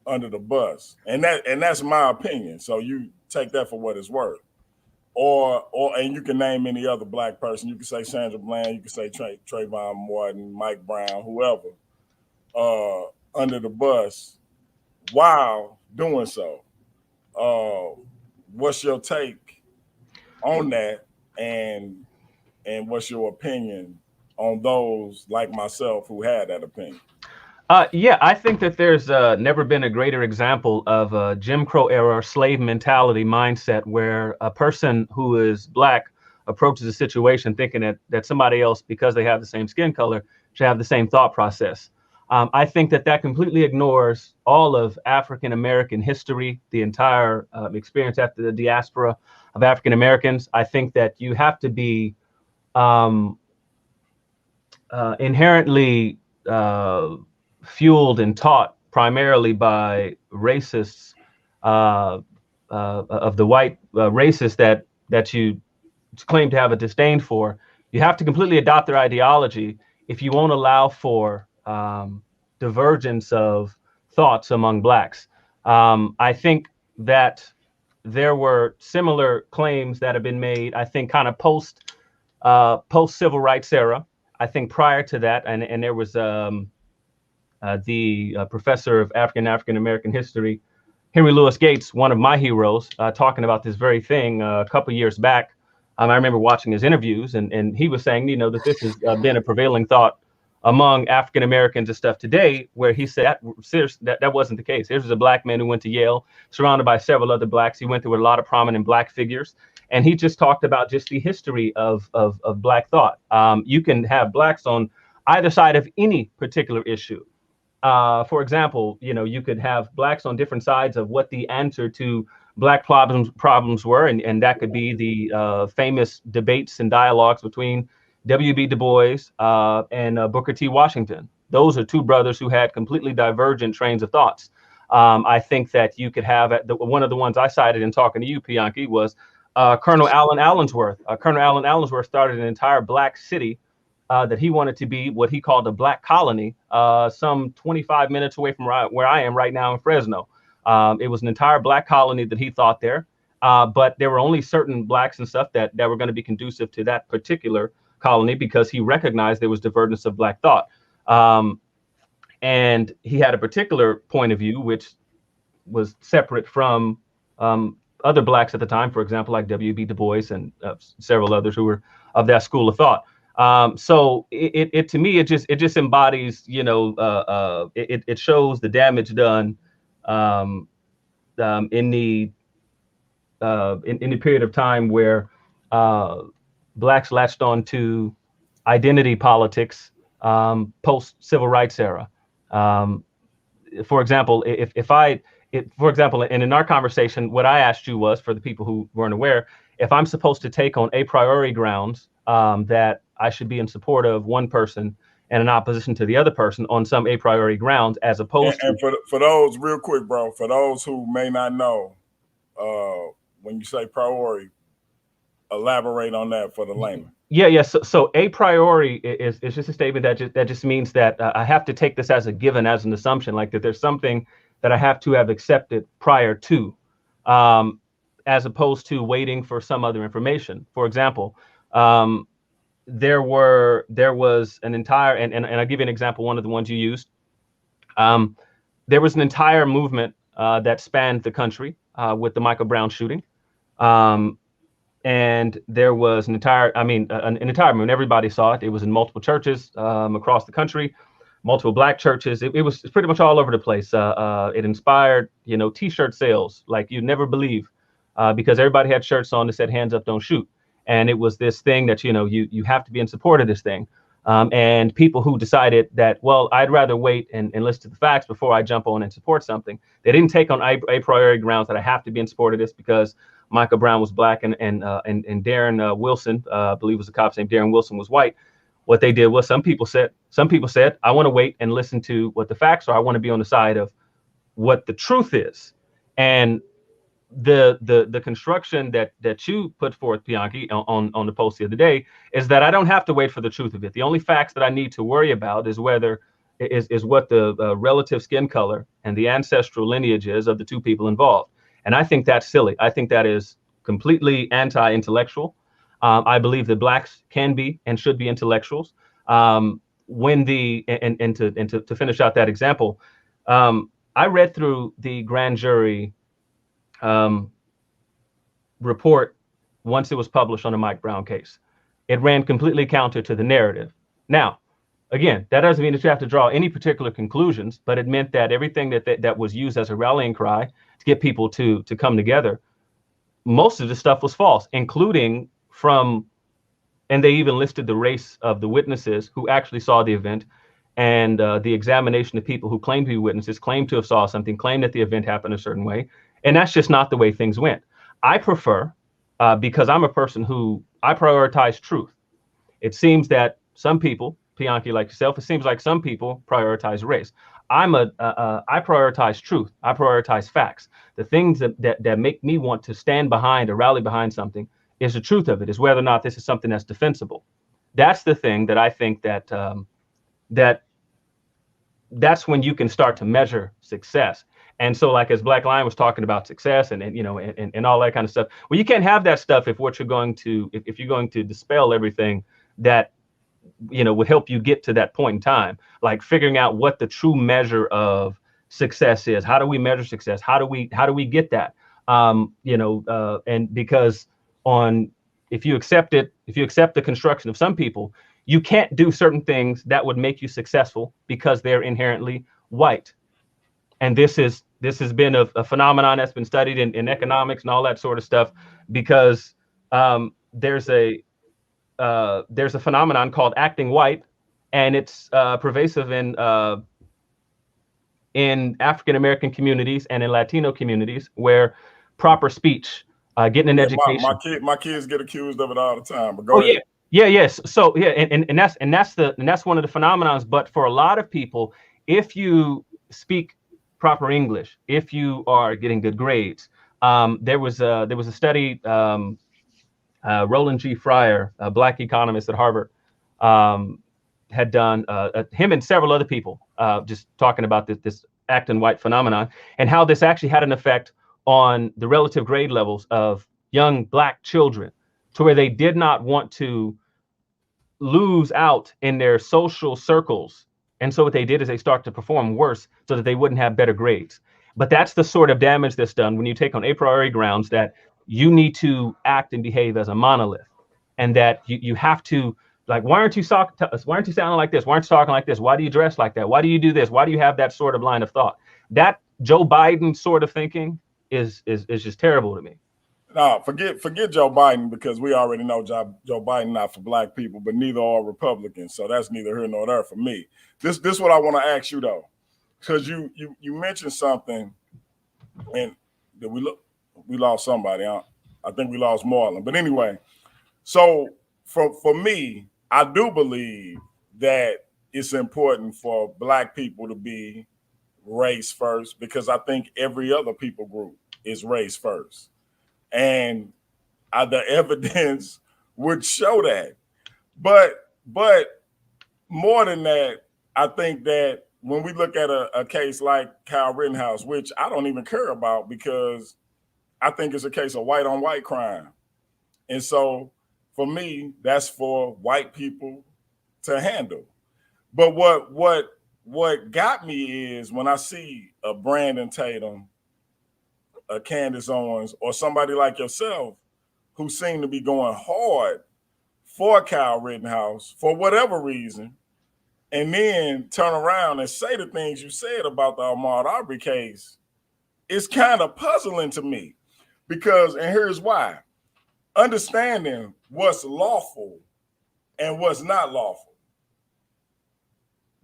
under the bus, and that's my opinion. So you take that for what it's worth, and you can name any other Black person. You can say Sandra Bland, you can say Trayvon Martin, Mike Brown, whoever, under the bus while doing so. What's your take on that, and what's your opinion on those like myself who had that opinion? Yeah, I think that there's never been a greater example of a Jim Crow era slave mentality mindset, where a person who is Black approaches a situation thinking that somebody else, because they have the same skin color, should have the same thought process. I think that completely ignores all of African American history, the entire experience after the diaspora of African Americans. I think that you have to be inherently fueled and taught primarily by racists of the white racists that you claim to have a disdain for. You have to completely adopt their ideology if you won't allow for divergence of thoughts among blacks. I think that there were similar claims that have been made, I think, kind of post civil rights era. I think prior to that, and there was the professor of African American history, Henry Louis Gates, one of my heroes, talking about this very thing a couple years back. I remember watching his interviews, and he was saying, that this has been a prevailing thought among African Americans and stuff today, where he said that wasn't the case. Here's a black man who went to Yale, surrounded by several other blacks. He went through a lot of prominent black figures, and he just talked about just the history of black thought. You can have blacks on either side of any particular issue. For example, you could have blacks on different sides of what the answer to black problems were, and that could be the famous debates and dialogues between W.B. Du Bois and Booker T. Washington. Those are two brothers who had completely divergent trains of thoughts. I think that you could have one of the ones I cited in talking to you, Pianki, was Colonel Allen Allensworth. Colonel Allen Allensworth started an entire black city that he wanted to be what he called a black colony, some 25 minutes away from where I am right now in Fresno. It was an entire black colony that he thought there, but there were only certain blacks and stuff that were going to be conducive to that particular colony because he recognized there was divergence of black thought. And he had a particular point of view, which was separate from other blacks at the time, for example, like W.B. Du Bois and several others who were of that school of thought. So it to me, it just embodies, it shows the damage done in the period of time where blacks latched on to identity politics post civil rights era. For example, for example, and in our conversation, what I asked you was, for the people who weren't aware, if I'm supposed to take on a priori grounds that I should be in support of one person and in opposition to the other person on some a priori grounds, as opposed to. And for those, real quick, bro, for those who may not know, when you say priori, elaborate on that for the layman. Yeah. So a priori is just a statement that just means that I have to take this as a given, as an assumption, like that there's something that I have to have accepted prior to, as opposed to waiting for some other information. For example, there was an entire, and I'll give you an example, one of the ones you used. There was an entire movement that spanned the country with the Michael Brown shooting. And there was an entire movement. Everybody saw it. It was in multiple churches across the country, multiple black churches. It was pretty much all over the place. It inspired, T-shirt sales like you'd never believe, because everybody had shirts on that said "Hands up, don't shoot." And it was this thing that, you have to be in support of this thing. And people who decided that, well, I'd rather wait and listen to the facts before I jump on and support something. They didn't take on a priori grounds that I have to be in support of this because Michael Brown was black and Darren Wilson, I believe was the cop's name, Darren Wilson, was white. What they did was some people said, I want to wait and listen to what the facts are. I want to be on the side of what the truth is. And the construction that you put forth, Pianki, on the post the other day, is that I don't have to wait for the truth of it. The only facts that I need to worry about is what the relative skin color and the ancestral lineage is of the two people involved. And I think that's silly. I think that is completely anti-intellectual. I believe that blacks can be and should be intellectuals. To finish out that example, I read through the grand jury report once it was published on the Mike Brown case. It ran completely counter to the narrative. Now, again, that doesn't mean that you have to draw any particular conclusions, but it meant that everything that was used as a rallying cry to get people to come together, most of the stuff was false, including and they even listed the race of the witnesses who actually saw the event and the examination of people who claim to be witnesses, claim to have saw something, claim that the event happened a certain way. And that's just not the way things went. I prefer, because I'm a person who, I prioritize truth. It seems that some people, Bianchi like yourself, it seems like some people prioritize race. I prioritize truth. I prioritize facts. The things that make me want to stand behind or rally behind something is the truth of it, is whether or not this is something that's defensible. That's the thing that I think that that's when you can start to measure success. And so, like, as Black Lion was talking about success and you know, and all that kind of stuff, well, you can't have that stuff if what you're going to, if you're going to dispel everything that, you know, would help you get to that point in time, like figuring out what the true measure of success is. How do we measure success? How do we get that? You know, and because if you accept the construction of some people, you can't do certain things that would make you successful because they're inherently white. And this has been a phenomenon that's been studied in economics and all that sort of stuff, because there's a phenomenon called acting white, and it's pervasive in African American communities and in Latino communities, where proper speech, getting an education. My kids get accused of it all the time. But go ahead. Yes. So yeah, and that's one of the phenomenons. But for a lot of people, if you speak proper English, if you are getting good grades, there was a study. Roland G. Fryer, a Black economist at Harvard, had done, him and several other people, just talking about this acting white phenomenon and how this actually had an effect on the relative grade levels of young Black children, to where they did not want to lose out in their social circles. And so what they did is they start to perform worse so that they wouldn't have better grades. But that's the sort of damage that's done when you take on a priori grounds that you need to act and behave as a monolith, and that you have to, like, why aren't you sounding like this? Why aren't you talking like this? Why do you dress like that? Why do you do this? Why do you have that sort of line of thought? That Joe Biden sort of thinking is just terrible to me. No, forget Joe Biden, because we already know Joe Biden not for Black people, but neither are Republicans. So that's neither here nor there for me. This is what I want to ask you though, because you mentioned something, and that we lost somebody. I think we lost Marlon. But anyway, so for me, I do believe that it's important for Black people to be race first, because I think every other people group is race first. And the evidence would show that. But more than that, I think that when we look at a case like Kyle Rittenhouse, which I don't even care about, because I think it's a case of white on white crime. And so for me, that's for white people to handle. But what got me is when I see a Brandon Tatum, a Candace Owens, or somebody like yourself who seem to be going hard for Kyle Rittenhouse for whatever reason, and then turn around and say the things you said about the Ahmaud Arbery case, it's kind of puzzling to me. Because, and here's why, understanding what's lawful and what's not lawful,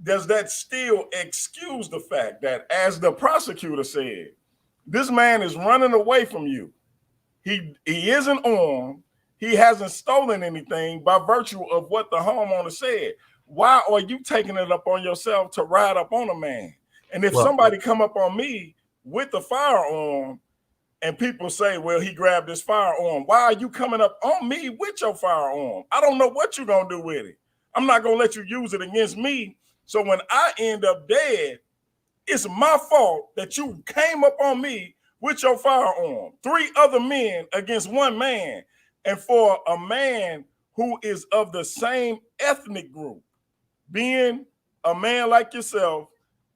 does that still excuse the fact that, as the prosecutor said, this man is running away from you? He isn't armed. He hasn't stolen anything by virtue of what the homeowner said. Why are you taking it up on yourself to ride up on a man? And if somebody come up on me with a firearm and people say, well, he grabbed his firearm, why are you coming up on me with your firearm? I don't know what you're going to do with it. I'm not going to let you use it against me. So when I end up dead, it's my fault that you came up on me with your firearm. 3 other men against 1 man. And for a man who is of the same ethnic group, being a man like yourself,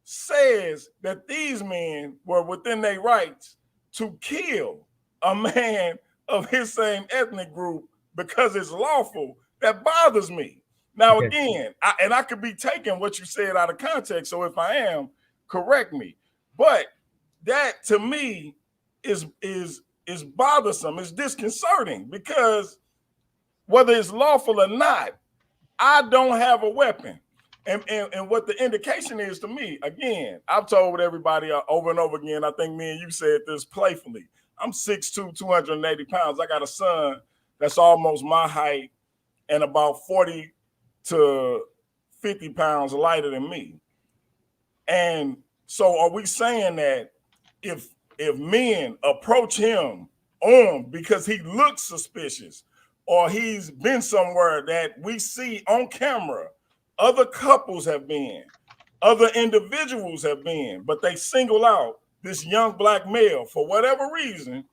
says that these men were within their rights to kill a man of his same ethnic group because it's lawful, that bothers me. Now, again, I could be taking what you said out of context, so if I am, correct me. But that, to me, is bothersome. It's disconcerting, because whether it's lawful or not, I don't have a weapon. And what the indication is to me, again, I've told everybody over and over again, I think me and you said this playfully. I'm 6'2", 280 pounds. I got a son that's almost my height and about 40 to 50 pounds lighter than me. And so are we saying that if men approach him armed because he looks suspicious or he's been somewhere that we see on camera, other couples have been, other individuals have been, but they single out this young black male for whatever reason,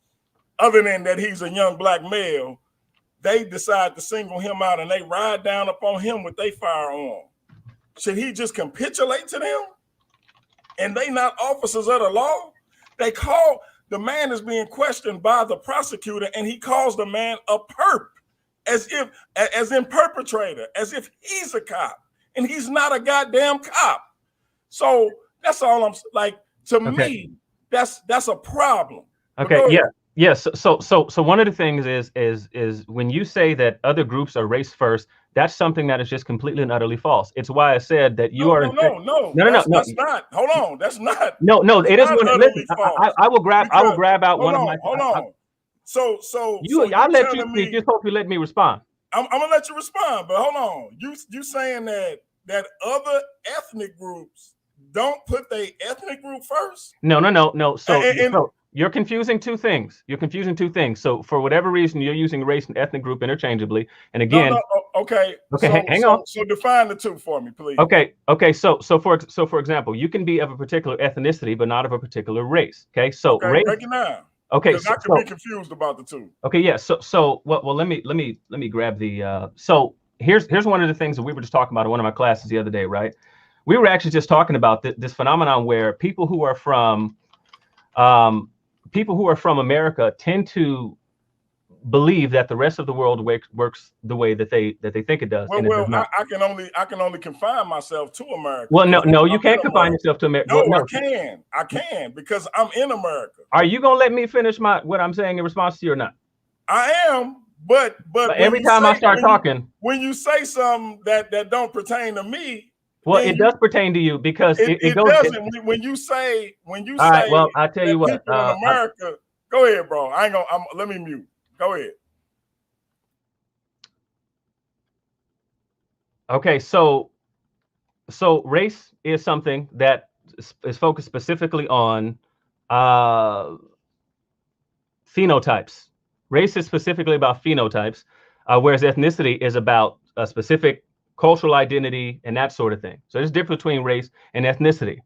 other than that he's a young black male, they decide to single him out and they ride down upon him with their firearm. Should he just capitulate to them? And they not officers of the law? They call, the man is being questioned by the prosecutor and he calls the man a perp, as in perpetrator, as if he's a cop and he's not a goddamn cop. So that's all I'm like, to me, that's a problem. Okay, yeah. Yes. So one of the things is when you say that other groups are race first, that's something that is just completely and utterly false. It's why I said that you are. No. That's not. Hold on. That's not. No. It is. Listen, I will grab out one of my. Hold on. So I'll let you speak. Just hope you let me respond. I'm gonna let you respond, but hold on. You saying that other ethnic groups don't put their ethnic group first? No. So you're confusing two things. So for whatever reason, you're using race and ethnic group interchangeably. And again, okay. Hang on. So define the two for me, please. Okay. So for example, you can be of a particular ethnicity, but not of a particular race. Okay. So race. Break it down. Okay. Because I could be confused about the two. Okay. Yeah. So let me grab the. So here's one of the things that we were just talking about in one of my classes the other day, right? We were actually just talking about this phenomenon where people who are from America tend to believe that the rest of the world works the way that they think it does. Well, I can only confine myself to America. Well, no, you can't confine yourself to America. No, I can because I'm in America. Are you gonna let me finish what I'm saying in response to you or not? I am, but every time I start talking, when you say something that don't pertain to me. Well, it does pertain to you because it goes. Doesn't. When you say. All right. Well, I tell you what. People in America. Go ahead, bro. I ain't gonna. Let me mute. Go ahead. Okay. So race is something that is focused specifically on phenotypes. Race is specifically about phenotypes, whereas ethnicity is about a specific cultural identity and that sort of thing. So there's a difference between race and ethnicity.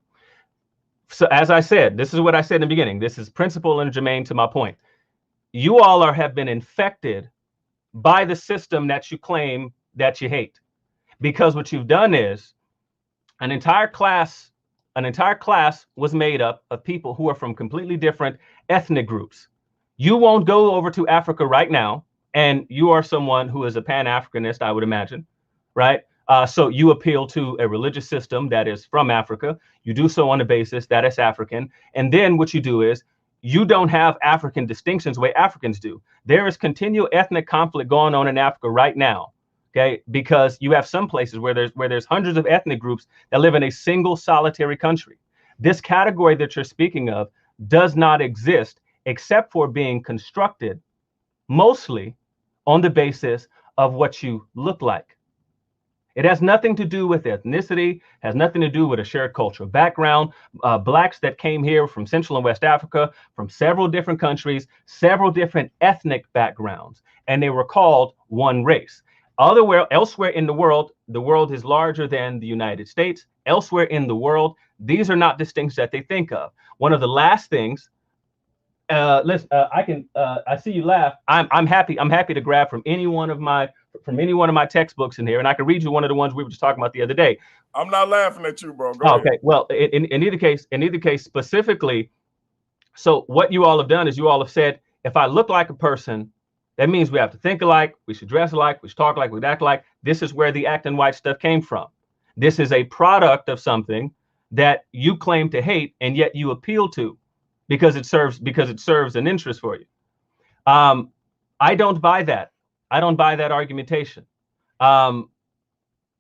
So as I said, this is what I said in the beginning. This is principle and germane to my point. You all have been infected by the system that you claim that you hate, because what you've done is an entire class was made up of people who are from completely different ethnic groups. You won't go over to Africa right now, and you are someone who is a Pan-Africanist, I would imagine. Right. So you appeal to a religious system that is from Africa. You do so on the basis that it's African. And then what you do is you don't have African distinctions the way Africans do. There is continual ethnic conflict going on in Africa right now. OK, because you have some places where there's hundreds of ethnic groups that live in a single solitary country. This category that you're speaking of does not exist except for being constructed mostly on the basis of what you look like. It has nothing to do with ethnicity, has nothing to do with a shared cultural background. Blacks that came here from Central and West Africa, from several different countries, several different ethnic backgrounds, and they were called one race. Elsewhere in the world is larger than the United States. Elsewhere in the world, these are not distinctions that they think of. One of the last things, I see you laugh. I'm happy to grab from any one of my textbooks in here, and I can read you one of the ones we were just talking about the other day. I'm not laughing at you, bro. Go ahead. Well, in either case, specifically, so what you all have done is you all have said, if I look like a person, that means we have to think alike, we should dress alike, we should talk alike, we should act alike. This is where the acting white stuff came from. This is a product of something that you claim to hate, and yet you appeal to because it serves an interest for you. I don't buy that. I don't buy that argumentation.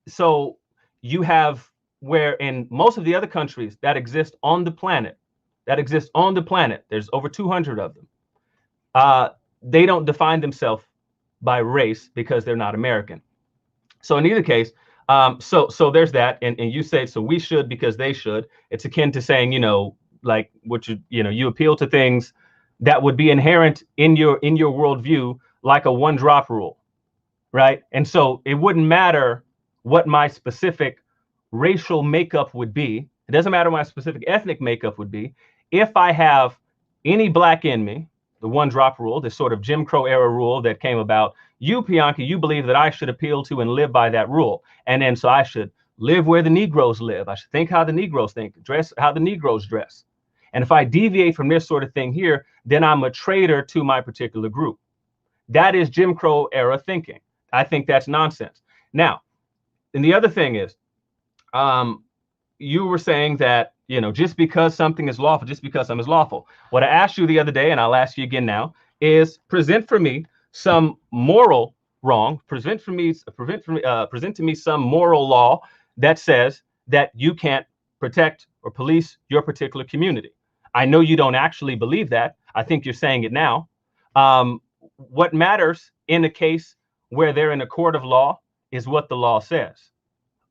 So you have where in most of the other countries that exist on the planet, there's over 200 of them. They don't define themselves by race because they're not American. So in either case, so there's that, and you say so we should because they should. It's akin to saying, you know, like what you appeal to things that would be inherent in your worldview, like a one drop rule, right? And so it wouldn't matter what my specific racial makeup would be. It doesn't matter what my specific ethnic makeup would be. If I have any black in me, the one drop rule, this sort of Jim Crow era rule that came about, you, Bianca, you believe that I should appeal to and live by that rule. And then so I should live where the Negroes live. I should think how the Negroes think, dress how the Negroes dress. And if I deviate from this sort of thing here, then I'm a traitor to my particular group. That is Jim Crow era thinking. I think that's nonsense. Now, and the other thing is, you were saying that, you know, just because something is lawful, just because something is lawful. What I asked you the other day, and I'll ask you again now, is present for me some moral wrong. Present to me some moral law that says that you can't protect or police your particular community. I know you don't actually believe that. I think you're saying it now. What matters in a case where they're in a court of law is what the law says.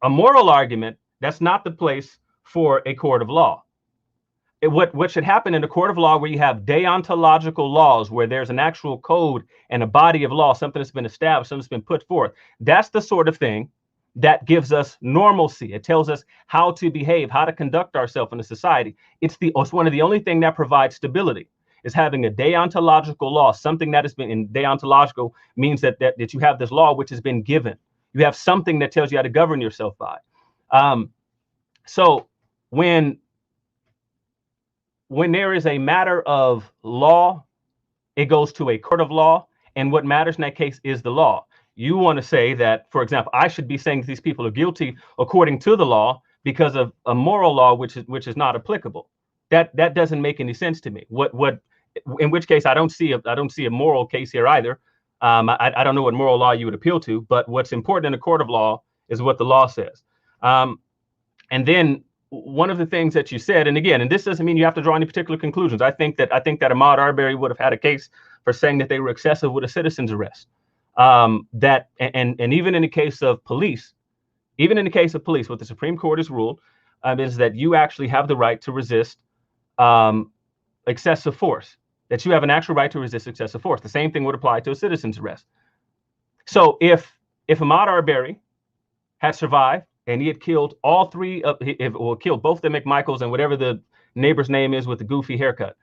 A moral argument, that's not the place for a court of law. What should happen in a court of law where you have deontological laws, where there's an actual code and a body of law, something that's been established, something that's been put forth, that's the sort of thing that gives us normalcy. It tells us how to behave, how to conduct ourselves in a society. It's one of the only thing that provides stability, is having a deontological law, something that has been in deontological means that you have this law which has been given. You have something that tells you how to govern yourself by. So when there is a matter of law, it goes to a court of law, and what matters in that case is the law. You want to say that, for example, I should be saying that these people are guilty according to the law because of a moral law which is not applicable. That doesn't make any sense to me. In which case I don't see a moral case here either. I don't know what moral law you would appeal to, but what's important in a court of law is what the law says. And then one of the things that you said, and again, and this doesn't mean you have to draw any particular conclusions. I think that Ahmaud Arbery would have had a case for saying that they were excessive with a citizen's arrest. And even in the case of police, what the Supreme Court has ruled is that you actually have the right to resist excessive force. That you have an actual right to resist excessive force. The same thing would apply to a citizen's arrest. So if Ahmaud Arbery had survived and he had killed killed both the McMichaels and whatever the neighbor's name is with the goofy haircut,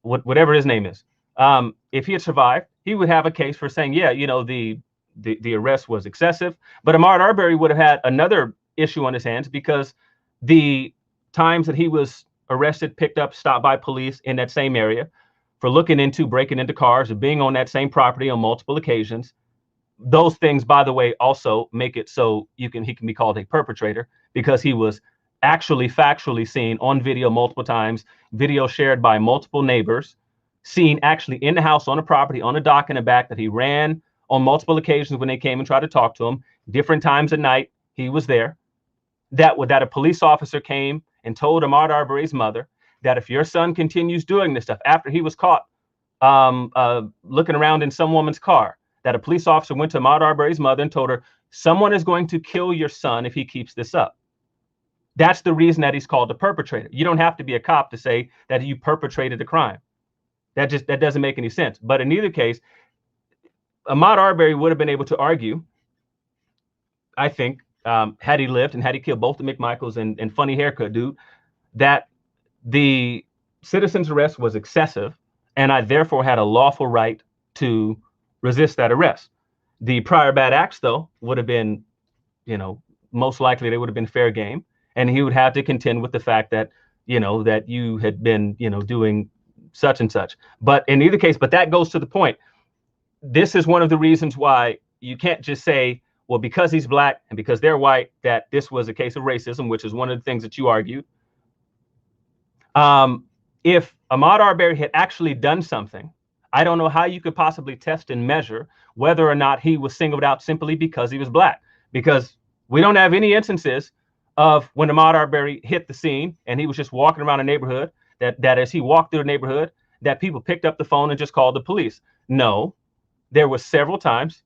whatever his name is, if he had survived, he would have a case for saying, yeah, you know, the arrest was excessive. But Ahmaud Arbery would have had another issue on his hands because the times that he was arrested, picked up, stopped by police in that same area for breaking into cars or being on that same property on multiple occasions. Those things, by the way, also make it so he can be called a perpetrator because he was actually factually seen on video multiple times, video shared by multiple neighbors, seen actually in the house, on the property, on the dock in the back, that he ran on multiple occasions when they came and tried to talk to him. Different times at night, he was there. That a police officer came and told Ahmaud Arbery's mother that if your son continues doing this stuff after he was caught looking around in some woman's car, that a police officer went to Ahmaud Arbery's mother and told her, someone is going to kill your son if he keeps this up. That's the reason that he's called a perpetrator. You don't have to be a cop to say that you perpetrated a crime. That doesn't make any sense. But in either case, Ahmaud Arbery would have been able to argue, I think, had he lived and had he killed both the McMichaels and funny haircut dude, that the citizen's arrest was excessive, and I therefore had a lawful right to resist that arrest. The prior bad acts, though, would have been, you know, most likely they would have been fair game, and he would have to contend with the fact that, you know, that you had been, you know, doing such and such. But in either case, but that goes to the point. This is one of the reasons why you can't just say, well, because he's black and because they're white, that this was a case of racism, which is one of the things that you argued. If Ahmaud Arbery had actually done something, I don't know how you could possibly test and measure whether or not he was singled out simply because he was black, because we don't have any instances of when Ahmaud Arbery hit the scene and he was just walking around the neighborhood, that as he walked through the neighborhood, that people picked up the phone and just called the police. No, there were several times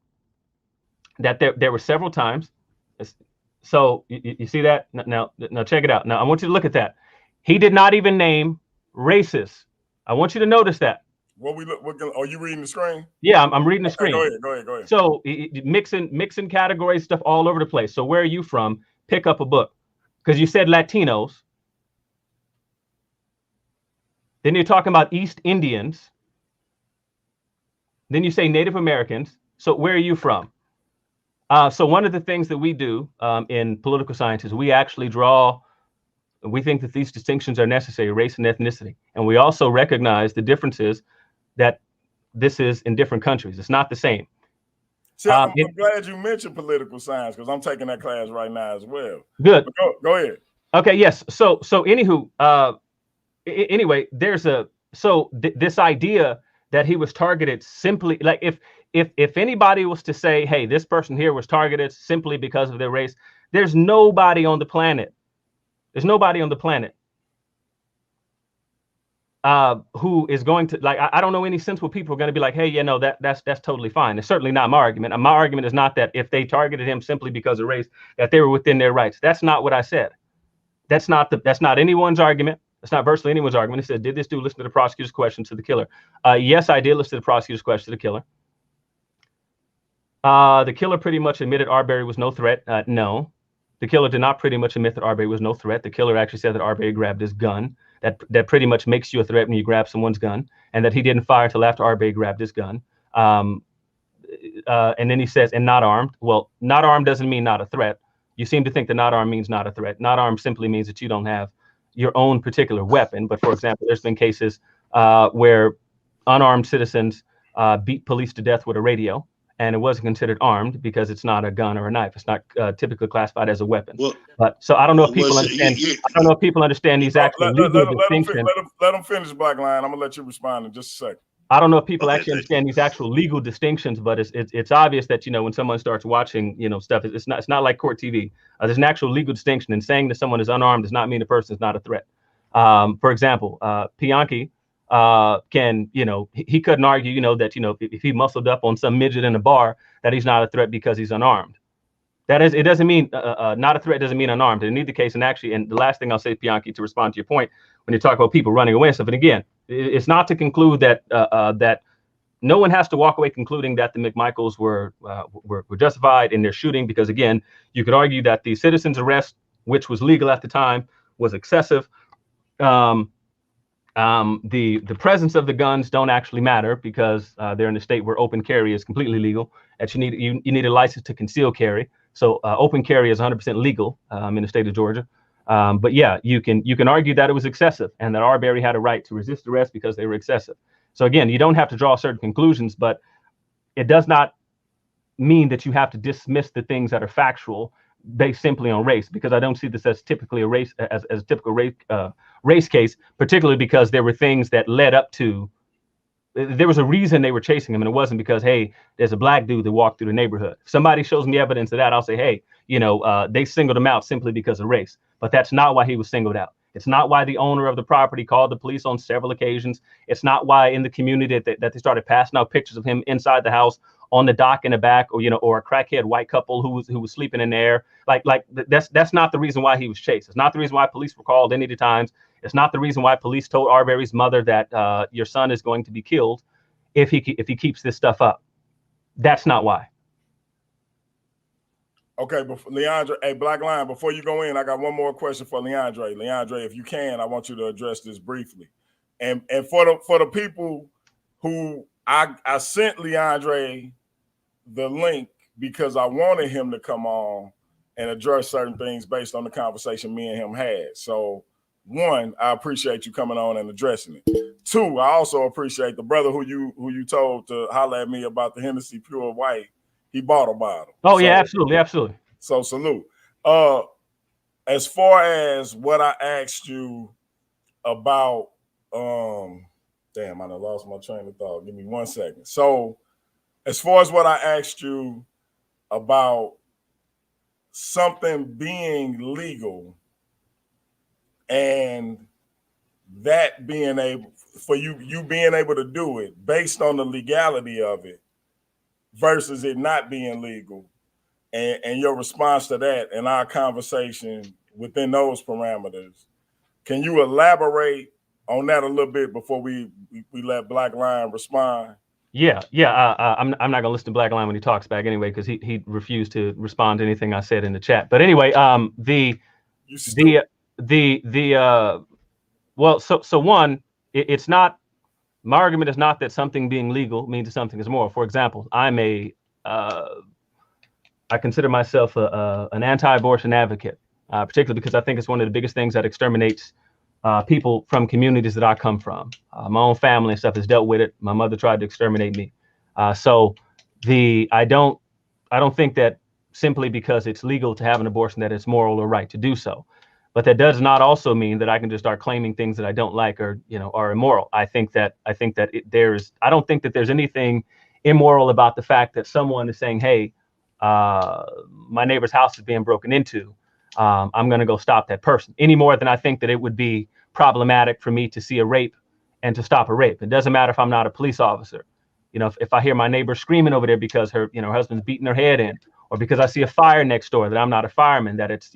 that there were several times. So you see that? Now check it out. Now I want you to look at that. He did not even name racists. I want you to notice that. What we look? Are you reading the screen? Yeah, I'm reading the screen. Go ahead. So mixing categories, stuff all over the place. So where are you from? Pick up a book, because you said Latinos. Then you're talking about East Indians. Then you say Native Americans. So where are you from? So one of the things that we do in political science is we actually we think that these distinctions are necessary, race and ethnicity. And we also recognize the differences that this is in different countries. It's not the same. See, I'm glad you mentioned political science, because I'm taking that class right now as well. Good. But go ahead. Okay, yes. So anywho, anyway, there's this idea that he was targeted simply, like if anybody was to say, hey, this person here was targeted simply because of their race, there's nobody on the planet. There's nobody on the planet who is going to, like, I don't know any sensible people are going to be like, hey, yeah, no, that's totally fine. It's certainly not my argument. And my argument is not that if they targeted him simply because of race, that they were within their rights. That's not what I said. That's not anyone's argument. That's not virtually anyone's argument. It said, did this dude listen to the prosecutor's question to the killer? Yes, I did listen to the prosecutor's question to the killer. The killer pretty much admitted Arbery was no threat. No, the killer did not pretty much admit that Arbery was no threat. The killer actually said that Arbery grabbed his gun. That pretty much makes you a threat when you grab someone's gun, and that he didn't fire until after Arbery grabbed his gun. And then he says, and not armed. Well, not armed doesn't mean not a threat. You seem to think that not armed means not a threat. Not armed simply means that you don't have your own particular weapon. But for example, there's been cases where unarmed citizens beat police to death with a radio, and it wasn't considered armed because it's not a gun or a knife. It's not typically classified as a weapon. Well, but so I don't know if people understand. I don't know if people understand these actual legal distinctions. Let them finish, Black Lion. I'm gonna let you respond in just a second. I don't know if people actually understand these actual legal distinctions, but it's obvious that, you know, when someone starts watching, you know, stuff, it's not like court TV. There's an actual legal distinction, and saying that someone is unarmed does not mean the person is not a threat. For example, Bianchi can, you know, he couldn't argue, you know, that, you know, if he muscled up on some midget in a bar, that he's not a threat because he's unarmed. That is, it doesn't mean not a threat doesn't mean unarmed. In either case, and actually, and the last thing I'll say, Bianchi, to respond to your point, when you talk about people running away and stuff, and again, it's not to conclude that that no one has to walk away concluding that the McMichaels were justified in their shooting, because again, you could argue that the citizen's arrest, which was legal at the time, was excessive. The presence of the guns don't actually matter because they're in a state where open carry is completely legal. That you need a license to conceal carry. So open carry is 100% legal in the state of Georgia. But yeah, you can argue that it was excessive and that Arbery had a right to resist arrest because they were excessive. So again, you don't have to draw certain conclusions, but it does not mean that you have to dismiss the things that are factual based simply on race, because I don't see this as typically a race as a typical race case, particularly because there were things that led up to. There was a reason they were chasing him, and it wasn't because, hey, there's a black dude that walked through the neighborhood. If somebody shows me evidence of that, I'll say, hey, you know, they singled him out simply because of race. But that's not why he was singled out. It's not why the owner of the property called the police on several occasions. It's not why in the community that they started passing out pictures of him inside the house on the dock in the back, or, you know, or a crackhead white couple who was sleeping in there. That's not the reason why he was chased. It's not the reason why police were called any of the times. It's not the reason why police told Arbery's mother that your son is going to be killed if he keeps this stuff up. That's not why. Okay, but Leandre, hey, Black Lion, before you go in, I got one more question for Leandre. Leandre, if you can, I want you to address this briefly. And for the people who I sent Leandre the link because I wanted him to come on and address certain things based on the conversation me and him had. So one, I appreciate you coming on and addressing it. Two, I also appreciate the brother who you told to holler at me about the Hennessy Pure White. He bought a bottle. Oh, yeah, absolutely. So salute. As far as what I asked you about, damn, I done lost my train of thought. Give me 1 second. So as far as what I asked you about something being legal and that being able for you being able to do it based on the legality of it versus it not being legal, and your response to that and our conversation within those parameters. Can you elaborate on that a little bit before we let Black Lion respond? Yeah. I'm not gonna listen to Black Lion when he talks back anyway, because he refused to respond to anything I said in the chat. But anyway, well, so one, it's not, my argument is not that something being legal means that something is moral. For example, I consider myself an anti-abortion advocate, particularly because I think it's one of the biggest things that exterminates people from communities that I come from. My own family and stuff has dealt with it. My mother tried to exterminate me. So I don't think that simply because it's legal to have an abortion that it's moral or right to do so. But that does not also mean that I can just start claiming things that I don't like or are immoral. I don't think that there's anything immoral about the fact that someone is saying, hey, my neighbor's house is being broken into. I'm going to go stop that person, any more than I think that it would be problematic for me to see a rape and to stop a rape. It doesn't matter if I'm not a police officer. If I hear my neighbor screaming over there because her husband's beating her head in, or because I see a fire next door that I'm not a fireman, that it's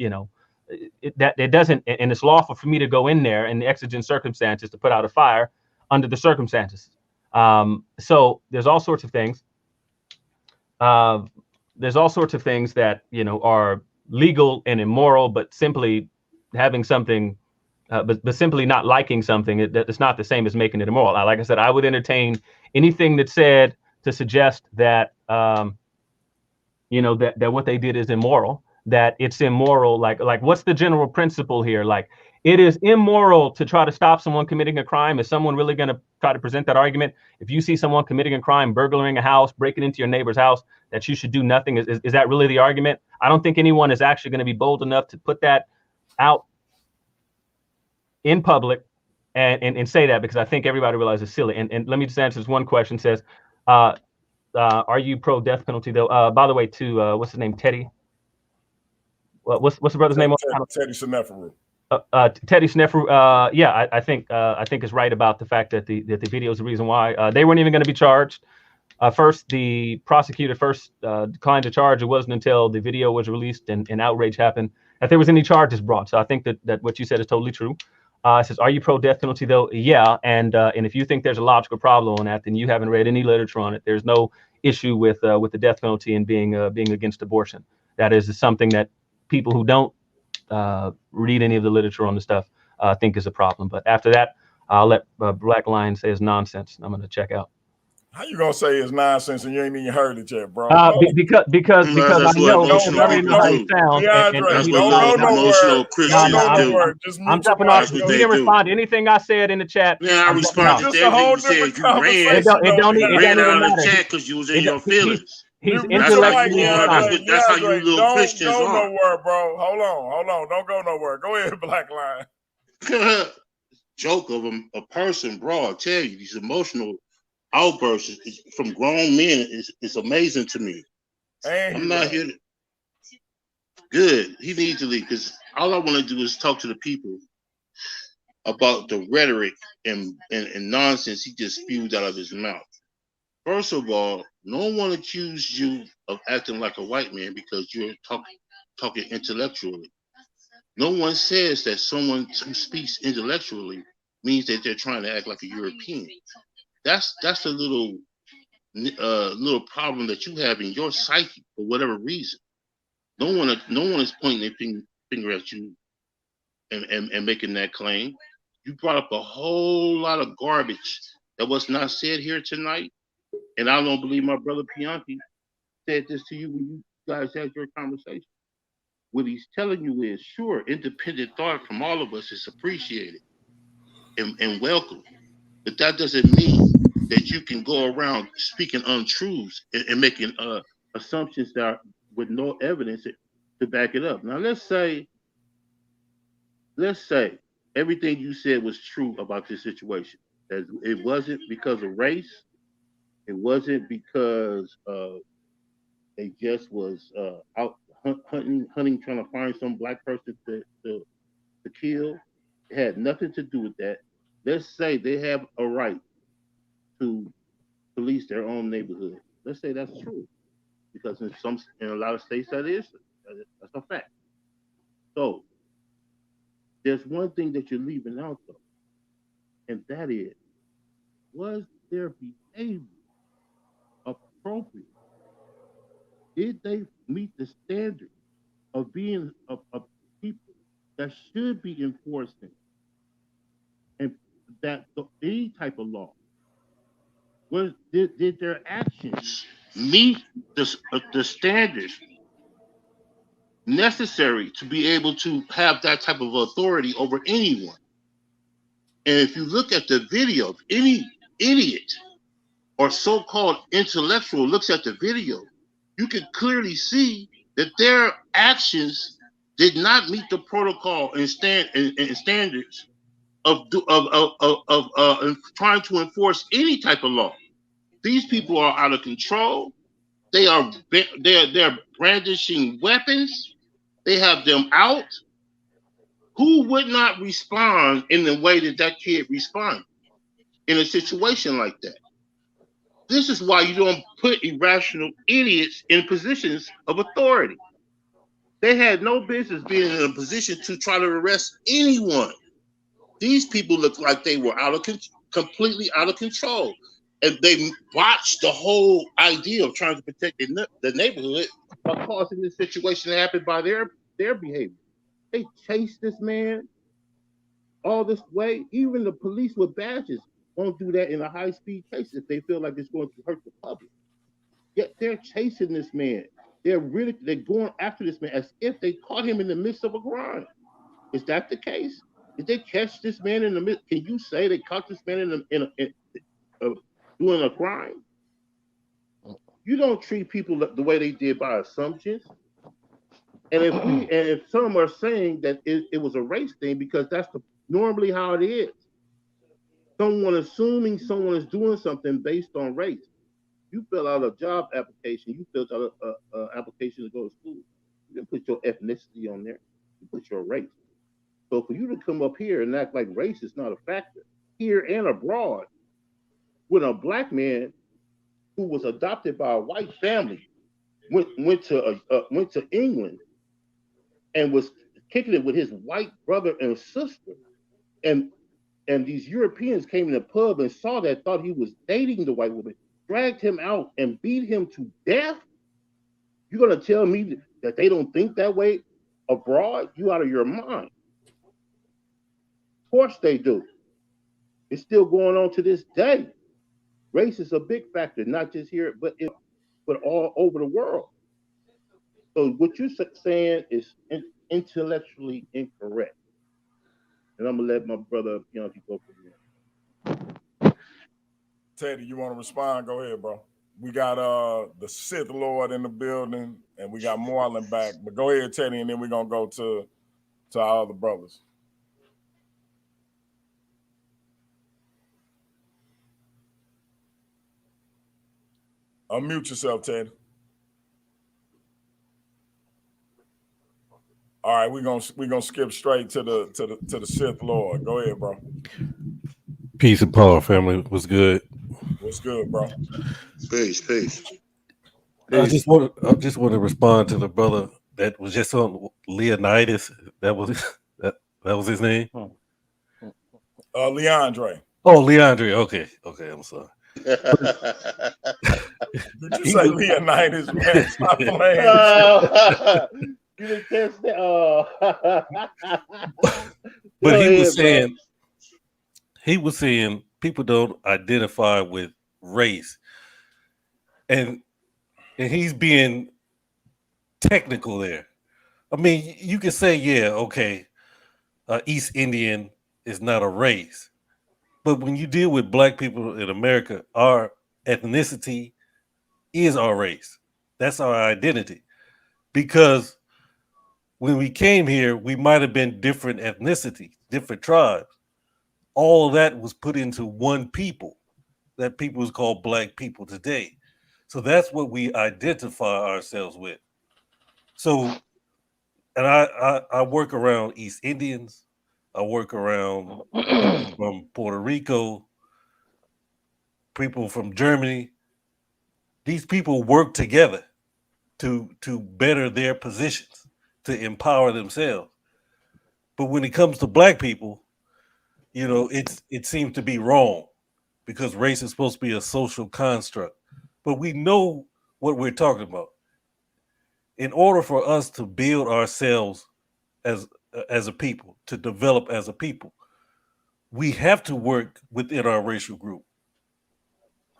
that it doesn't, and it's lawful for me to go in there in the exigent circumstances to put out a fire under the circumstances. So there's all sorts of things. There's all sorts of things that are legal and immoral, but simply having something, but simply not liking something, it's not the same as making it immoral. Like I said, I would entertain anything that said to suggest that that what they did is immoral, that it's immoral. Like what's the general principle here? Like, it is immoral to try to stop someone committing a crime. Is someone really going to try to present that argument? If you see someone committing a crime, burglaring a house, breaking into your neighbor's house, that you should do nothing? Is that really the argument? I don't think anyone is actually going to be bold enough to put that out in public and say that, because I think everybody realizes it's silly. And let me just answer this one question. Says, are you pro death penalty though? By the way, to what's his name, Teddy? What's the brother's name? Teddy Sneferu. Teddy Sneferu. Yeah, I think is right about the fact that the video is the reason why they weren't even going to be charged. First, the prosecutor declined to charge. It wasn't until the video was released and outrage happened that there was any charges brought. So I think that what you said is totally true. It says, are you pro death penalty though? Yeah, and if you think there's a logical problem on that, then you haven't read any literature on it. There's no issue with the death penalty and being against abortion. That is something that people who don't read any of the literature on the stuff think is a problem. But after that, I'll let Black Lion say it's nonsense. I'm going to check out. How you gonna say it's nonsense and you ain't even heard it yet, bro? Because I know emotional already know how you sound. That's what emotional Christians do. I'm jumping off. You didn't respond to anything I said in the chat. Yeah, I responded to everything you said. You ran. It ran out of the matter. chat because you was in your feelings. He's intellectually honest. That's how you little Christians are. Don't go nowhere, bro. Hold on. Don't go nowhere. Go ahead, Black Lion. Joke of a person, bro. I tell you, these emotional outbursts from grown men is amazing to me. I'm not here to... Good. He needs to leave, because all I want to do is talk to the people about the rhetoric and nonsense he just spewed out of his mouth. First of all, no one accused you of acting like a white man because you're talking intellectually. No one says that someone who speaks intellectually means that they're trying to act like a European. That's a little problem that you have in your psyche for whatever reason. No one is pointing their finger at you and making that claim. You brought up a whole lot of garbage that was not said here tonight, and I don't believe my brother Pianki said this to you when you guys had your conversation. What he's telling you is, sure, independent thought from all of us is appreciated and welcome, but that doesn't mean that you can go around speaking untruths and making assumptions that are with no evidence to back it up. Now, let's say everything you said was true about this situation. That it wasn't because of race. It wasn't because they just was out hunting, trying to find some black person to kill. It had nothing to do with that. Let's say they have a right to police their own neighborhood. Let's say that's true, because in a lot of states that's a fact. So there's one thing that you're leaving out though, and that is, was their behavior appropriate? Did they meet the standard of being a people that should be enforcing and that any type of law? Did their actions meet the standards necessary to be able to have that type of authority over anyone? And if you look at the video, any idiot or so-called intellectual looks at the video, you can clearly see that their actions did not meet the protocol and standards of trying to enforce any type of law. These people are out of control. They're brandishing weapons. They have them out. Who would not respond in the way that kid responded in a situation like that? This is why you don't put irrational idiots in positions of authority. They had no business being in a position to try to arrest anyone. These people look like they were completely out of control. And they botched the whole idea of trying to protect the neighborhood by causing this situation to happen by their behavior. They chased this man all this way. Even the police with badges won't do that in a high-speed chase if they feel like it's going to hurt the public. Yet they're chasing this man. They're going after this man as if they caught him in the midst of a crime. Is that the case? Did they catch this man in the midst? Can you say they caught this man doing a crime? You don't treat people the way they did by assumptions. And if some are saying that it was a race thing, because that's normally how it is. Someone assuming someone is doing something based on race. You fill out a job application. You fill out an application to go to school. You didn't put your ethnicity on there. You put your race. So for you to come up here and act like race is not a factor here and abroad, when a black man who was adopted by a white family went to England and was kicking it with his white brother and sister, and these Europeans came in the pub and saw that, thought he was dating the white woman, dragged him out and beat him to death. You're gonna tell me that they don't think that way abroad? You out of your mind. Of course they do. It's still going on to this day. Race is a big factor, not just here, but all over the world. So what you're saying is intellectually incorrect. And I'm gonna let my brother Bianchi go from there. Teddy, you want to respond? Go ahead, bro. We got the Sith Lord in the building, and we got Marlon back. But go ahead, Teddy, and then we're gonna go to our other brothers. Unmute yourself, Teddy. All right, we're gonna skip straight to the Sith Lord. Go ahead, bro. Peace and power, family. What's good? What's good, bro? Peace. I just want to respond to the brother that was just on Leonidas. That was his name. Leandre. Oh, Leandre. Okay. I'm sorry. Did you say Leonidas, man? Stop playing. You didn't catch that. But he was saying people don't identify with race, and he's being technical there. I mean, you can say, yeah, okay, East Indian is not a race, but when you deal with black people in America, our ethnicity is our race. That's our identity, because when we came here, we might have been different ethnicities, different tribes. All of that was put into one people. That people is called black people today. So that's what we identify ourselves with. So, and I work around East Indians. I work around people from Puerto Rico, people from Germany. These people work together to better their positions, to empower themselves. But when it comes to black people, it seems to be wrong because race is supposed to be a social construct. But we know what we're talking about. In order for us to build ourselves as a people, to develop as a people, we have to work within our racial group.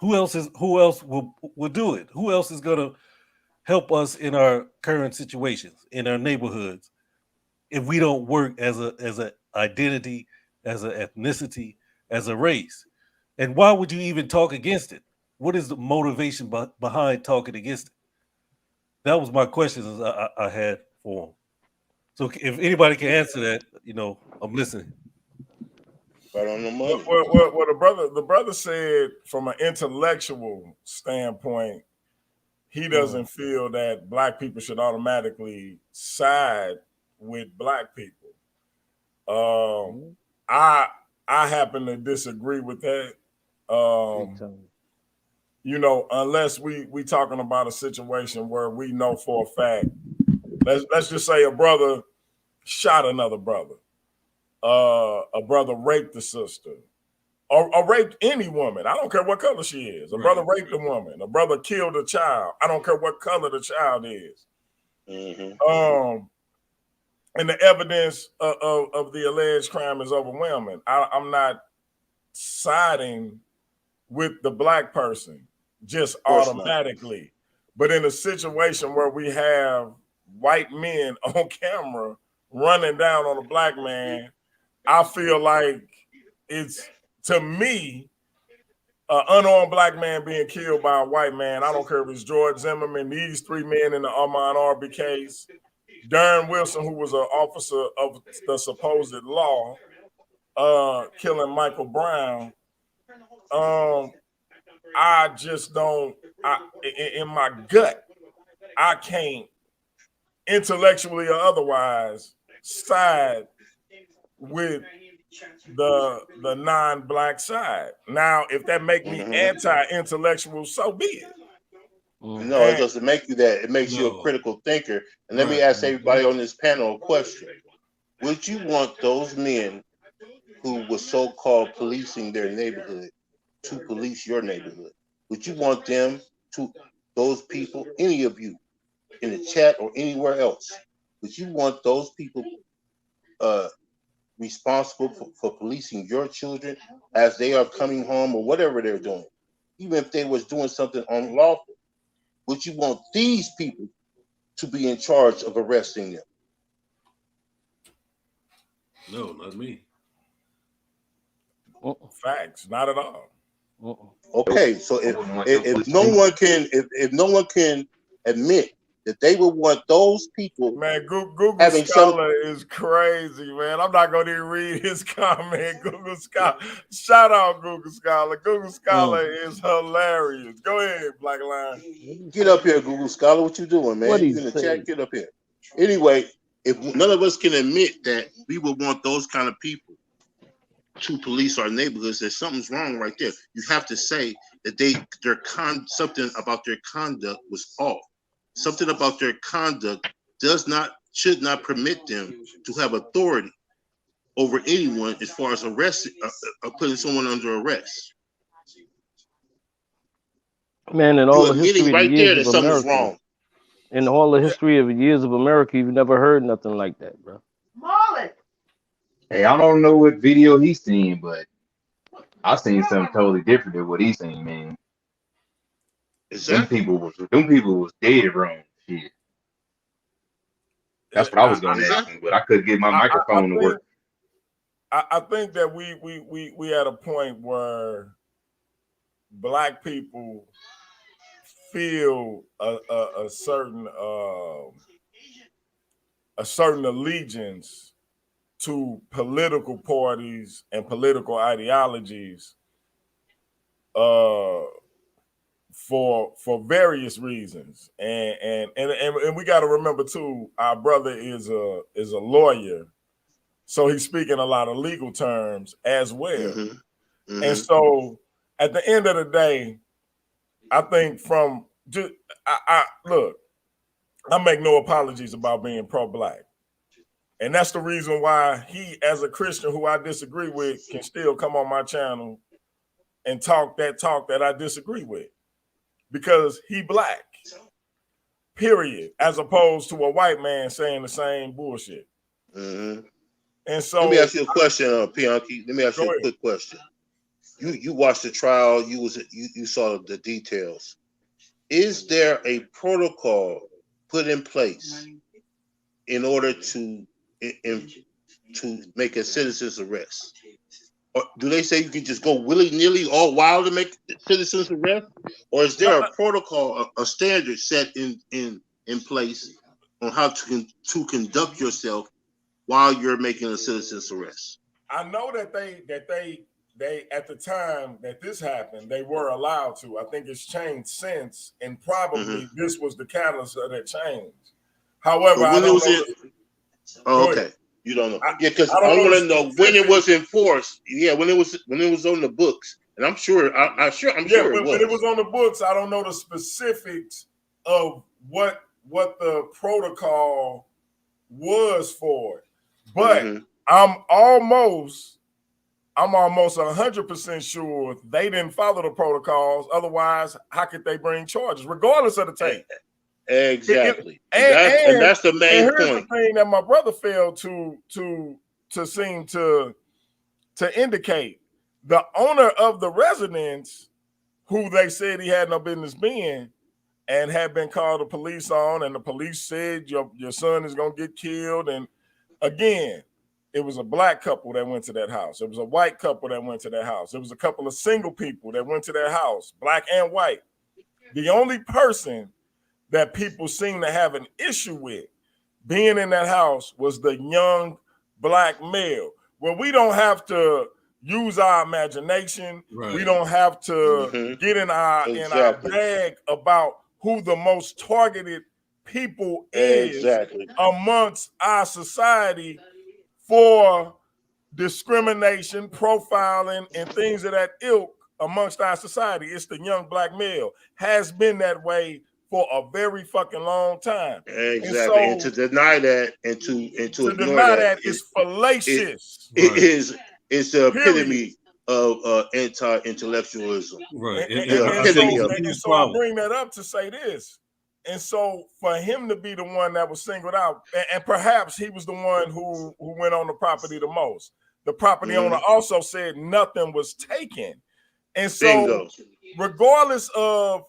Who else will do it? Who else is gonna help us in our current situations, in our neighborhoods, if we don't work as a identity, as an ethnicity, as a race? And why would you even talk against it? What is the motivation behind talking against it? That was my questions I had for him. So if anybody can answer that, I'm listening. Right on the money. Well, the brother said from an intellectual standpoint, he doesn't feel that black people should automatically side with black people. I happen to disagree with that. Unless we talking about a situation where we know for a fact, let's just say a brother shot another brother, a brother raped a sister, or raped any woman. I don't care what color she is. A brother raped a woman. A brother killed a child. I don't care what color the child is. Mm-hmm. And the evidence of the alleged crime is overwhelming. I'm not siding with the black person just automatically. But in a situation where we have white men on camera running down on a black man, I feel like it's, to me, an unarmed black man being killed by a white man. I don't care if it's George Zimmerman, these three men in the Ahmaud Arbery case, Darren Wilson, who was an officer of the supposed law, killing Michael Brown. I just don't, in my gut, I can't intellectually or otherwise side with the non-black side. Now, if that make me anti-intellectual, so be it. No, it doesn't make you that. It makes you a critical thinker. And let me ask everybody on this panel a question. Would you want those men who were so-called policing their neighborhood to police your neighborhood? Would you want them to, those people, any of you in the chat or anywhere else, would you want those people responsible for policing your children as they are coming home or whatever they're doing? Even if they was doing something unlawful, would you want these people to be in charge of arresting them? No, not me. Facts, not at all. Okay, so if no one can admit that they would want those people, man, Google Scholar is crazy, man. I'm not going to even read his comment. Google Scholar, shout out Google Scholar. Google Scholar is hilarious. Go ahead, Black Lion. Get up here, Google Scholar. What you doing, man? You in the chat? Get up here. Anyway, if none of us can admit that we would want those kind of people to police our neighborhoods, that something's wrong right there. You have to say that something about their conduct was off. Something about their conduct should not permit them to have authority over anyone as far as arresting or putting someone under arrest. Man, in all the history of right the there years that of something's America, wrong. in all the history of the years of America, you've never heard nothing like that, bro. Hey, I don't know what video he's seen, but I seen something totally different than what he's seen, man. Exactly. Them people was dead wrong. Shit. That's what I was gonna ask him, but I couldn't get my microphone to work. I think that we at a point where black people feel a certain allegiance to political parties and political ideologies for various reasons, and we got to remember too, our brother is a lawyer, so he's speaking a lot of legal terms as well. Mm-hmm. And so at the end of the day, I think from just look, I make no apologies about being pro-black. And that's the reason why he, as a Christian who I disagree with, can still come on my channel and talk that I disagree with. Because he black. Period. As opposed to a white man saying the same bullshit. Mm-hmm. And so let me ask you a question, Pianki. Let me ask you a quick question. You watched the trial, you saw the details. Is there a protocol put in place in order to make a citizen's arrest? Or do they say you can just go willy-nilly all wild to make citizen's arrest? Or is there a protocol, a standard set in place on how to conduct yourself while you're making a citizen's arrest? I know that they at the time that this happened, they were allowed to. I think it's changed since, and probably this was the catalyst of that change. However, I don't know. Okay. You don't know. Yeah, because I want to know when it was enforced. Yeah, when it was on the books. And I'm sure it was. When it was on the books, I don't know the specifics of what the protocol was for it. But I'm almost 100% sure they didn't follow the protocols. Otherwise, how could they bring charges, regardless of the tape? Exactly. And that's the main point. Here's the thing that my brother failed to seem to indicate. The owner of the residence, who they said he had no business being, and had been called the police on, and the police said your son is gonna get killed. And again, it was a black couple that went to that house. It was a white couple that went to that house. It was a couple of single people that went to that house, black and white. The only person that people seem to have an issue with being in that house was the young black male. Well, we don't have to use our imagination. Right. We don't have to get in our bag about who the most targeted people is amongst our society for discrimination, profiling, and things of that ilk amongst our society. It's the young black male. Has been that way for a very fucking long time. Exactly. And to deny that and to ignore deny that is fallacious. It's the epitome of anti-intellectualism. Right. And so I bring that up to say this. And so for him to be the one that was singled out, and perhaps he was the one who went on the property the most. The property owner also said nothing was taken. And so regardless of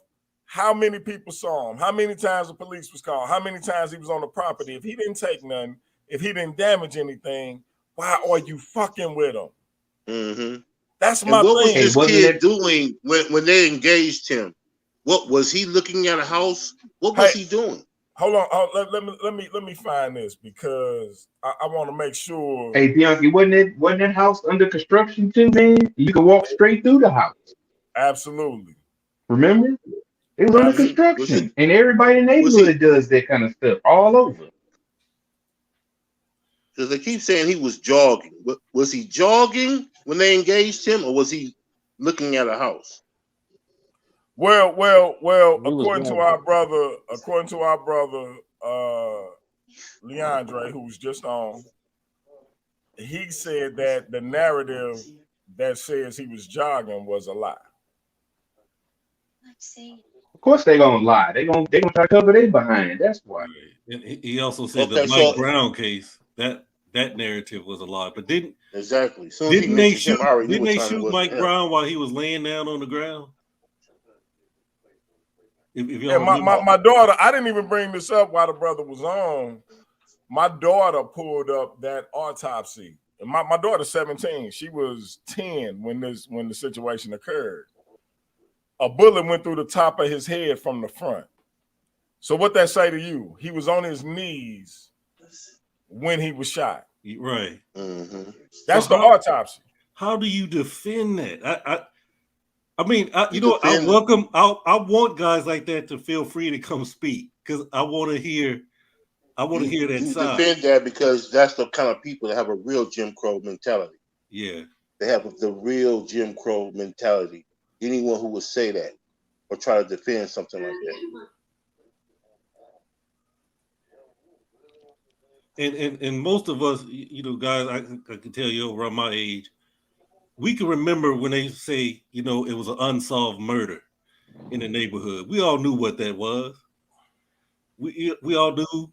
how many people saw him, how many times the police was called, how many times he was on the property, if he didn't take none, if he didn't damage anything, why are you fucking with him? That's my thing. What was this kid doing when they engaged him? What was he looking at a house? What was he doing? Hold on, let me find this because I want to make sure. Hey, Bianchi, wasn't that house under construction too, man? You can walk straight through the house. Absolutely. Remember? It was under construction, and everybody in the neighborhood does that kind of stuff all over. Because they keep saying he was jogging. Was he jogging when they engaged him, or was he looking at a house? Well, according to our brother, Leandre, who's just on, he said that the narrative that says he was jogging was a lie. Of course they gonna lie. They gonna try to cover their behind. That's why. And he also said the Mike Brown case, that narrative was a lie. But didn't they shoot Mike Brown while he was laying down on the ground? My daughter, I didn't even bring this up while the brother was on. My daughter pulled up that autopsy. My daughter's 17. She was 10 when the situation occurred. A bullet went through the top of his head from the front. So what that say to you? He was on his knees when he was shot. Right. That's the autopsy. How do you defend that? I mean, I want guys like that to feel free to come speak because I want to hear that you side. defend that because that's the kind of people that have a real Jim Crow mentality. Yeah. They have the real Jim Crow mentality. Anyone who would say that or try to defend something like that. And most of us, guys, I can tell you around my age, we can remember when they say, it was an unsolved murder in the neighborhood. We all knew what that was. We all knew,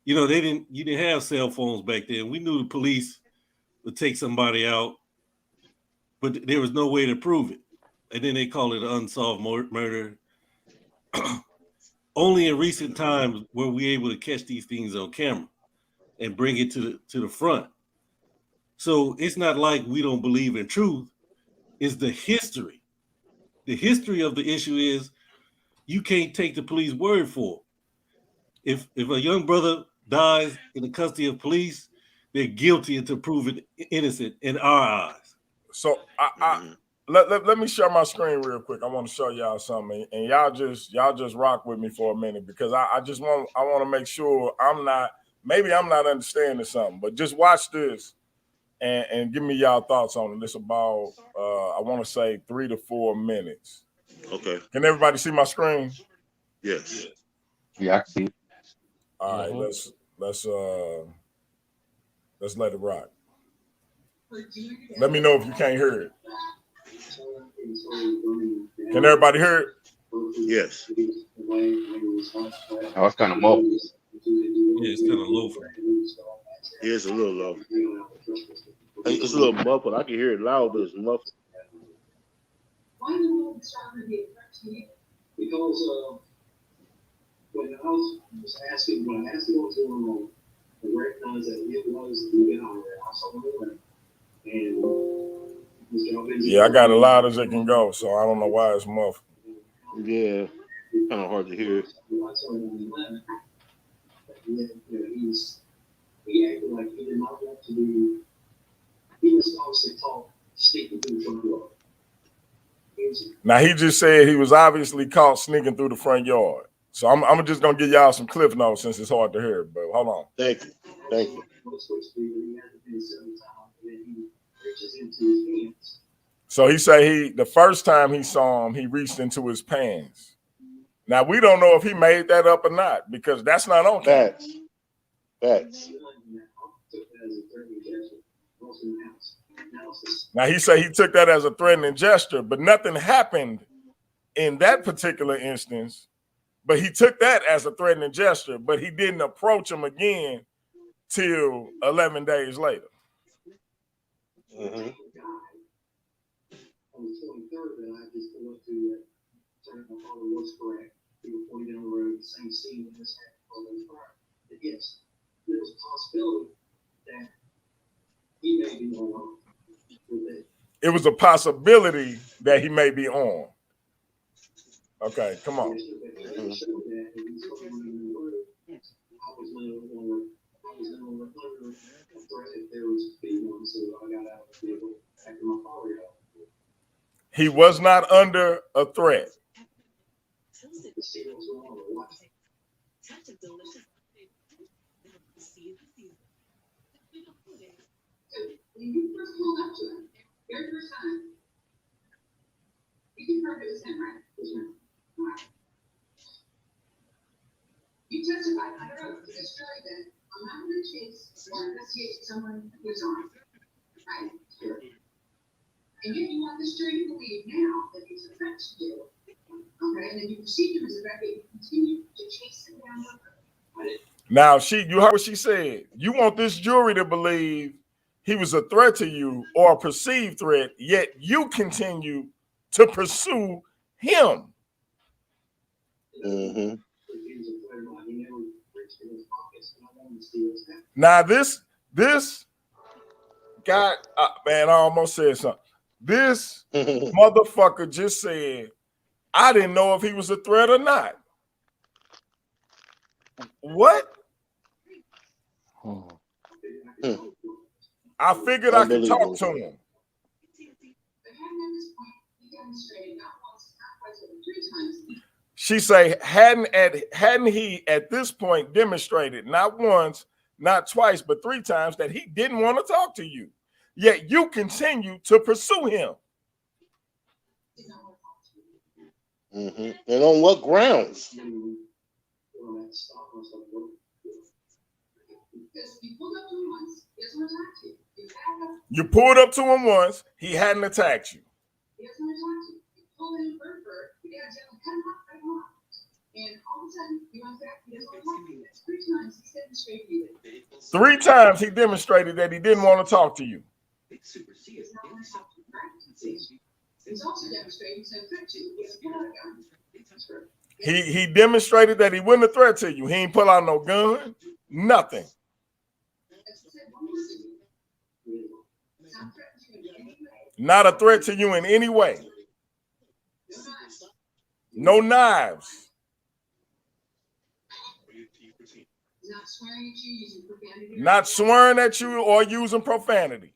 you didn't have cell phones back then. We knew the police would take somebody out, but there was no way to prove it. And then they call it an unsolved murder. Only in recent times were we able to catch these things on camera and bring it to the front. So it's not like we don't believe in truth. It's the history. The history of the issue is you can't take the police word for it. If a young brother dies in the custody of police, they're guilty until proven innocent in our eyes. So let me share my screen real quick. I want to show y'all something, and y'all just rock with me for a minute because I want to make sure I'm not understanding something, but just watch this and give me y'all thoughts on it. It's about I want to say 3 to 4 minutes. Okay. Can everybody see my screen? Yes. Yeah, I can see it. All right, let's let it rock. Let me know if you can't hear it. Can everybody hear it? Yes. Oh, it's kind of muffled. Yeah, it's kind of low for me. Yeah, it's a little low. It's a little muffled. I can hear it loud, but it's muffled. Why in the world is trying to be a threat to you? Because when I was asking what was going on, I recognized that it was the guy that I saw the and yeah, I got it loud as it can go, so I don't know why it's muffled. Yeah, kind of hard to hear. He acted like he did not want to do. He was obviously caught sneaking through the front door. Now he just said he was obviously caught sneaking through the front yard. So I'm just gonna give y'all some cliff notes since it's hard to hear. But hold on. Thank you. So he said the first time he saw him, he reached into his pants. Now we don't know if he made that up or not because that's not on camera. Facts. Now he said he took that as a threatening gesture, but nothing happened in that particular instance. But he took that as a threatening gesture, but he didn't approach him again till 11 days later. Mm-hmm. On the 23rd, that I just went to my father was correct. We were pointing down the road, the same scene in this happened. Yes, there was a possibility that he may be on. It was a possibility that he may be on. Okay, come on. He was not under a threat. You first pulled up to him, very first time. You confirmed it was him, right? It was him. Right. You testified under oath to this jury that I'm not going to chase or investigate someone who's on, right? Sure. And yet you want this jury to believe now that he's a threat to you, okay? And then you perceive him as a threat, but you continue to chase him down the road. Now, you heard what she said. You want this jury to believe he was a threat to you or a perceived threat, yet you continue to pursue him. Mm-hmm. Now, this guy, man, I almost said something. This motherfucker just said, I didn't know if he was a threat or not. What? I figured I could talk to him. She say, hadn't he at this point demonstrated not once, not twice, but 3 times that he didn't want to talk to you, yet you continue to pursue him. Mm-hmm. And on what grounds? You pulled up to him once, he hadn't attacked you. 3 times he demonstrated that he didn't want to talk to you. He demonstrated that he wasn't a threat to you. He ain't pull out no gun, nothing. Not a threat to you in any way. No knives. Not swearing at you or using profanity.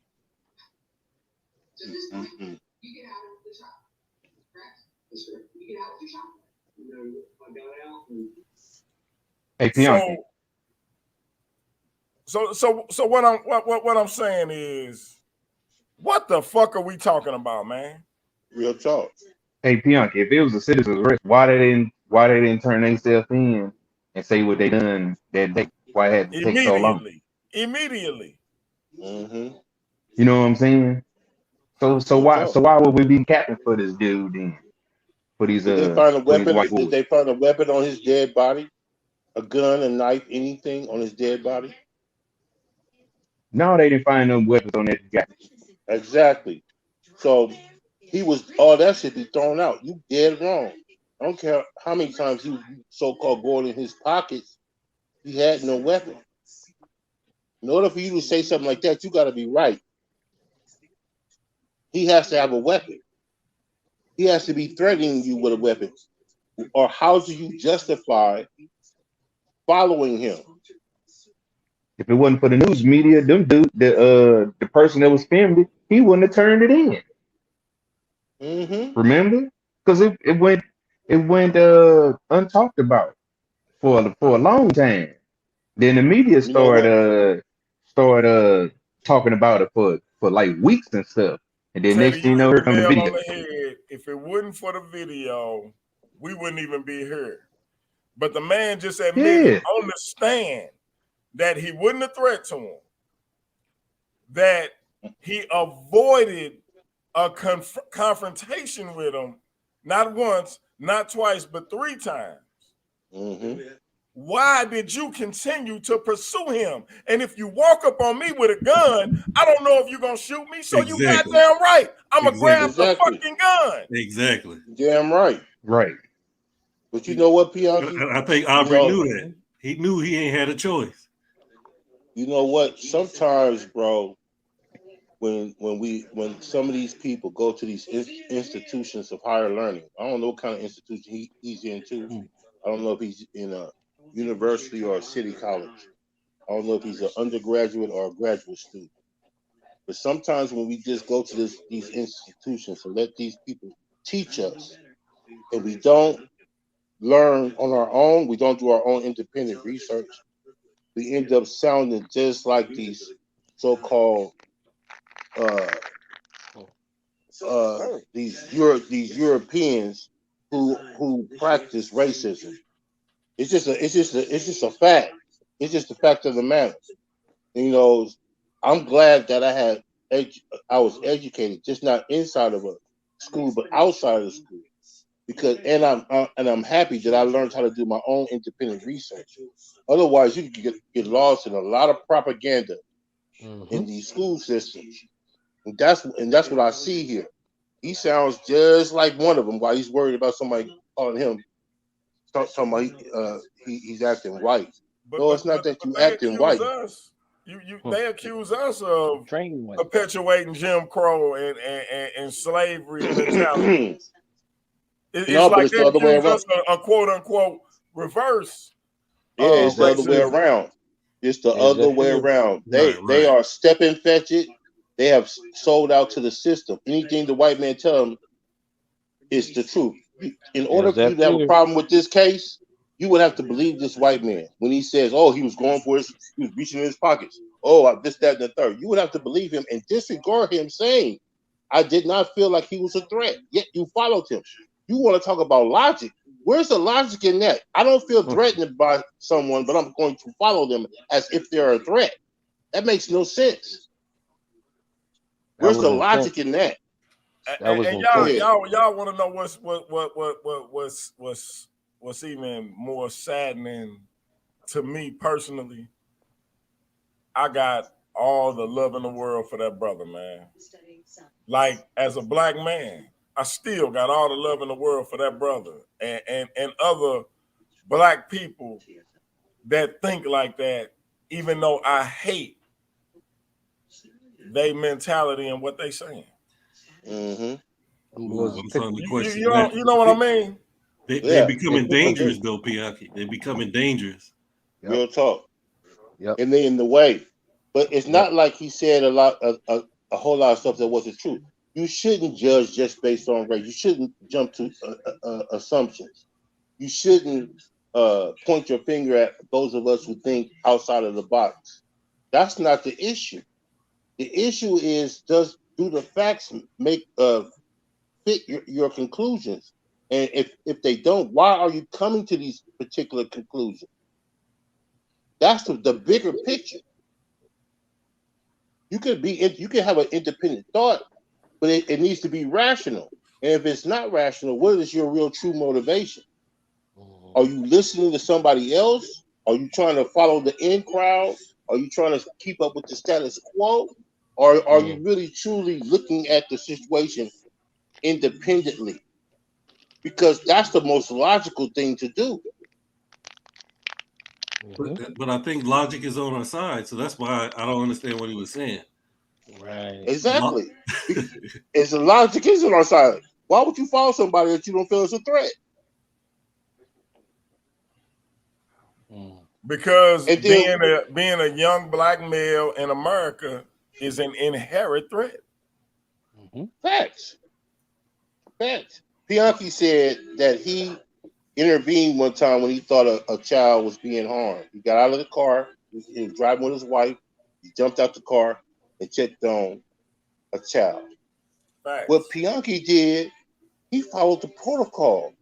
Mm-hmm. Hey, So what I'm saying is, what the fuck are we talking about, man? Real talk. Hey, Bianca, if it was a citizen's arrest, why they didn't turn themselves in and say what they done that day? Why it had to take so long? Immediately. Mm-hmm. You know what I'm saying? So why would we be capping for this dude then? For these Did they find a for these weapon? white boys? Did they find a weapon on his dead body? A gun, a knife, anything on his dead body? No, they didn't find no weapons on that guy. Exactly. So he was all that should be thrown out. You dead wrong. I don't care how many times he so-called going in his pockets. He had no weapon. In order for you to say something like that, you got to be right. He has to have a weapon. He has to be threatening you with a weapon. Or how do you justify following him? If it wasn't for the news media, the person that was filmed it, he wouldn't have turned it in. Mm-hmm. Remember? Because it went untalked about for a long time. Then the media started talking about it for like weeks and stuff. And then Teddy, next thing you you know, hit here the come the nail video. on the head. If it wasn't for the video, we wouldn't even be here. But the man just admitted on the stand that he wasn't a threat to him, that he avoided a confrontation with him, not once, not twice, but 3 times. Mm-hmm. Why did you continue to pursue him? And if you walk up on me with a gun, I don't know if you're going to shoot me, so you goddamn right. I'm going to grab the fucking gun. Exactly. Damn right. Right. But you know what, Bianchi? I think Arbery knew that. He knew he ain't had a choice. You know what? Sometimes, bro, when some of these people go to these institutions of higher learning, I don't know what kind of institution he's into. I don't know if he's in a university or a city college. I don't know if he's an undergraduate or a graduate student. But sometimes when we just go to these institutions and let these people teach us, and we don't learn on our own, we don't do our own independent research, we end up sounding just like these so-called these Europeans who practice racism. It's just a fact. It's just a fact of the matter. You know, I'm glad that I was educated, just not inside of a school, but outside of the school. Because I'm happy that I learned how to do my own independent research. Otherwise, you could get lost in a lot of propaganda in these school systems, and that's what I see here. He sounds just like one of them. While he's worried about somebody calling him, talking about he's acting white. No, it's not that you acting white. They accuse us of perpetuating Jim Crow and slavery mentality. It's like they accuse us of a quote unquote reverse. Yeah, it's the other way around. It's the other way around. They are stepping fetch it. They have sold out to the system. Anything the white man tell them, It's the truth. In order There's for you that to have a fear. problem with this case, you would have to believe this white man when he says, "Oh, he was going for his, he was reaching in his pockets. Oh, this, that, and the third." You would have to believe him and disregard him saying, "I did not feel like he was a threat." Yet you followed him. You want to talk about logic? Where's the logic in that? I don't feel threatened by someone, but I'm going to follow them as if they're a threat. That makes no sense. Where's the logic in that? That was And intense. y'all want to know what's even more saddening to me personally? I got all the love in the world for that brother, man. Like, as a black man, I still got all the love in the world for that brother and other black people that think like that, even though I hate their mentality and what they saying. Mm-hmm. Ooh, I'm starting to question you that. know what I mean? They becoming dangerous though, Piaki. They becoming dangerous. Real talk. Yep. And they in the way. But it's not like he said a whole lot of stuff that wasn't true. You shouldn't judge just based on race. You shouldn't jump to assumptions. You shouldn't point your finger at those of us who think outside of the box. That's not the issue. The issue is do the facts make fit your conclusions? And if they don't, why are you coming to these particular conclusions? That's the bigger picture. You can have an independent thought, but it needs to be rational. And if it's not rational, what is your real true motivation? Are you listening to somebody else? Are you trying to follow the in crowd? Are you trying to keep up with the status quo? Or are you really truly looking at the situation independently? Because that's the most logical thing to do. But I think logic is on our side, so that's why I don't understand what he was saying. Right. Exactly. It's the logic is on our side. Why would you follow somebody that you don't feel is a threat? Because being a young black male in America is an inherent threat. Facts. Bianchi said that he intervened one time when he thought a child was being harmed. He got out of the car. He was driving with his wife. He jumped out the car and checked on a child. Facts. What Bianchi did, he followed the protocol.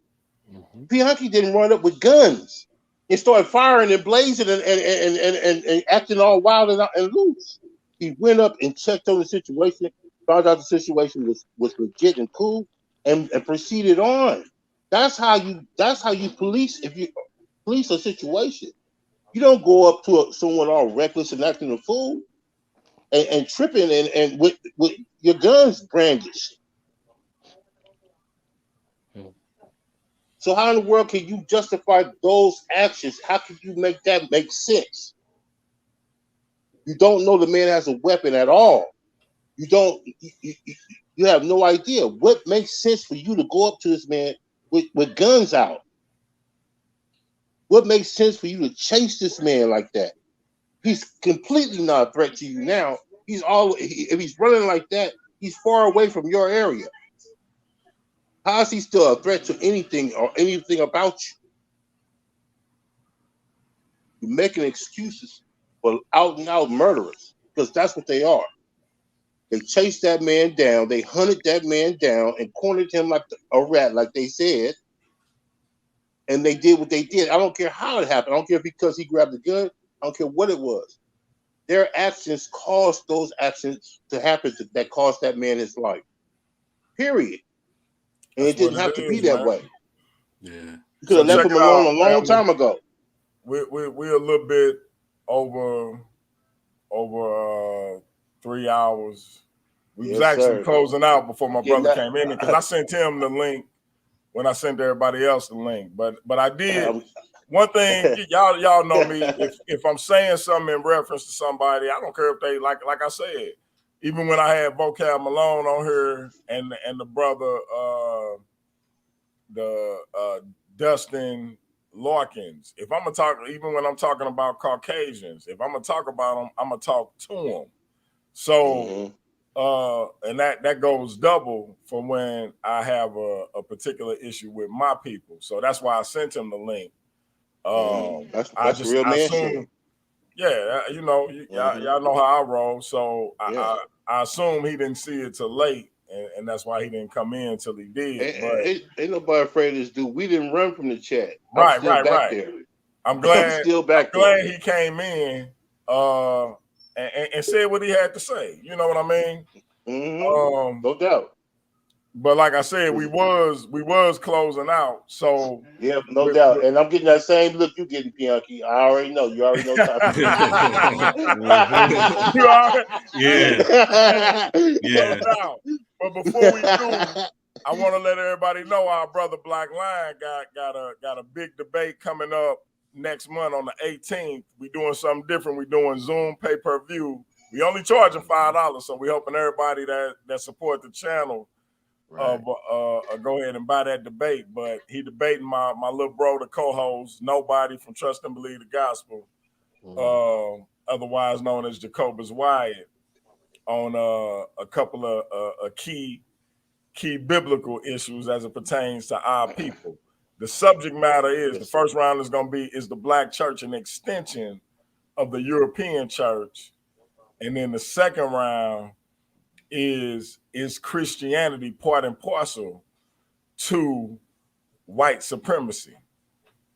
Bianchi didn't run up with guns and started firing and blazing and acting all wild and loose. He went up and checked on the situation, found out the situation was legit and cool, and proceeded on. That's how you police. If you police a situation, you don't go up to someone all reckless and acting a fool and tripping and with your guns brandished. So how in the world can you justify those actions? How can you make that make sense? You don't know the man has a weapon at all. You have no idea what makes sense for you to go up to this man with guns out. What makes sense for you to chase this man like that? He's completely not a threat to you now. If he's running like that, he's far away from your area. How is he still a threat to anything or anything about you? You're making excuses for out and out murderers because that's what they are. They chased that man down. They hunted that man down and cornered him like a rat, like they said. And they did what they did. I don't care how it happened. I don't care because he grabbed the gun. I don't care what it was. Their actions caused those actions to happen that cost that man his life. Period. And it didn't have to be that way. Yeah. You could have left him alone a long time ago. We're a little bit over 3 hours. We was actually closing out before my brother came in because I sent him the link when I sent everybody else the link. But I did one thing. Y'all know me. If I'm saying something in reference to somebody, I don't care if they like I said. Even when I had Vocab Malone on here and the brother Dustin Larkins. If I'm gonna talk, even when I'm talking about Caucasians, if I'm gonna talk about them, I'm gonna talk to them. So And that goes double for when I have a particular issue with my people. So that's why I sent him the link. That's a real man shit. Yeah, you know, y'all know how I roll. So I assume he didn't see it till late, and that's why he didn't come in till he did. But ain't nobody afraid of this dude. We didn't run from the chat. Right, I'm still back there. I'm glad. Still back there. Glad he came in and said what he had to say. You know what I mean? No doubt. But like I said, we was closing out. So yeah, no doubt. And I'm getting that same look you getting, Pianki. I already know. You already know. You already, yeah. No doubt. But before we do, I want to let everybody know our brother Black Lion got a big debate coming up next month on the 18th. We doing something different. We doing Zoom pay-per-view. We only charging $5, so we hoping everybody that support the channel go ahead and buy that debate. But he debating my little bro, the co-host, Nobody from Trust and Believe the Gospel, otherwise known as Jacobus Wyatt, on a couple of key biblical issues as it pertains to our people. The subject matter is the first round is going to be the black church an extension of the European church, and then the second round is Christianity part and parcel to white supremacy.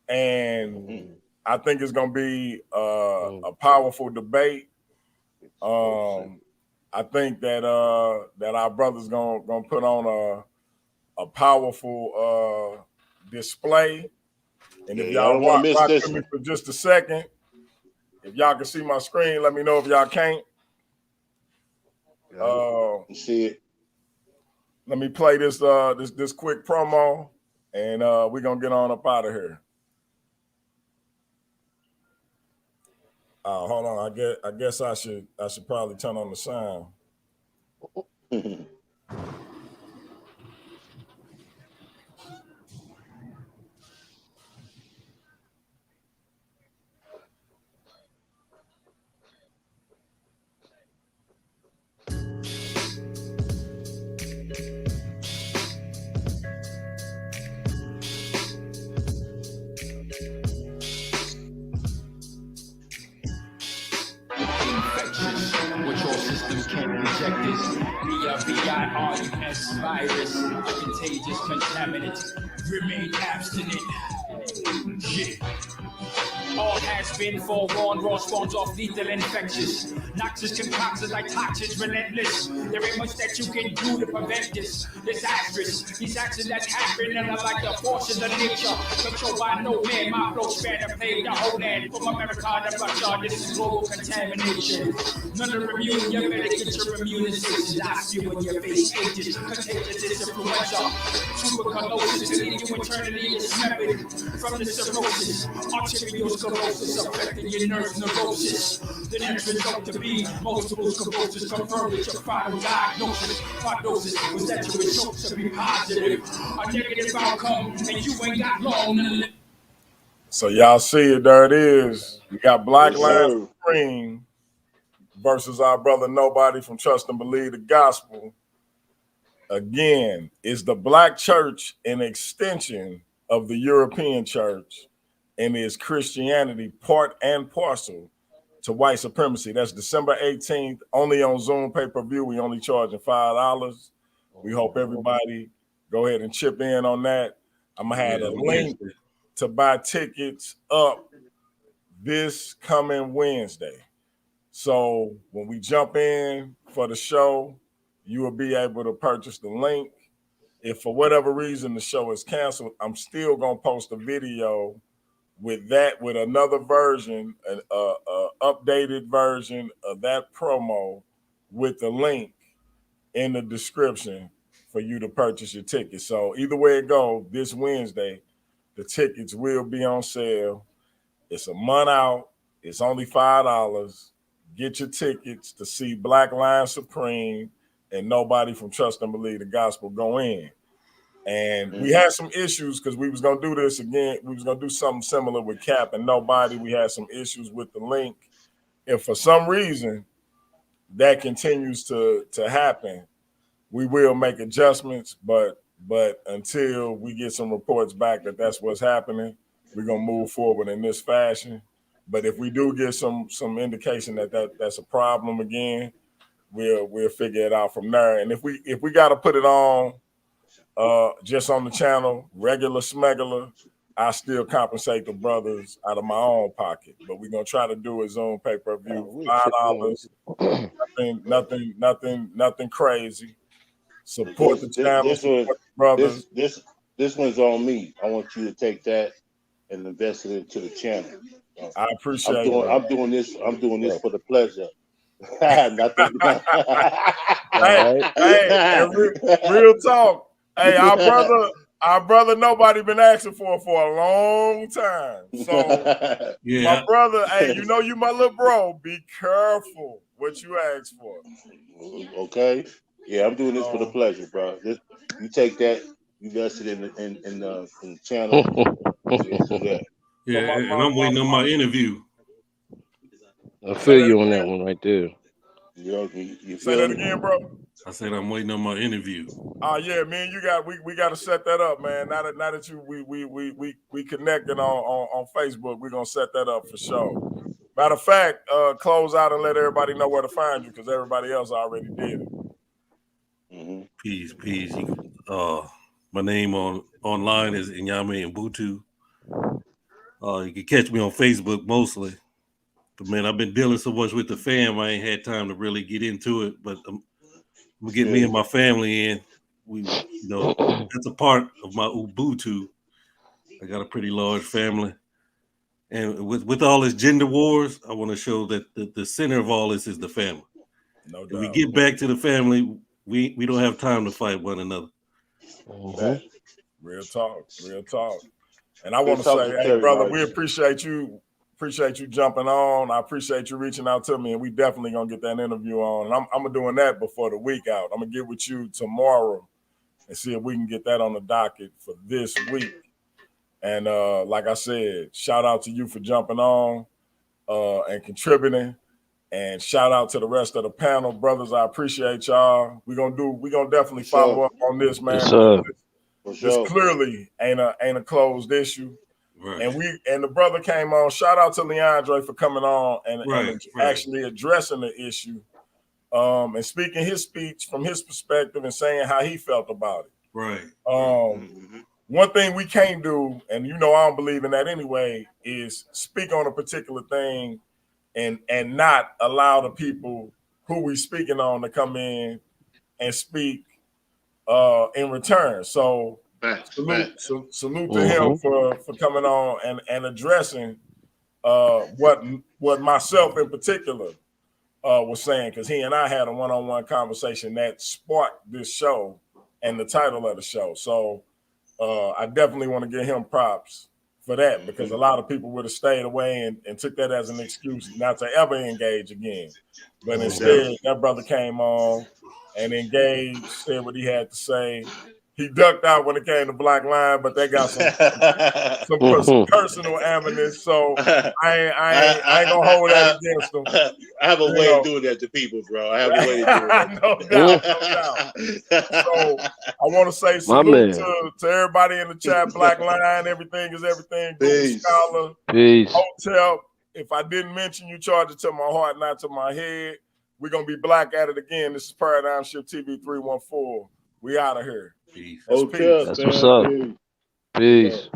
And I think it's going to be a powerful debate. I think that our brother's gonna put on a powerful display. And if y'all want to miss watch this with me for just a second, if y'all can see my screen, let me know if y'all can't. See it. Let me play this this quick promo, and we're gonna get on up out of here. Hold on. I guess I should probably turn on the sound. Which all systems can reject this. VIRUS virus, contagious contaminant, remain abstinent. Yeah. All has been forewarned, raw spawns off lethal infectious. Noxious concoctions like toxins, relentless. There ain't much that you can do to prevent this. Disastrous, these actions that happen and are like the forces of nature. Controlled by no man, my flow span to play the whole land. From America to Russia, this is global contamination. None are immune, you better get your immunizations. I spew in your face, agents, contagious, it's influenza. Tuberculosis, to leave you internally dismembered. From the cirrhosis, arterial sclerosis, affecting your nerves, neurosis. The next result to be multiple sclerosis, confirmed with your final diagnosis. Prognosis was that your results to be positive. A negative outcome, and you ain't got long to live. So y'all see it, there it is. We got Black Lion Supreme versus our brother Nobody from Trust and Believe the Gospel. Again, is the black church an extension of the European church, and is Christianity part and parcel to white supremacy? That's December 18th, only on Zoom pay-per-view. We only charging $5. We hope everybody go ahead and chip in on that. I'm gonna have a link to buy tickets up this coming Wednesday. So when we jump in for the show, you will be able to purchase the link. If for whatever reason the show is canceled, I'm still gonna post a video with another version, an updated version of that promo with the link in the description for you to purchase your ticket. So either way it goes, this Wednesday, the tickets will be on sale. It's a month out. It's only $5. Get your tickets to see Black Lion Supreme and Nobody from Trust and Believe the Gospel go in. And we had some issues because we was going to do this again. We was going to do something similar with Cap and Nobody. We had some issues with the link. If for some reason that continues to happen, we will make adjustments. But until we get some reports back that that's what's happening, we're gonna move forward in this fashion. But if we do get some indication that's a problem again, we'll figure it out from there. And if we got to put it on just on the channel, regular smegular, I still compensate the brothers out of my own pocket. But we're gonna try to do a Zoom pay-per-view, $5. Nothing crazy. Support the channel, support the brothers. This one's on me. I want you to take that and invest it into the channel. I appreciate it. I'm doing this for the pleasure. Nothing. Hey, real talk. Hey, our brother nobody been asking for a long time. So my brother, hey, you know you my little bro. Be careful what you ask for. Okay. Yeah, I'm doing this for the pleasure, bro. You take that, you invest it in the channel. Yeah, and I'm waiting on my interview. I feel you on that one right there. You say that again, bro. I said I'm waiting on my interview. Oh yeah, man, we got to set that up, man. Now that you we connected on Facebook, we're gonna set that up for sure. Matter of fact, close out and let everybody know where to find you because everybody else already did it. Mm-hmm. Peace. My name online is Inyame Mbutu. You can catch me on Facebook mostly. But man, I've been dealing so much with the fam, I ain't had time to really get into it. But I'm gonna get me and my family in. That's a part of my Ubuntu. I got a pretty large family. And with all this gender wars, I want to show that the center of all this is the family. No doubt. If we get back to the family, we don't have time to fight one another. Mm-hmm. Real talk. And I want to say, hey, brother, we appreciate you jumping on. I appreciate you reaching out to me, and we definitely gonna get that interview on. And I'm doing that before the week out. I'm gonna get with you tomorrow and see if we can get that on the docket for this week. And like I said, shout out to you for jumping on and contributing. And shout out to the rest of the panel, brothers. I appreciate y'all. We're gonna definitely follow up on this, man. Yes, this clearly ain't a closed issue. Right. And the brother came on. Shout out to Leandre for coming on and actually addressing the issue. And speaking his speech from his perspective and saying how he felt about it. Right. One thing we can't do, and I don't believe in that anyway, is speak on a particular thing and not allow the people who we speaking on to come in and speak in return. So salute to him for coming on and addressing what myself in particular was saying, because he and I had a one-on-one conversation that sparked this show and the title of the show. So I definitely want to give him props for that, because a lot of people would have stayed away and took that as an excuse not to ever engage again. But instead, that brother came on and engaged, said what he had to say. He ducked out when it came to Black Line, but they got some personal animus, so I ain't gonna hold that against them. I have a way of doing that to people, bro. I have a way of doing that. No doubt. So I want to say salute to everybody in the chat. Black Line, everything is everything. Google Scholar, Peace. Hotel. If I didn't mention you, charge it to my heart, not to my head. We're gonna be black at it again. This is Paradigm Shift TV 314. We out of here. Peace. That's what's up. Peace.